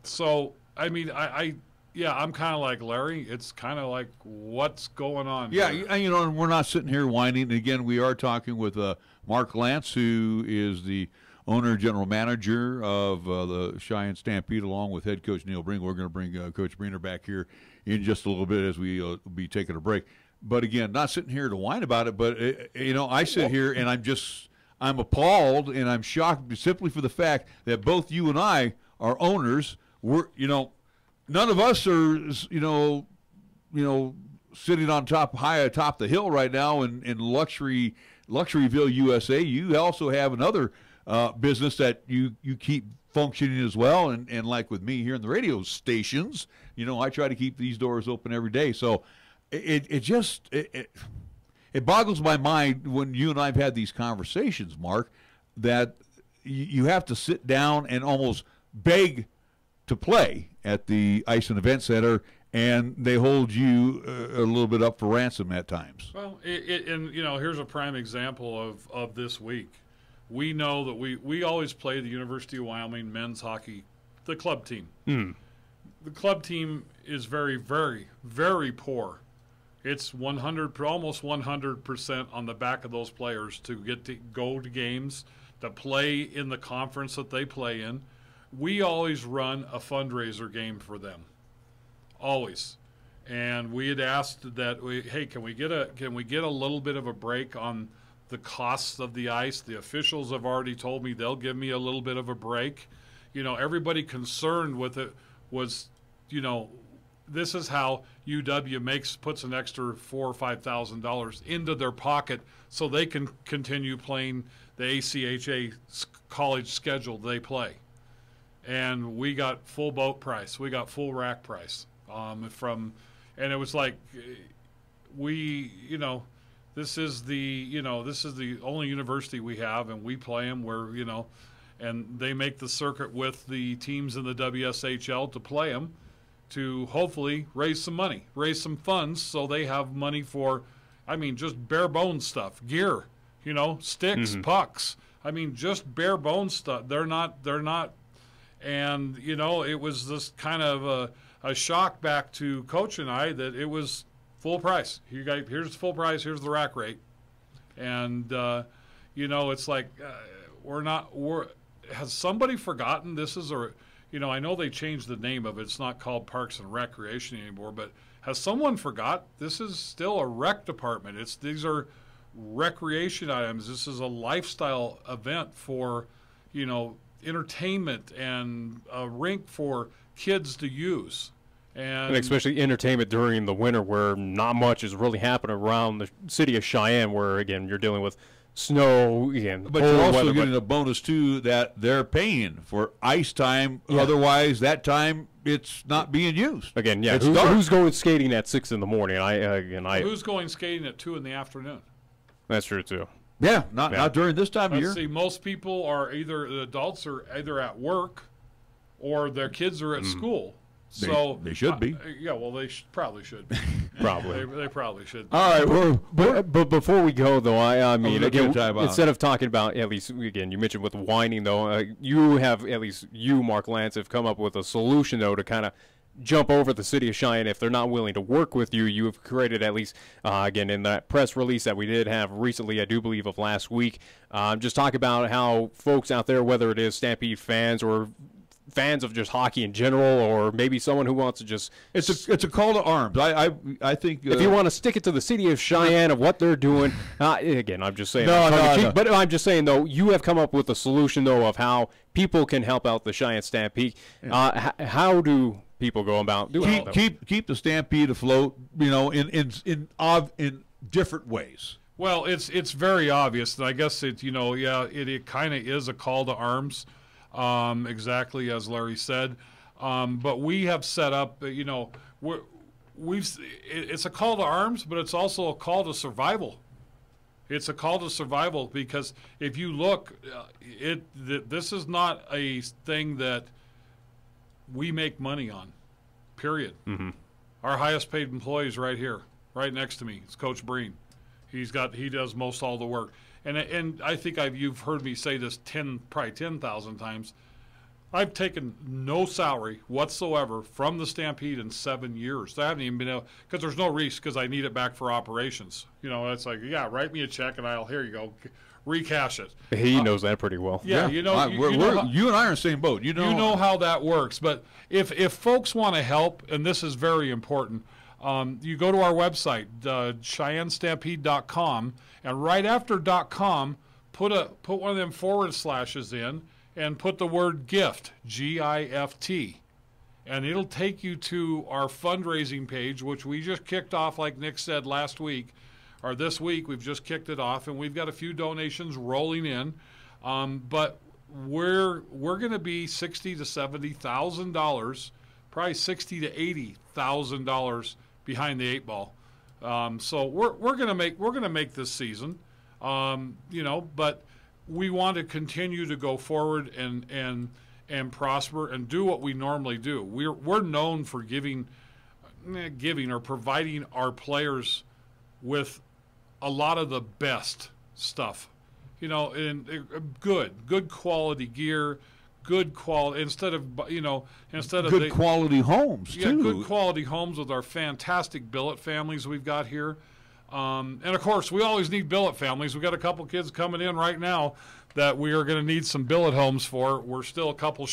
[SPEAKER 20] So, I mean, I'm kind of like Larry. It's kind of like, what's going on here?
[SPEAKER 2] And we're not sitting here whining. And again, we are talking with Mark Lantz, who is the owner, general manager of the Cheyenne Stampede, along with head coach Neil Breen. We're going to bring Coach Breener back here in just a little bit as we be taking a break. But again, not sitting here to whine about it, but I sit here and I'm appalled and I'm shocked simply for the fact that both you and I are owners. We're, none of us are, sitting on top, high atop the hill right now in Luxuryville, USA. You also have another business that you keep functioning as well, and like with me here in the radio stations, I try to keep these doors open every day. So it boggles my mind when you and I've had these conversations, Mark, that you have to sit down and almost beg to play at the Ice and Event Center, and they hold you a little bit up for ransom at times.
[SPEAKER 20] Well, here's a prime example of this week. We know that we always play the University of Wyoming men's hockey, the club team. The club team is very, very, very poor. It's almost 100% on the back of those players to get to go to games, to play in the conference that they play in. We always run a fundraiser game for them, always. And we had asked that, hey, can we get a little bit of a break on the costs of the ice? The officials have already told me they'll give me a little bit of a break. Everybody concerned with it was, this is how UW puts an extra $4,000 or $5,000 into their pocket so they can continue playing the ACHA college schedule they play. And we got full boat price. We got full rack price and it was like, this is the only university we have, and we play them where, and they make the circuit with the teams in the WSHL to play them, to hopefully raise some money, raise some funds, so they have money for, just bare bones stuff, gear, sticks, pucks. Just bare bones stuff. They're not, and it was this kind of a shock back to Coach and I that it was full price. Here's the full price. Here's the rack rate, and it's like has somebody forgotten this is I know they changed the name of it. It's not called Parks and Recreation anymore, but has someone forgot this is still a rec department? These are recreation items. This is a lifestyle event for, entertainment and a rink for kids to use. And
[SPEAKER 3] especially entertainment during the winter where not much is really happening around the city of Cheyenne, where, again, you're dealing with snow and
[SPEAKER 2] but you're also getting a bonus too that they're paying for ice time. Otherwise that time it's not being used.
[SPEAKER 3] Again, who's going skating at 6 in the morning?
[SPEAKER 20] Who's going skating at 2 in the afternoon?
[SPEAKER 3] That's true too.
[SPEAKER 2] Yeah, not during this time of year.
[SPEAKER 20] See, most people are the adults are either at work or their kids are at school. So
[SPEAKER 2] they should be.
[SPEAKER 20] They probably should be.
[SPEAKER 3] Probably.
[SPEAKER 20] They probably should be.
[SPEAKER 3] All right. But before we go, though, instead of talking about, at least, again, you mentioned with whining, though, you have, at least you, Mark Lantz, have come up with a solution, though, to kind of jump over the city of Cheyenne. If they're not willing to work with you, you have created, at least, again, in that press release that we did have recently, I do believe, of last week, just talk about how folks out there, whether it is Stampede fans or fans of just hockey in general, or maybe someone who wants to just
[SPEAKER 2] it's a call to arms. I think
[SPEAKER 3] if you want to stick it to the city of Cheyenne of what they're doing, again, I'm just saying, but I'm just saying, though, you have come up with a solution, though, of how people can help out the Cheyenne Stampede. How do people go about doing it?
[SPEAKER 2] Keep the Stampede afloat, in different ways.
[SPEAKER 20] Well, it's very obvious, and I guess it kind of is a call to arms. Exactly as Larry said, but we have set up. It's a call to arms, but it's also a call to survival. It's a call to survival because if you look, this is not a thing that we make money on. Period.
[SPEAKER 3] Mm-hmm.
[SPEAKER 20] Our highest paid employee is right here, right next to me. It's Coach Breen. He does most all the work. And I think you've heard me say this probably 10,000 times. I've taken no salary whatsoever from the Stampede in 7 years. I haven't even been able, because there's no risk, because I need it back for operations. It's like, write me a check and here you go, recash it.
[SPEAKER 3] He knows that pretty well.
[SPEAKER 20] Yeah,
[SPEAKER 2] you and I are in the same boat. You know
[SPEAKER 20] how that works. But if folks want to help, and this is very important, you go to our website, CheyenneStampede.com, and right after .com, put one of them / in and put the word gift, GIFT, and it'll take you to our fundraising page, which we just kicked off, like Nick said last week, or this week. We've just kicked it off, and we've got a few donations rolling in, but we're going to be $60,000 to $70,000, probably $60,000 to $80,000 behind the 8 ball. So we're gonna make this season, but we want to continue to go forward and prosper and do what we normally do. We're known for giving or providing our players with a lot of the best stuff, and good quality gear, good quality instead of
[SPEAKER 2] good quality homes too.
[SPEAKER 20] Yeah, good quality homes with our fantastic billet families we've got here, and of course we always need billet families. We've got a couple kids coming in right now that we are going to need some billet homes for. We're still a couple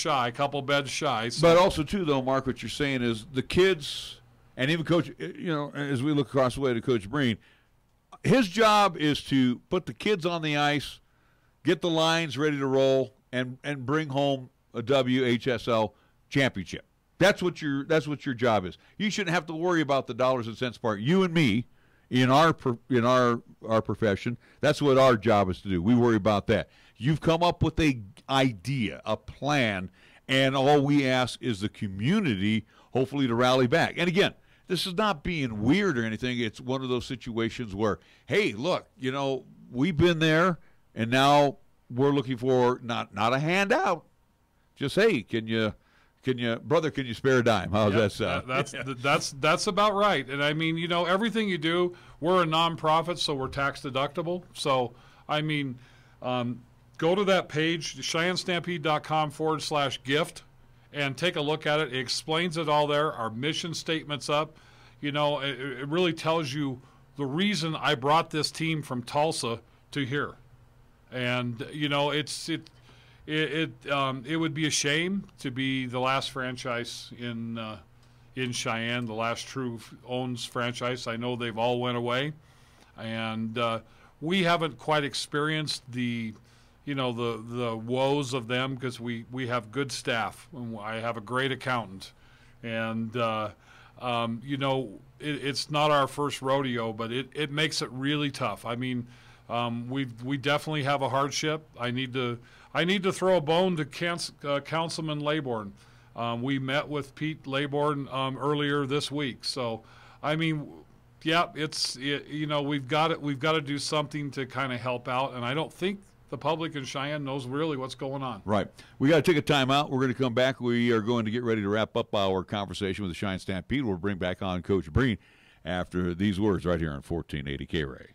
[SPEAKER 20] beds shy. So.
[SPEAKER 2] But also too, though, Mark, what you're saying is the kids, and even Coach, as we look across the way to Coach Breen, his job is to put the kids on the ice, get the lines ready to roll, and bring home a WHSL championship. That's what your job is. You shouldn't have to worry about the dollars and cents part. You and me, in our profession, that's what our job is to do. We worry about that. You've come up with a idea, a plan, and all we ask is the community, hopefully, to rally back. And again, this is not being weird or anything. It's one of those situations where, hey, look, we've been there, and now we're looking for not a handout. Just, hey, can you spare a dime? How's that sound?
[SPEAKER 20] That's about right. And I mean, everything you do, we're a nonprofit, so we're tax deductible. So I mean, go to that page, CheyenneStampede.com/gift, and take a look at it. It explains it all there. Our mission statement's up. It really tells you the reason I brought this team from Tulsa to here. And it would be a shame to be the last franchise in Cheyenne, the last true owns franchise. I know they've all went away, and we haven't quite experienced the woes of them because we have good staff. I have a great accountant, and it's not our first rodeo, but it makes it really tough. I mean. We definitely have a hardship. I need to throw a bone to Councilman Laybourne. We met with Pete Laybourne earlier this week. So, I mean, yeah, we've got to do something to kind of help out. And I don't think the public in Cheyenne knows really what's going on.
[SPEAKER 2] Right. We got to take a time out. We're going to come back. We are going to get ready to wrap up our conversation with the Cheyenne Stampede. We'll bring back on Coach Breen after these words right here on 1480 K-Ray.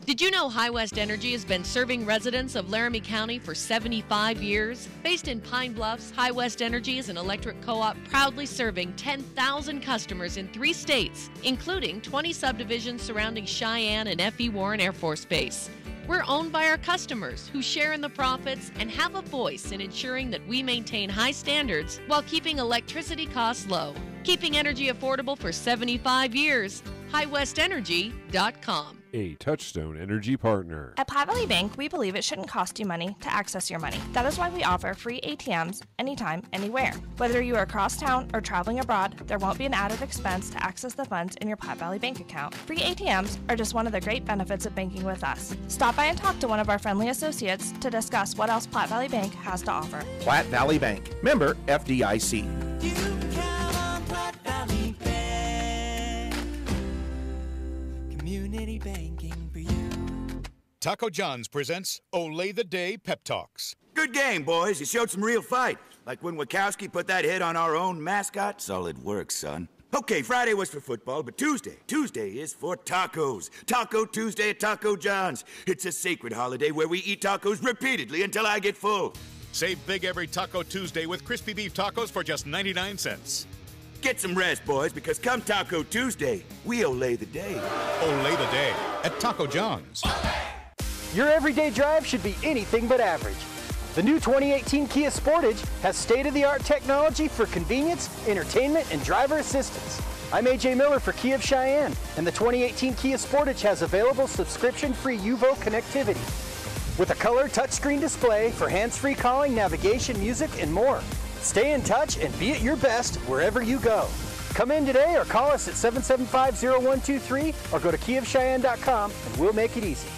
[SPEAKER 5] Did you know High West Energy has been serving residents of Laramie County for 75 years? Based in Pine Bluffs, High West Energy is an electric co-op proudly serving 10,000 customers in 3 states, including 20 subdivisions surrounding Cheyenne and F.E. Warren Air Force Base. We're owned by our customers who share in the profits and have a voice in ensuring that we maintain high standards while keeping electricity costs low. Keeping energy affordable for 75 years. HighWestEnergy.com.
[SPEAKER 22] A Touchstone Energy partner.
[SPEAKER 23] At Platte Valley Bank, we believe it shouldn't cost you money to access your money. That is why we offer free ATMs anytime, anywhere. Whether you are across town or traveling abroad, there won't be an added expense to access the funds in your Platte Valley Bank account. Free ATMs are just one of the great benefits of banking with us. Stop by and talk to one of our friendly associates to discuss what else Platte Valley Bank has to offer.
[SPEAKER 24] Platte Valley Bank, member FDIC.
[SPEAKER 25] Community banking for you.
[SPEAKER 13] Taco John's presents Olay the Day Pep Talks.
[SPEAKER 14] Good game, boys. You showed some real fight. Like when Wachowski put that hit on our own mascot. Solid work, son. Okay, Friday was for football, but Tuesday is for tacos. Taco Tuesday at Taco John's. It's a sacred holiday where we eat tacos repeatedly until I get full.
[SPEAKER 13] Save big every Taco Tuesday with crispy beef tacos for just 99 cents.
[SPEAKER 14] Get some rest, boys, because come Taco Tuesday, we olay the day.
[SPEAKER 13] Olay the day at Taco John's.
[SPEAKER 11] Your everyday drive should be anything but average. The new 2018 Kia Sportage has state-of-the-art technology for convenience, entertainment, and driver assistance. I'm AJ Miller for Kia of Cheyenne, and the 2018 Kia Sportage has available subscription-free UVO connectivity with a color touchscreen display for hands-free calling, navigation, music, and more. Stay in touch and be at your best wherever you go. Come in today or call us at 775-0123 or go to KeyofCheyenne.com and we'll make it easy.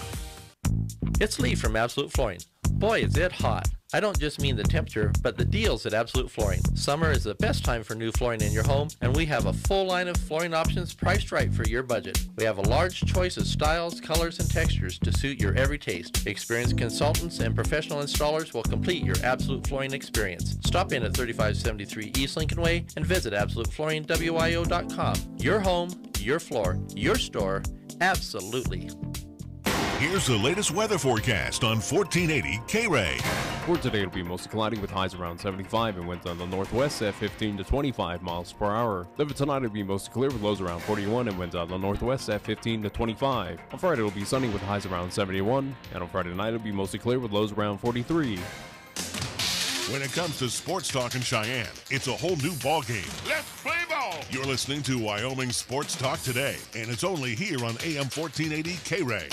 [SPEAKER 6] It's Lee from Absolute Flooring. Boy, is it hot. I don't just mean the temperature, but the deals at Absolute Flooring. Summer is the best time for new flooring in your home, and we have a full line of flooring options priced right for your budget. We have a large choice of styles, colors, and textures to suit your every taste. Experienced consultants and professional installers will complete your Absolute Flooring experience. Stop in at 3573 East Lincoln Way and visit AbsoluteFlooringWIO.com. Your home, your floor, your store, absolutely.
[SPEAKER 1] Here's the latest weather forecast on 1480 K-Ray.
[SPEAKER 3] For today, it'll be mostly cloudy with highs around 75 and winds on the northwest at 15 to 25 miles per hour. Then for tonight, it'll be mostly clear with lows around 41 and winds on the northwest at 15 to 25. On Friday, it'll be sunny with highs around 71, and on Friday night, it'll be mostly clear with lows around 43.
[SPEAKER 1] When it comes to sports talk in Cheyenne, it's a whole new ballgame. Let's play ball! You're listening to Wyoming Sports Talk today, and it's only here on AM 1480 K-Ray.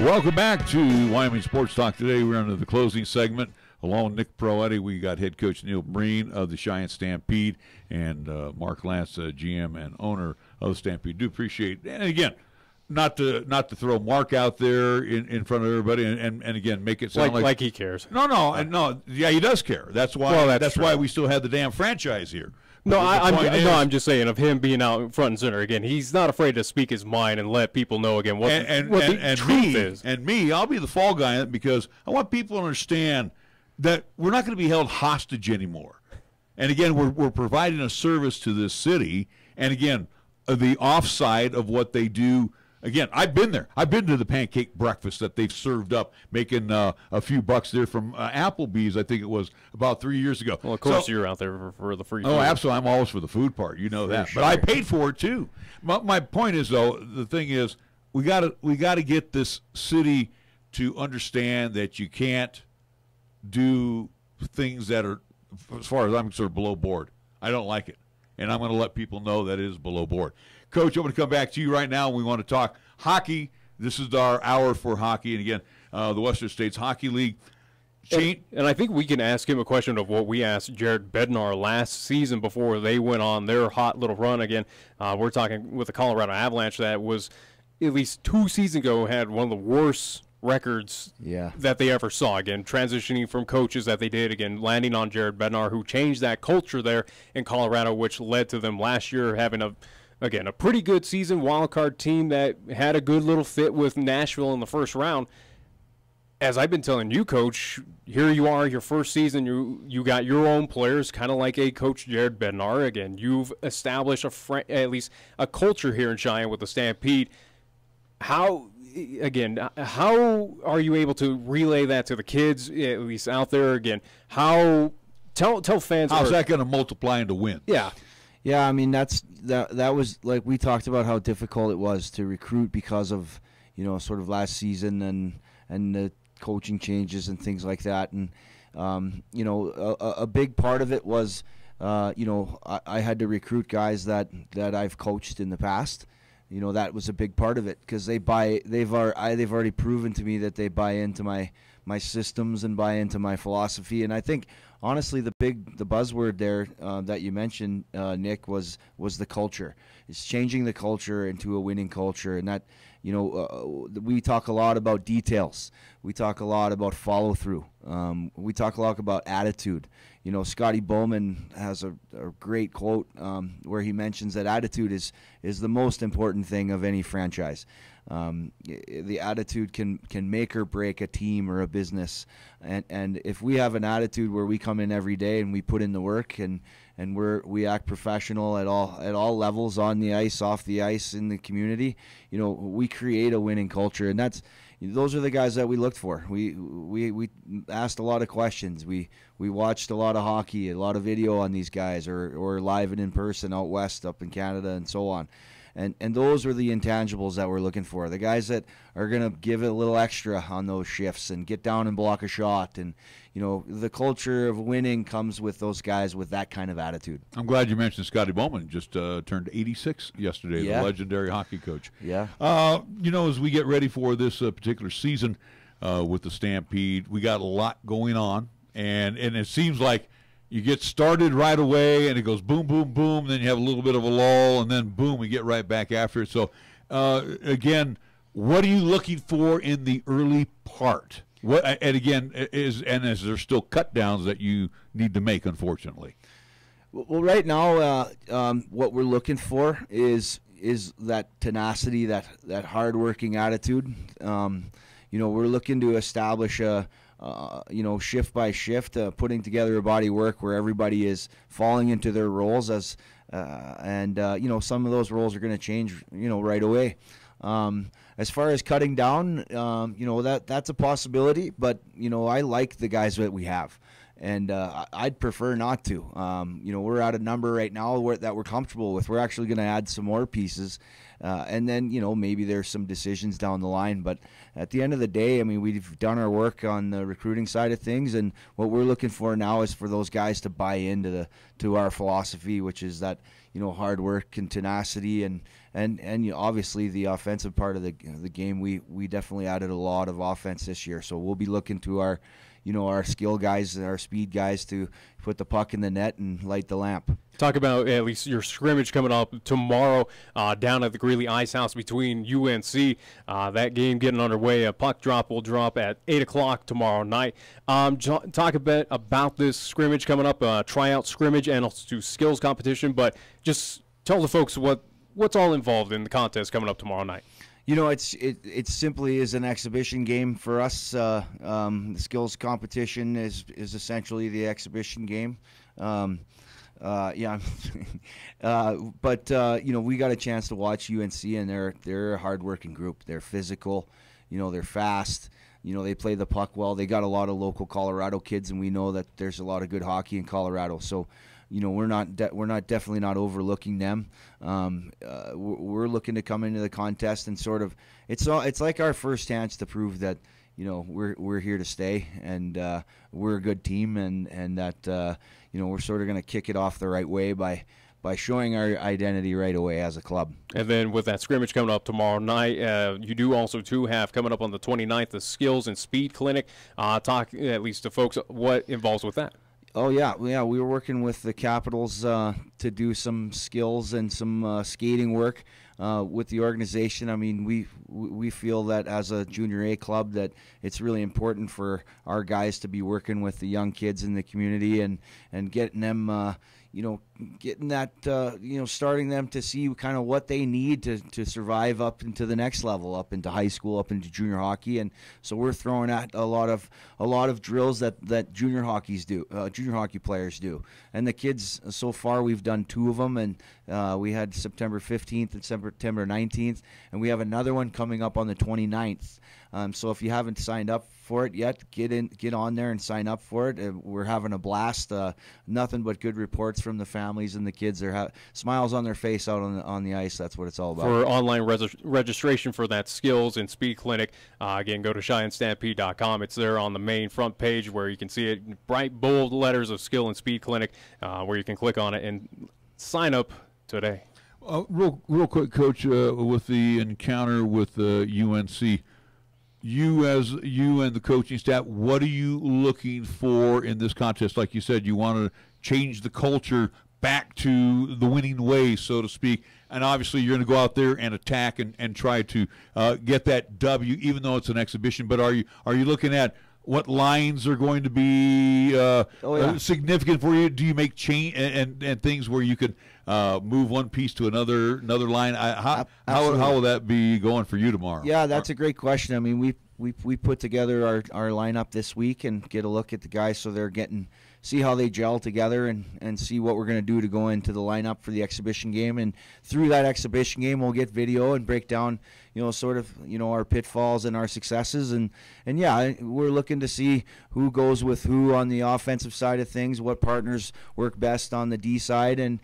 [SPEAKER 2] Welcome back to Wyoming Sports Talk today. We're into the closing segment. Along with Nick Proetti, we got head coach Neil Breen of the Cheyenne Stampede and Mark Lantz, GM and owner of the Stampede. Do appreciate, and again, not to throw Mark out there in front of everybody, and again make it sound
[SPEAKER 3] like he cares.
[SPEAKER 2] No, yeah, he does care. That's why. That's why we still have the damn franchise here.
[SPEAKER 3] No, I'm just saying of him being out front and center again. He's not afraid to speak his mind and let people know again what the truth is.
[SPEAKER 2] And me, I'll be the fall guy in it because I want people to understand that we're not going to be held hostage anymore. And again, we're providing a service to this city. And again, the offside of what they do. Again, I've been there. I've been to the pancake breakfast that they've served up, making a few bucks there from Applebee's, I think it was, about 3 years ago.
[SPEAKER 3] Well, of course you're out there for the free food.
[SPEAKER 2] Oh, absolutely. I'm always for the food part. You know that.
[SPEAKER 3] Sure.
[SPEAKER 2] But I paid for it, too. My point is, though, the thing is, we got to get this city to understand that you can't do things that are, as far as I'm concerned, below board. I don't like it. And I'm going to let people know that it is below board. Coach, I'm going to come back to you right now. We want to talk hockey. This is our hour for hockey. And again, the Western States Hockey League.
[SPEAKER 3] And I think we can ask him a question of what we asked Jared Bednar last season before they went on their hot little run again. We're talking with the Colorado Avalanche that was at least 2 seasons ago had one of the worst records that they ever saw. Again, transitioning from coaches that they did, again, landing on Jared Bednar, who changed that culture there in Colorado, which led to them last year having a pretty good season, wild card team that had a good little fit with Nashville in the first round. As I've been telling you, Coach, here you are, your first season, you got your own players, kind of like a Coach Jared Bednar. Again, you've established at least a culture here in Cheyenne with the Stampede. How are you able to relay that to the kids, at least out there? Again, tell fans.
[SPEAKER 2] How's that going to multiply into wins?
[SPEAKER 21] Yeah, I mean that was like we talked about how difficult it was to recruit because of sort of last season and the coaching changes and things like that, and a big part of it was I had to recruit guys that I've coached in the past. That was a big part of it because they've already proven to me that they buy into my systems and buy into my philosophy. And I think honestly the buzzword there that you mentioned, Nick, was the culture. It's changing the culture into a winning culture, and that we talk a lot about details. We talk a lot about follow through. We talk a lot about attitude. Scotty Bowman has a great quote where he mentions that attitude is the most important thing of any franchise. The attitude can make or break a team or a business, and if we have an attitude where we come in every day and we put in the work and we act professional at all levels, on the ice, off the ice, in the community, we create a winning culture, and those are the guys that we looked for. We asked a lot of questions. We watched a lot of hockey, a lot of video on these guys, or live and in person out west, up in Canada, and so on. And those are the intangibles that we're looking for. The guys that are going to give it a little extra on those shifts and get down and block a shot. And, the culture of winning comes with those guys with that kind of attitude.
[SPEAKER 2] I'm glad you mentioned Scotty Bowman. Just turned 86 yesterday,
[SPEAKER 21] Yeah.
[SPEAKER 2] the legendary hockey coach.
[SPEAKER 21] Yeah.
[SPEAKER 2] As we get ready for this particular season with the Stampede, we got a lot going on. And it seems like you get started right away, and it goes boom, boom, boom. Then you have a little bit of a lull, and then boom, we get right back after it. So, again, what are you looking for in the early part? Is there still cut downs that you need to make, unfortunately?
[SPEAKER 21] Well, right now, what we're looking for is that tenacity, that hard-working attitude. We're looking to establish a shift by shift, putting together a body work where everybody is falling into their roles and some of those roles are going to change, right away. As far as cutting down, that's a possibility, but, I like the guys that we have. And I'd prefer not to. We're at a number right now that we're comfortable with. We're actually going to add some more pieces. And then, maybe there's some decisions down the line. But at the end of the day, we've done our work on the recruiting side of things. And what we're looking for now is for those guys to buy into our philosophy, which is that, hard work and tenacity. And obviously the offensive part of the game, we definitely added a lot of offense this year. So we'll be looking to our skill guys and our speed guys to put the puck in the net and light the lamp.
[SPEAKER 3] Talk about at least your scrimmage coming up tomorrow down at the Greeley Ice House between UNC. That game getting underway. A puck drop will drop at 8 o'clock tomorrow night. Talk a bit about this scrimmage coming up, tryout scrimmage and also skills competition, but just tell the folks what's all involved in the contest coming up tomorrow night.
[SPEAKER 21] It simply is an exhibition game for us. The skills competition is essentially the exhibition game. But we got a chance to watch UNC, and they're a hardworking group. They're physical, they're fast. They play the puck well. They got a lot of local Colorado kids, and we know that there's a lot of good hockey in Colorado. So, we're definitely not overlooking them. We're looking to come into the contest and sort of it's like our first chance to prove that we're here to stay, and we're a good team, and that we're sort of going to kick it off the right way by showing our identity right away as a club.
[SPEAKER 3] And then with that scrimmage coming up tomorrow night, you do also have coming up on the 29th the skills and speed clinic. Talk at least to folks what involves with that.
[SPEAKER 21] Oh, yeah. We were working with the Capitals to do some skills and some skating work with the organization. We feel that as a Junior A club that it's really important for our guys to be working with the young kids in the community and getting them starting them to see kind of what they need to survive up into the next level, up into high school, up into junior hockey. And so we're throwing at a lot of drills that junior hockey players do. And the kids, so far we've done 2 of them, and we had September 15th and September 19th, and we have another one coming up on the 29th. So if you haven't signed up for it yet, get on there and sign up for it. We're having a blast. Nothing but good reports from the families and the kids. They're smiles on their face out on the ice. That's what it's all about.
[SPEAKER 3] For online registration for that skills and speed clinic, again, go to CheyenneStampede.com. It's there on the main front page where you can see it, bright, bold letters of skill and speed clinic, where you can click on it and sign up today.
[SPEAKER 2] Real quick, Coach, with the encounter with UNC, you and the coaching staff, what are you looking for in this contest? Like you said, you want to change the culture back to the winning way, so to speak. And obviously you're going to go out there and attack and try to get that W, even though it's an exhibition. But are you looking at what lines are going to be significant for you? Do you make change and things where you could move one piece to another line? How will that be going for you tomorrow?
[SPEAKER 21] Yeah, that's a great question. We put together our lineup this week and get a look at the guys so they're see how they gel together and see what we're going to do to go into the lineup for the exhibition game. And through that exhibition game, we'll get video and break down, our pitfalls and our successes. And yeah, we're looking to see who goes with who on the offensive side of things, what partners work best on the D side, and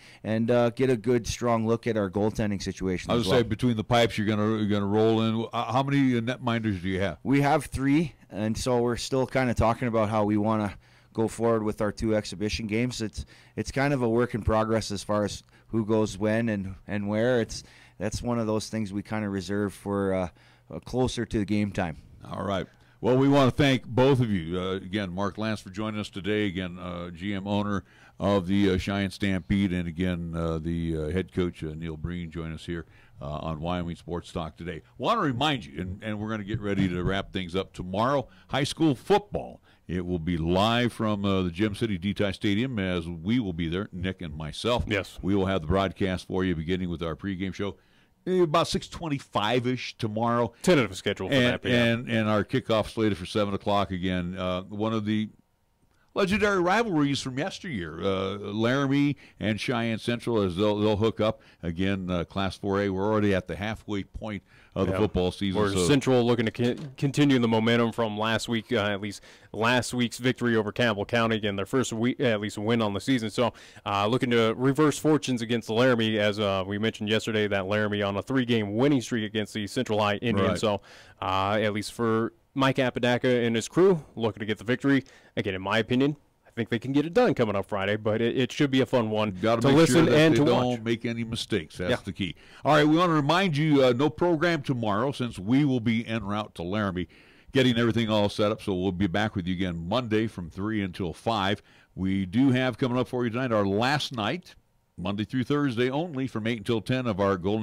[SPEAKER 21] get a good, strong look at our goaltending situation.
[SPEAKER 2] I would say between the pipes, you're gonna roll in. How many netminders do you have?
[SPEAKER 21] We have 3, and so we're still kind of talking about how we want to go forward with our 2 exhibition games. It's kind of a work in progress as far as who goes when and where. That's one of those things we kind of reserve for closer to the game time.
[SPEAKER 2] All right. Well, we want to thank both of you. Again, Mark Lantz for joining us today. Again, GM owner of the Cheyenne Stampede, and again, the head coach, Neil Breen, joining us here on Wyoming Sports Talk today. Want to remind you, and we're going to get ready to wrap things up tomorrow, high school football. It will be live from the Gem City D-Tie Stadium, as we will be there, Nick and myself.
[SPEAKER 3] Yes.
[SPEAKER 2] We will have the broadcast for you, beginning with our pregame show. About 6:25-ish tomorrow.
[SPEAKER 3] Tentative schedule for that.
[SPEAKER 2] And our kickoff slated for 7 o'clock again. One of the legendary rivalries from yesteryear, Laramie and Cheyenne Central, as they'll hook up. Again, Class 4A, we're already at the halfway point of the football season.
[SPEAKER 3] We're Central looking to continue the momentum from last week, at least last week's victory over Campbell County, again, their first week, at least win on the season. So looking to reverse fortunes against Laramie, as we mentioned yesterday, that Laramie on a 3-game winning streak against the Central High Indians. Right. So at least for Mike Apodaca and his crew, looking to get the victory. Again, in my opinion, I think they can get it done coming up Friday, but it should be a fun one to listen and to watch.
[SPEAKER 2] Don't make any mistakes. That's the key. All right, we want to remind you, no program tomorrow, since we will be en route to Laramie, getting everything all set up. So we'll be back with you again Monday from 3 until 5. We do have coming up for you tonight our last night, Monday through Thursday only, from 8 until 10 of our Golden